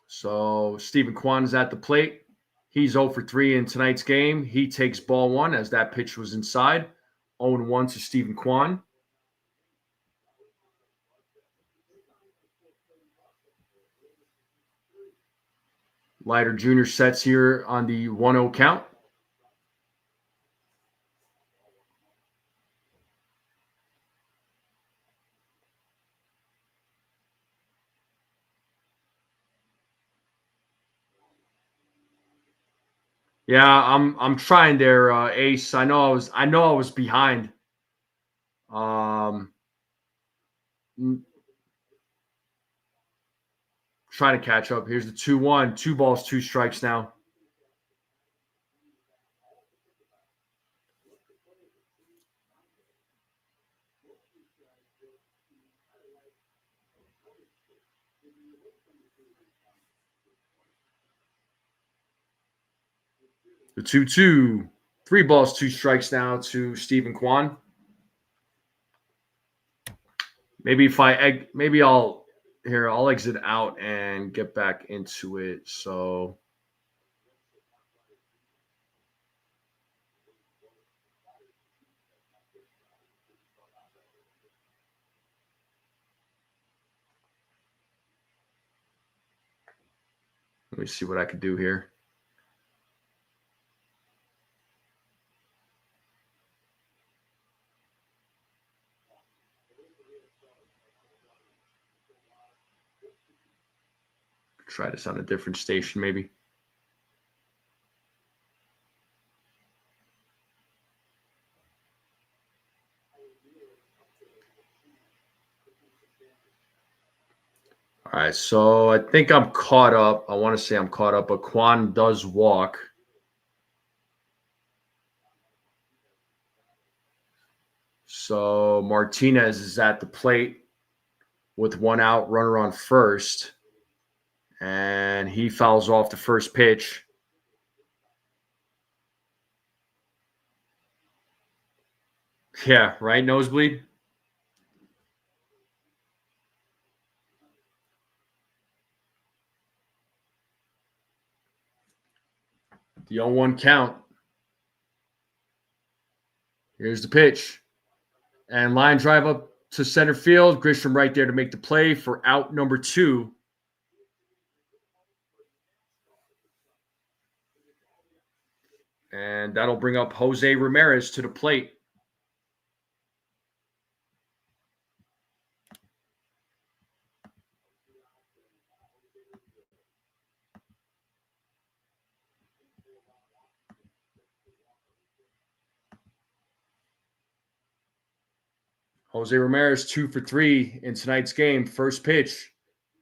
So Stephen Kwan is at the plate. He's 0 for 3 in tonight's game. He takes ball 1 as that pitch was inside. 0-1 to Stephen Kwan. Leiter Jr. sets here on the 1-0 count. Yeah, I'm trying there, Ace. I know I was behind. Trying to catch up. Here's the 2-1. 2 balls, 2 strikes now. The 2-2. 3 balls, 2 strikes now to Stephen Kwan. Maybe I'll exit out and get back into it. So let me see what I can do here. Try this on a different station, maybe. All right, so I think I'm caught up. I want to say I'm caught up, but Kwan does walk. So Martinez is at the plate with 1 out, runner on first. And he fouls off the first pitch. Yeah, right, nosebleed. The 0-1 count. Here's the pitch. And line drive up to center field. Grisham right there to make the play for out number 2. And that'll bring up Jose Ramirez to the plate. Jose Ramirez 2 for 3 in tonight's game. First pitch,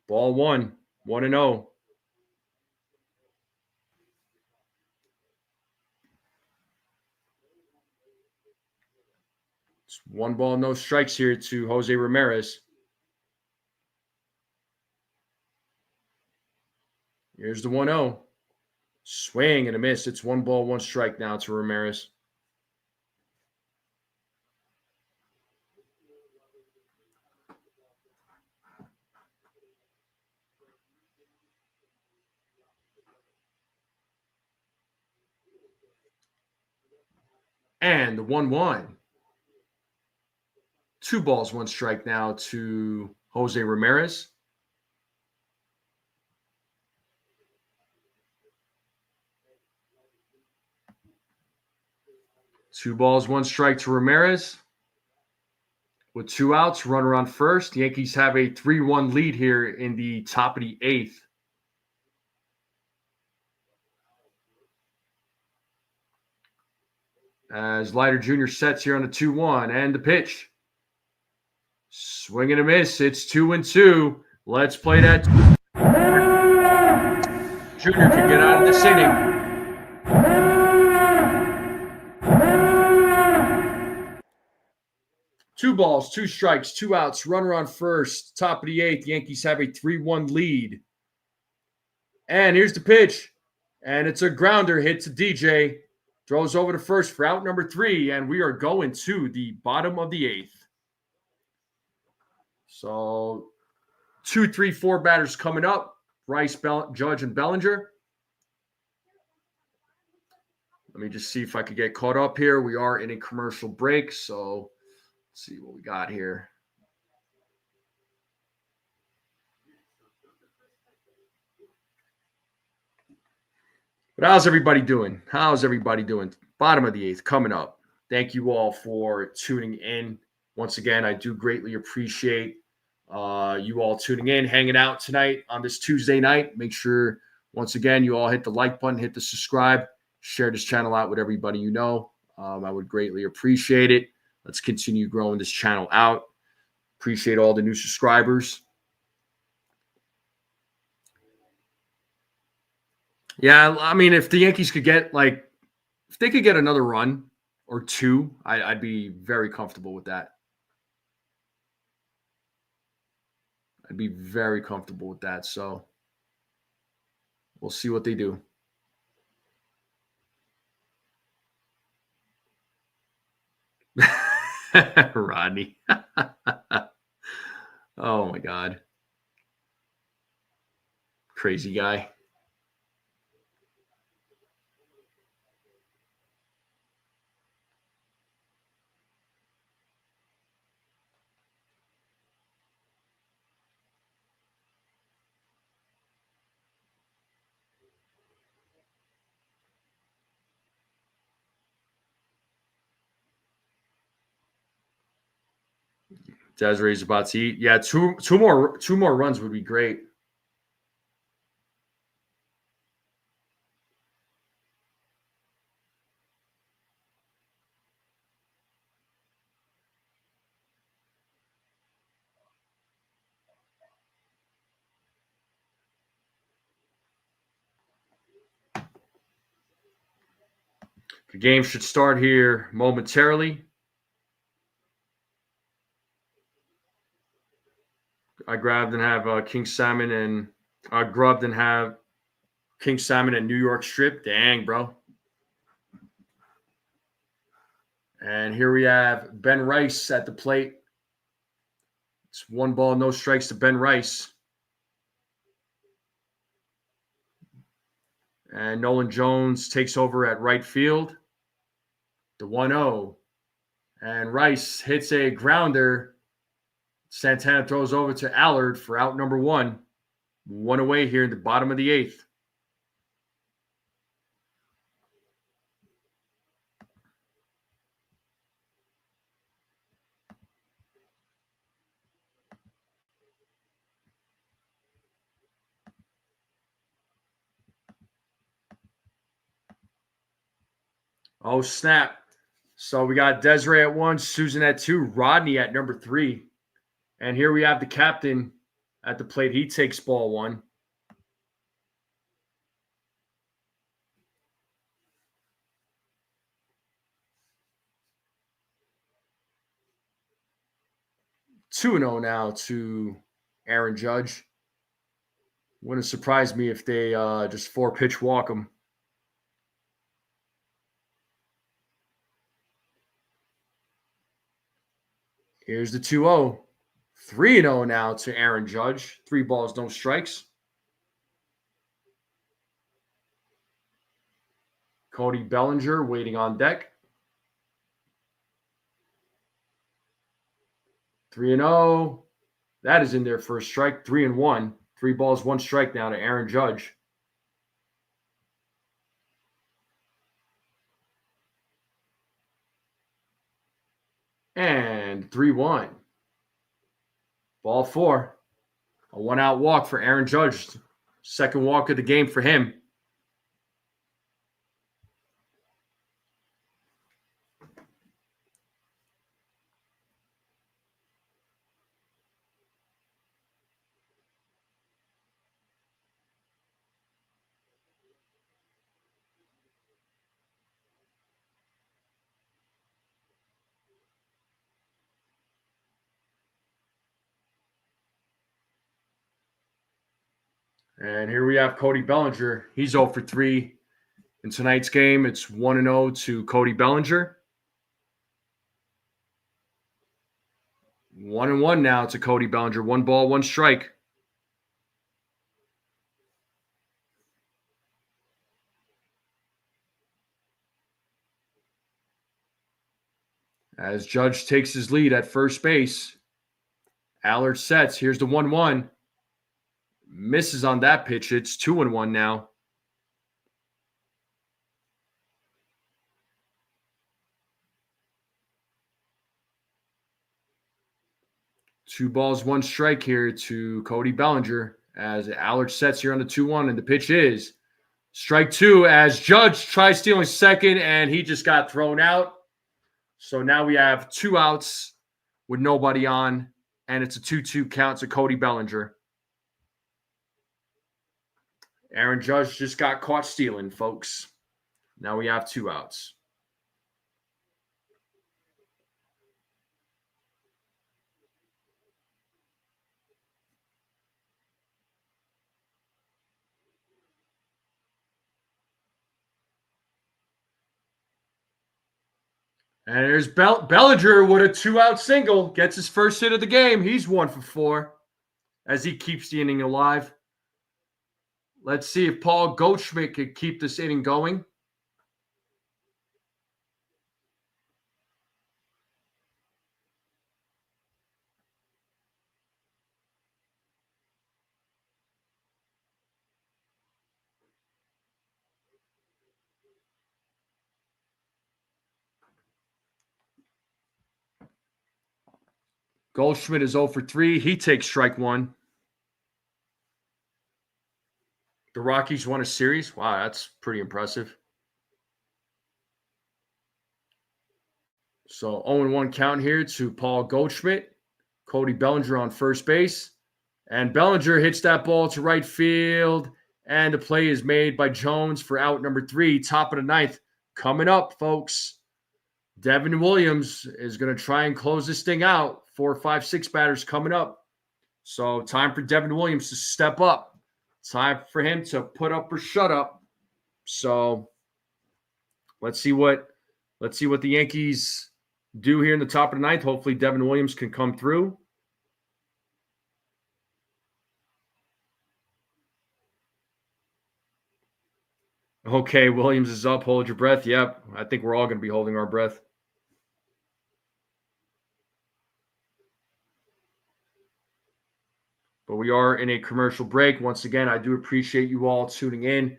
ball 1, 1-0. It's 1 ball, no strikes here to Jose Ramirez. Here's the 1-0. Swing and a miss. It's 1 ball, 1 strike now to Ramirez. And the 1-1. 2 balls, 1 strike now to Jose Ramirez. Two balls, 1 strike to Ramirez. With 2 outs, runner on first. The Yankees have a 3-1 lead here in the top of the 8th. As Leiter Jr. sets here on the 2-1 and the pitch. Swing and a miss. It's 2-2. Let's play that. Jr. can get out of this inning. Two balls, 2 strikes, 2 outs, runner on first. Top of the 8th. Yankees have a 3-1 lead. And here's the pitch. And it's a grounder hit to DJ. Throws over to first for out number 3. And we are going to the bottom of the 8th. So 2, 3, 4 batters coming up. Rice, Judge, and Bellinger. Let me just see if I could get caught up here. We are in a commercial break, so let's see what we got here. But how's everybody doing? Bottom of the 8th coming up. Thank you all for tuning in. Once again, I do greatly appreciate you all tuning in, hanging out tonight on this Tuesday night. Make sure, once again, you all hit the like button, hit the subscribe, share this channel out with everybody you know. I would greatly appreciate it. Let's continue growing this channel out. Appreciate all the new subscribers. Yeah, I mean, if the Yankees could get if they could get another run or 2, I'd be very comfortable with that. I'd be very comfortable with that. So we'll see what they do. Rodney. Oh my God. Crazy guy. Desiree's about to eat. Yeah, two more runs would be great. The game should start here momentarily. I grabbed and have King Salmon, and I grubbed and have King Salmon and New York Strip. Dang, bro. And here we have Ben Rice at the plate. It's 1 ball, no strikes to Ben Rice. And Nolan Jones takes over at right field. The 1-0. And Rice hits a grounder. Santana throws over to Allard for out number 1. 1 away here in the bottom of the 8th. Oh, snap. So we got Desiree at 1, Susan at 2, Rodney at number 3. And here we have the captain at the plate. He takes ball 1. 2-0 now to Aaron Judge. Wouldn't surprise me if they just 4-pitch walk him. Here's the 2-0. 3-0 now to Aaron Judge. 3 balls, no strikes. Cody Bellinger waiting on deck. 3-0. That is in there for a strike. 3-1. 3 balls, 1 strike now to Aaron Judge. And 3-1. Ball 4. A 1-out walk for Aaron Judge. Second walk of the game for him. And here we have Cody Bellinger. He's 0 for 3 in tonight's game. It's 1-0 to Cody Bellinger. 1-1 now to Cody Bellinger. 1 ball, 1 strike. As Judge takes his lead at first base, Allard sets. Here's the 1-1. Misses on that pitch. It's 2-1 now. Two balls, 1 strike here to Cody Bellinger as Allard sets here on the 2-1, and the pitch is strike 2 as Judge tries stealing second, and he just got thrown out. So now we have 2 outs with nobody on, and it's a 2-2 count to Cody Bellinger. Aaron Judge just got caught stealing, folks. Now we have 2 outs. And there's Bellinger with a 2-out single. Gets his first hit of the game. He's 1 for 4 as he keeps the inning alive. Let's see if Paul Goldschmidt could keep this inning going. Goldschmidt is 0 for 3. He takes strike 1. The Rockies won a series. Wow, that's pretty impressive. So 0-1 count here to Paul Goldschmidt. Cody Bellinger on first base. And Bellinger hits that ball to right field. And the play is made by Jones for out number 3, top of the 9th. Coming up, folks. Devin Williams is going to try and close this thing out. 4, 5, 6 batters coming up. So time for Devin Williams to step up. Time for him to put up or shut up. So let's see what the Yankees do here in the top of the 9th. Hopefully Devin Williams can come through. Okay, Williams is up. Hold your breath. Yep, I think we're all going to be holding our breath. But we are in a commercial break. Once again, I do appreciate you all tuning in.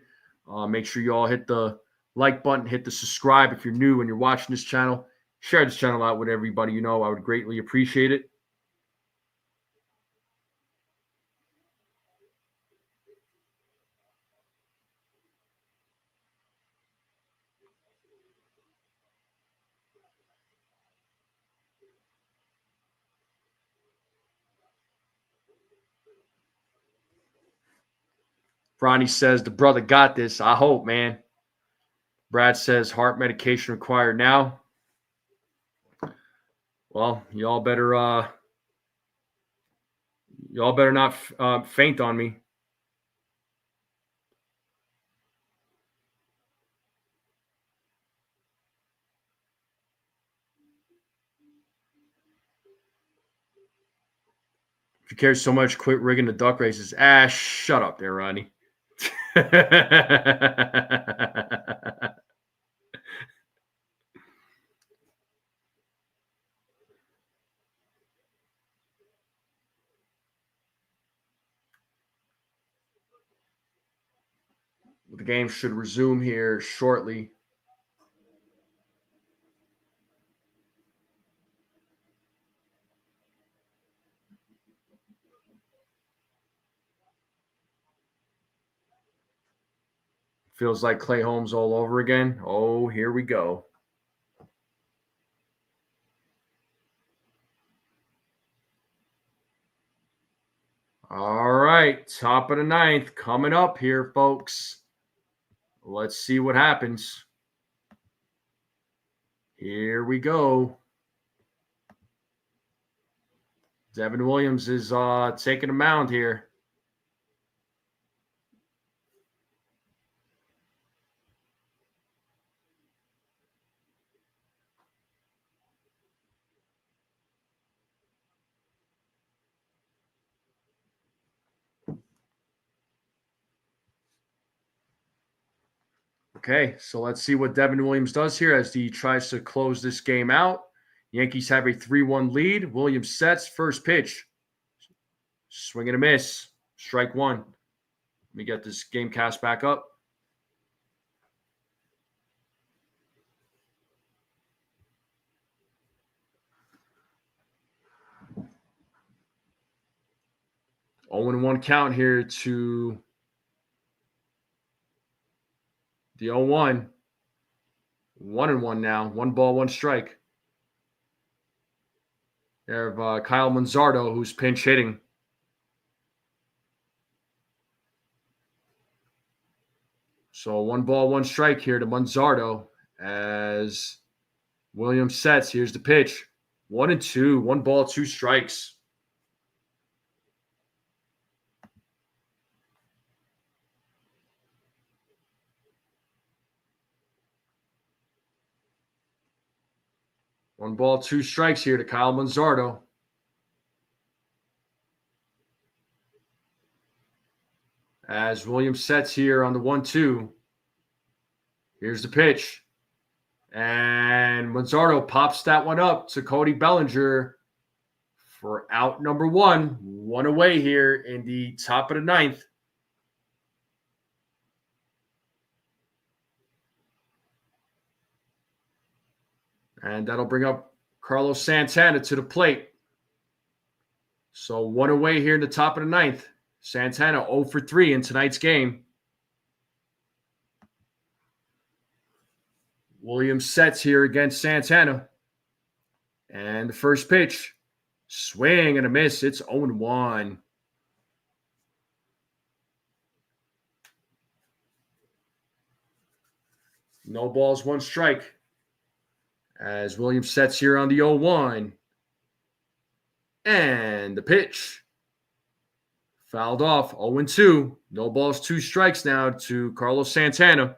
Make sure you all hit the like button, hit the subscribe if you're new and you're watching this channel. Share this channel out with everybody you know. I would greatly appreciate it. Ronnie says, the brother got this. I hope, man. Brad says, heart medication required now. Well, y'all better Y'all better not faint on me. If you care so much, quit rigging the duck races. Shut up there, Ronnie. The game should resume here shortly. Feels like Clay Holmes all over again. Oh, here we go. All right, top of the ninth coming up here, folks. Let's see what happens. Here we go. Devin Williams is taking a mound here. Okay, so let's see what Devin Williams does here as he tries to close this game out. Yankees have a 3-1 lead. Williams sets first pitch. Swing and a miss. Strike one. Let me get this game cast back up. Oh, 0-1 count here to the 0-1. 1-1 now. 1-1 strike. You have Kyle Manzardo, who's pinch hitting. So 1-1 strike here to Manzardo as Williams sets. Here's the pitch. 1-2. 1-2 strikes. One ball, 2 strikes here to Kyle Manzardo. As Williams sets here on the 1-2. Here's the pitch. And Manzardo pops that one up to Cody Bellinger for out number one. One away here in the top of the ninth. And that'll bring up Carlos Santana to the plate. So one away here in the top of the ninth. Santana 0 for 3 in tonight's game. Williams sets here against Santana. And the first pitch. Swing and a miss. It's 0-1. No balls, 1 strike. As Williams sets here on the 0-1. And the pitch. Fouled off, 0-2. No balls, 2 strikes now to Carlos Santana.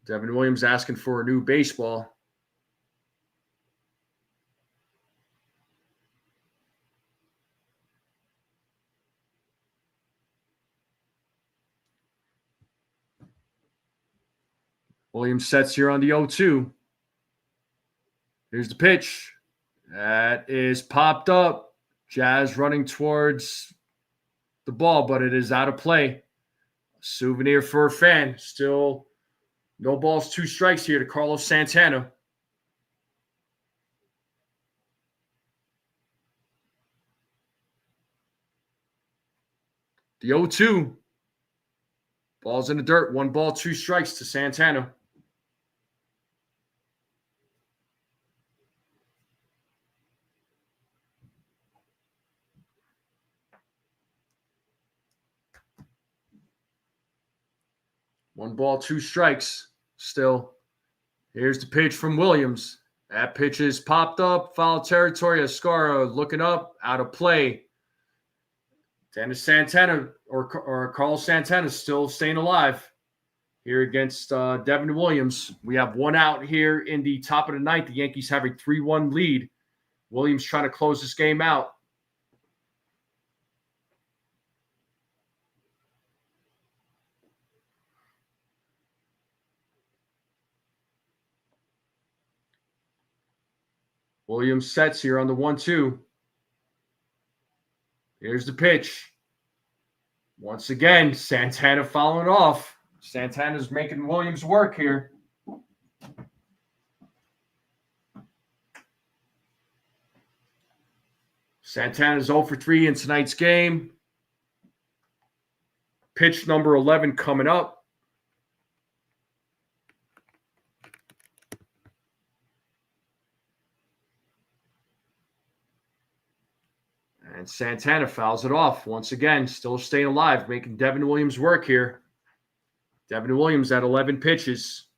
Devin Williams asking for a new baseball. Williams sets here on the 0-2. Here's the pitch. That is popped up. Jazz running towards the ball, but it is out of play. Souvenir for a fan. Still no balls, 2 strikes here to Carlos Santana. The 0-2. Ball's in the dirt. 1 ball, 2 strikes to Santana. One ball, 2 strikes still. Here's the pitch from Williams. That pitch is popped up, foul territory. Ascara looking up, out of play. Dennis Santana or Carlos Santana still staying alive here against Devin Williams. We have one out here in the top of the ninth. The Yankees have a 3-1 lead. Williams trying to close this game out. Williams sets here on the 1-2. Here's the pitch. Once again, Santana following off. Santana's making Williams work here. Santana's 0 for 3 in tonight's game. Pitch number 11 coming up. And Santana fouls it off. Once again, still staying alive, making Devin Williams work here. Devin Williams at 11 pitches.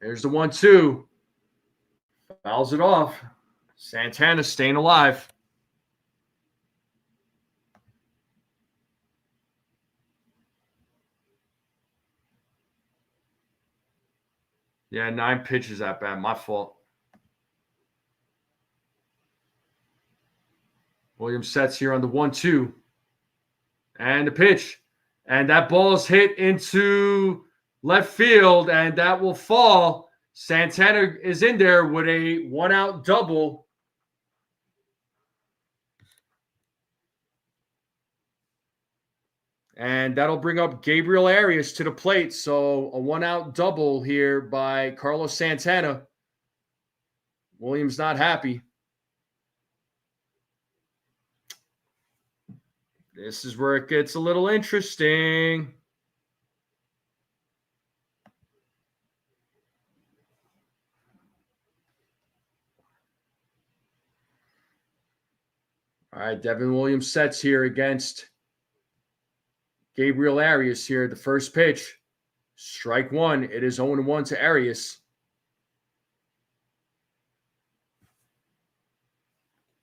There's the 1-2. Fouls it off. Santana staying alive. Yeah, 9 pitches that bad. My fault. Williams sets here on the 1-2. And the pitch. And that ball is hit into left field, and that will fall. Santana is in there with a 1-out double. And that'll bring up Gabriel Arias to the plate. So a 1-out double here by Carlos Santana. Williams not happy. This is where it gets a little interesting. All right, Devin Williams sets here against Gabriel Arias here. The first pitch, strike one. It is 0-1 to Arias.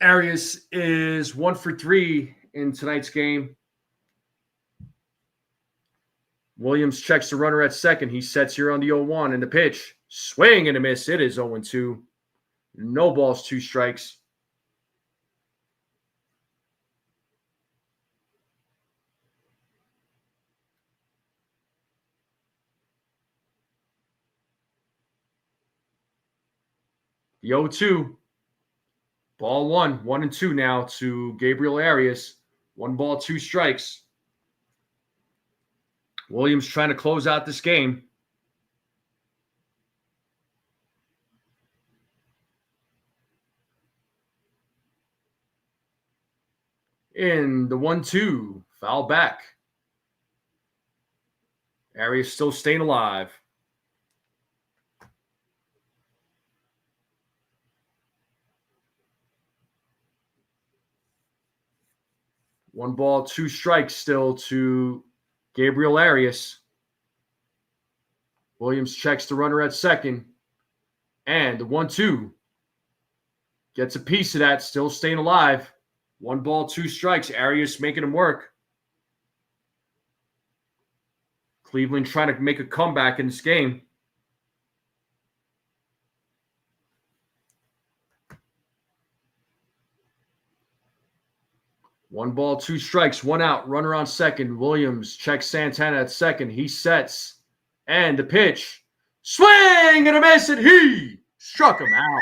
Arias is 1 for 3 in tonight's game. Williams checks the runner at second. He sets here on the 0-1, and the pitch, swing and a miss. It is 0-2. No balls, 2 strikes. The 0-2. Ball 1, 1-2 now to Gabriel Arias. 1 ball, 2 strikes. Williams trying to close out this game. In the 1-2, foul back. Arias still staying alive. One ball, 2 strikes still to Gabriel Arias. Williams checks the runner at second. And the 1-2 gets a piece of that, still staying alive. 1 ball, 2 strikes. Arias making him work. Cleveland trying to make a comeback in this game. One ball, 2 strikes, 1 out, runner on second. Williams checks Santana at second. He sets. And the pitch. Swing and a miss, and he struck him out.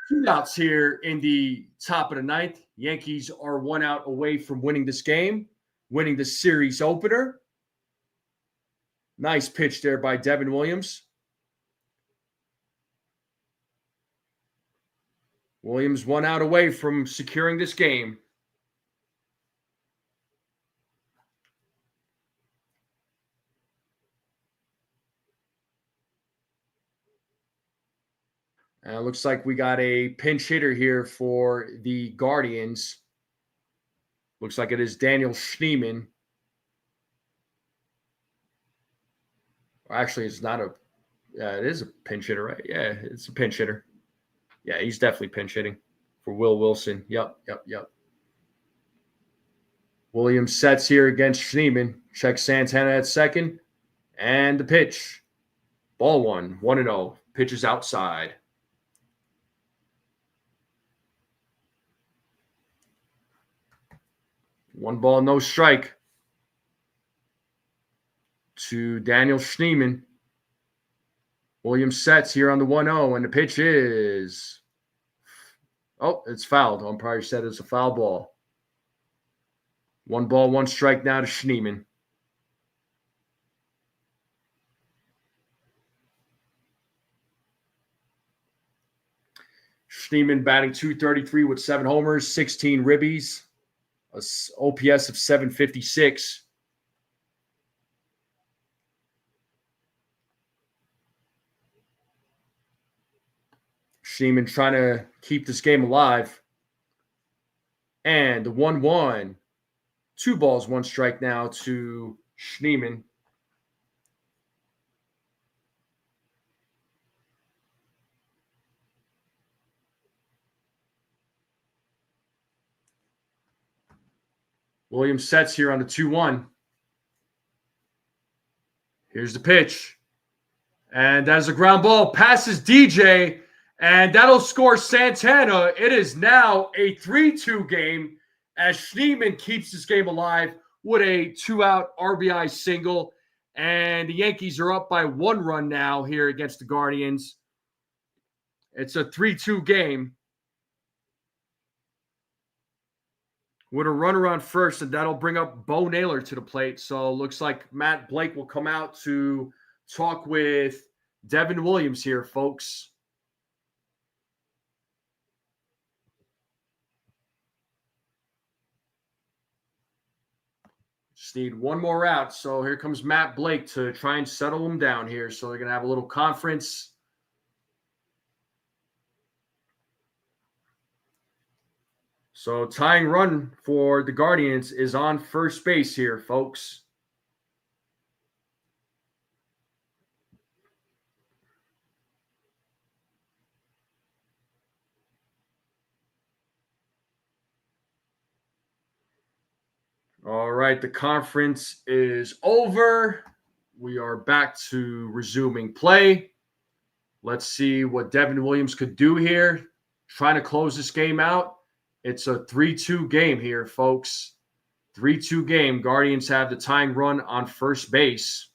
2 outs here in the top of the ninth. Yankees are 1 out away from winning this game, winning the series opener. Nice pitch there by Devin Williams. Williams 1 out away from securing this game. Looks like we got a pinch hitter here for the Guardians. Looks like it is Daniel Schneemann. Actually, it's not a. It is a pinch hitter, right? Yeah, it's a pinch hitter. Yeah, he's definitely pinch hitting for Will Wilson. Yep. Williams sets here against Schneemann. Checks Santana at second. And the pitch. Ball one, 1-0. Pitches outside. One ball, no strike to Daniel Schneemann. Williams sets here on the 1-0, and the pitch is. Oh, it's fouled. Umpire said it's a foul ball. One ball, one strike now to Schneemann. Schneemann batting .233 with 7 homers, 16 ribbies, a OPS of 756. Schneemann trying to keep this game alive. And the 1-1. 2 balls, 1 strike now to Schneemann. Williams sets here on the 2-1. Here's the pitch. And that is a ground ball. Passes DJ. And that'll score Santana. It is now a 3-2 game as Schneemann keeps this game alive with a 2-out RBI single. And the Yankees are up by 1 run now here against the Guardians. It's a 3-2 game with a runner on first, and that'll bring up Bo Naylor to the plate. So it looks like Matt Blake will come out to talk with Devin Williams here, folks. Just need one more out. So here comes Matt Blake to try and settle him down here. So they're going to have a little conference. So tying run for the Guardians is on first base here, folks. All right, the conference is over. We are back to resuming play. Let's see what Devin Williams could do here. Trying to close this game out. It's a 3-2 game here, folks. 3-2 game. Guardians have the tying run on first base.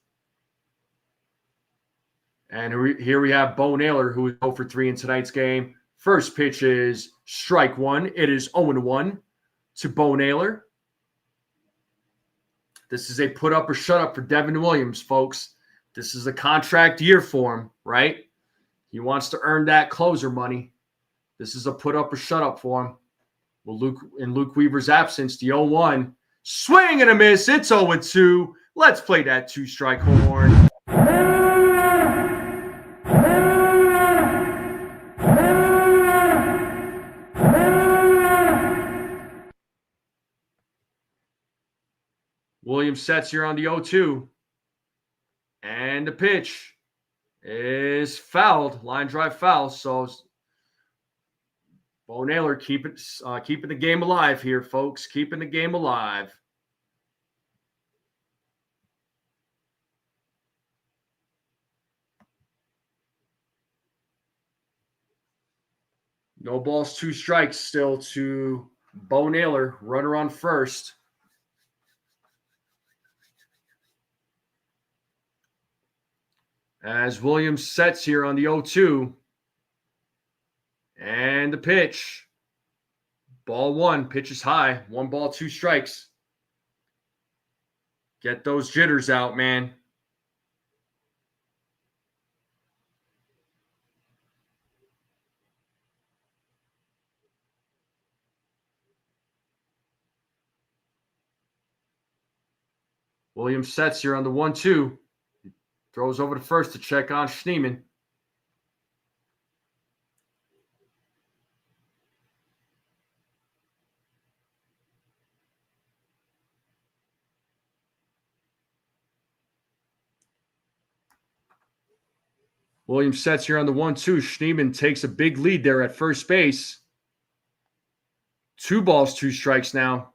And here we have Bo Naylor, who is 0 for 3 in tonight's game. First pitch is strike one. It is 0-1 to Bo Naylor. This is a put up or shut up for Devin Williams, folks. This is a contract year for him, right? He wants to earn that closer money. This is a put up or shut up for him. Well, in Luke Weaver's absence, the 0-1. Swing and a miss. It's 0-2. Let's play that 2-strike horn. Williams sets here on the 0-2. And the pitch is fouled. Line drive foul. So Bo Naylor keeping the game alive here, folks. Keeping the game alive. No balls, 2 strikes still to Bo Naylor. Runner on first. As Williams sets here on the 0-2. And the pitch. Ball 1. Pitch is high. 1 ball, 2 strikes. Get those jitters out, man. Williams sets here on the 1-2. Throws over to first to check on Schneemann. Williams sets here on the 1-2. Schneemann takes a big lead there at first base. 2 balls, 2 strikes now.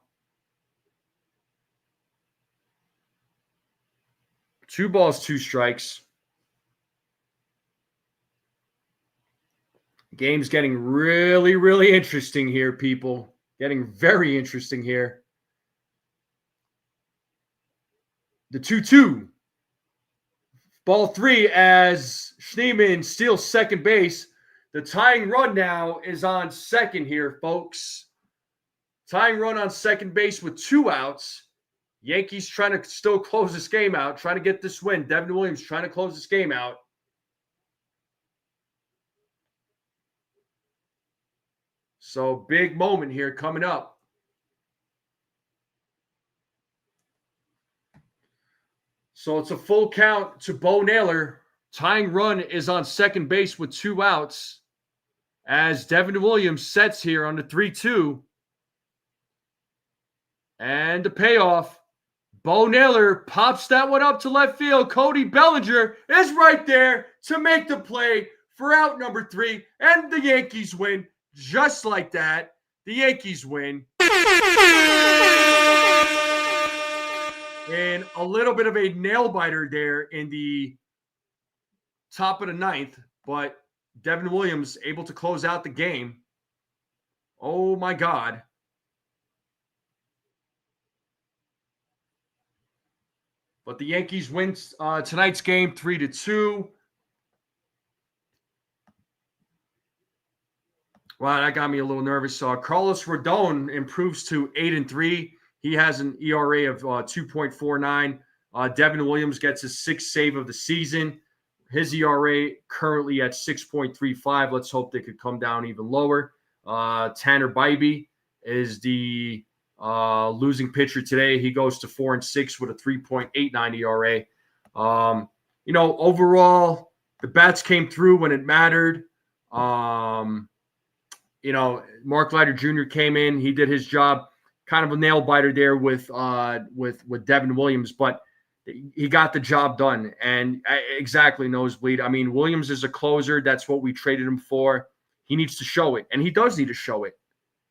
2 balls, 2 strikes. Game's getting really, really interesting here, people. Getting very interesting here. The 2-2. Ball 3 as Schneemann steals second base. The tying run now is on second here, folks. Tying run on second base with 2 outs. Yankees trying to still close this game out, trying to get this win. Devin Williams trying to close this game out. So big moment here coming up. So it's a full count to Bo Naylor. Tying run is on second base with 2 outs as Devin Williams sets here on the 3-2. And the payoff. Bo Naylor pops that one up to left field. Cody Bellinger is right there to make the play for out number 3. And the Yankees win just like that. The Yankees win. And a little bit of a nail biter there in the top of the 9th. But Devin Williams able to close out the game. Oh, my God. But the Yankees win tonight's game 3-2. Wow, that got me a little nervous. Carlos Rodon improves to 8-3. He has an ERA of 2.49. Devin Williams gets his 6th save of the season. His ERA currently at 6.35. Let's hope they could come down even lower. Tanner Bybee is the losing pitcher today. He goes to 4-6 with a 3.89 ERA. Overall, the bats came through when it mattered. Mark Leiter Jr. came in. He did his job. Kind of a nail biter there with Devin Williams, but he got the job done. And exactly, Nosebleed. I mean, Williams is a closer. That's what we traded him for. He needs to show it, and he does need to show it.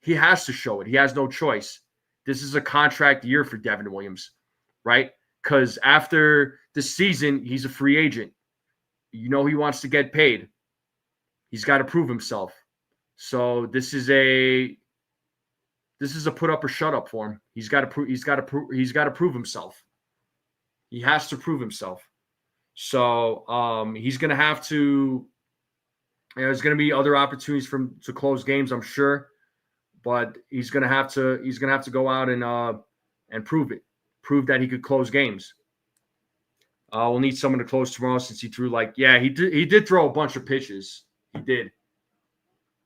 He has to show it. He has no choice. This is a contract year for Devin Williams, right? Because after the season, he's a free agent. He wants to get paid. He's got to prove himself. So this is a put up or shut up for him. He's got to prove himself. He has to prove himself. So he's going to have to. There's going to be other opportunities to close games, I'm sure. But he's going to have to go out and prove it. Prove that he could close games. We'll need someone to close tomorrow since he threw he did throw a bunch of pitches. He did.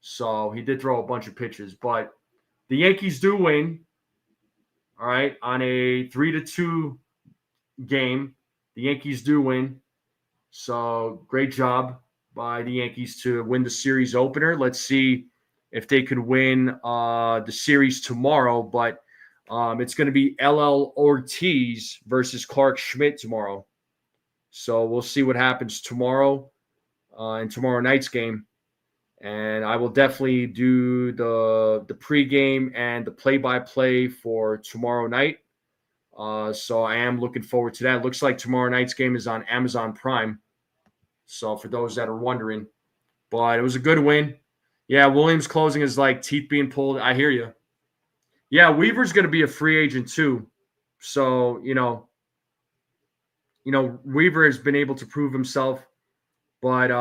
So he did throw a bunch of pitches, but the Yankees do win. All right, on a 3-2 game, the Yankees do win. So great job by the Yankees to win the series opener. Let's see if they could win the series tomorrow, but it's going to be LL Ortiz versus Clark Schmidt tomorrow. So we'll see what happens tomorrow in tomorrow night's game. And I will definitely do the pregame and the play-by-play for tomorrow night. So I am looking forward to that. Looks like tomorrow night's game is on Amazon Prime. So for those that are wondering. But it was a good win. Yeah, Williams closing is like teeth being pulled. I hear you. Yeah, Weaver's going to be a free agent too. So, Weaver has been able to prove himself. But,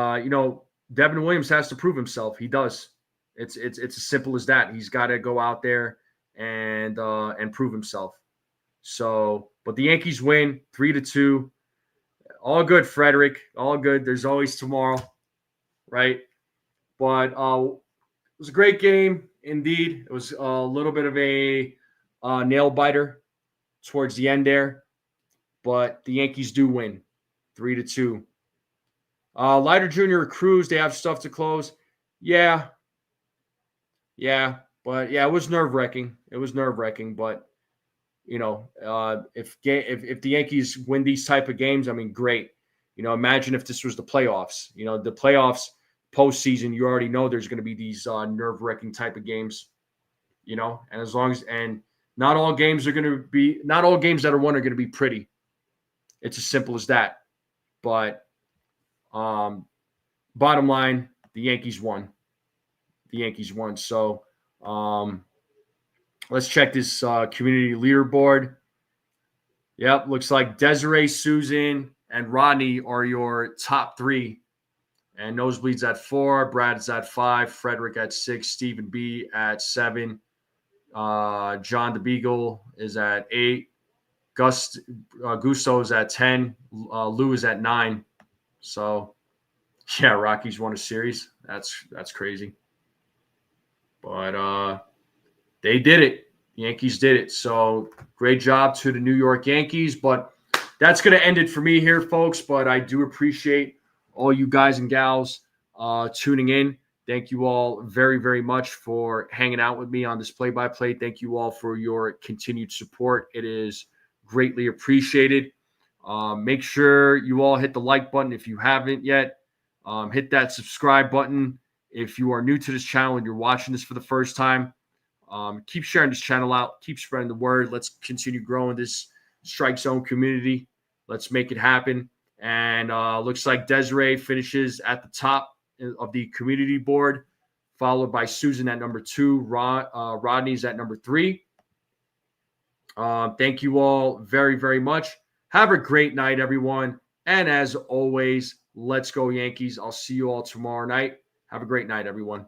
Devin Williams has to prove himself. He does. It's as simple as that. He's got to go out there and prove himself. So, but the Yankees win 3-2. All good, Frederick. All good. There's always tomorrow, right? But it was a great game indeed. It was a little bit of a nail biter towards the end there, but the Yankees do win 3-2. Leiter Jr. Cruz, they have stuff to close. Yeah. But it was nerve-wracking. But if the Yankees win these type of games, I mean, great. Imagine if this was the playoffs. The playoffs postseason, you already know there's going to be these nerve-wracking type of games. And as long as not all games that are won are going to be pretty. It's as simple as that. But bottom line, the Yankees won. So let's check this community leaderboard. Yep, looks like Desiree, Susan, and Rodney are your top 3. And Nosebleed's at 4, Brad's at 5, Frederick at 6, Stephen B at 7, John the Beagle is at 8, Gusto is at 10, Lou is at 9. So, yeah, Rockies won a series. That's crazy. But they did it. The Yankees did it. So great job to the New York Yankees. But that's going to end it for me here, folks. But I do appreciate all you guys and gals tuning in. Thank you all very, very much for hanging out with me on this play-by-play. Thank you all for your continued support. It is greatly appreciated. Make sure you all hit the like button if you haven't yet. Hit that subscribe button if you are new to this channel and you're watching this for the first time. Keep sharing this channel out. Keep spreading the word. Let's continue growing this Strike Zone community. Let's make it happen. And looks like Desiree finishes at the top of the community board, followed by Susan at number 2. Rodney's at number 3. Thank you all very, very much. Have a great night, everyone. And as always, let's go Yankees. I'll see you all tomorrow night. Have a great night, everyone.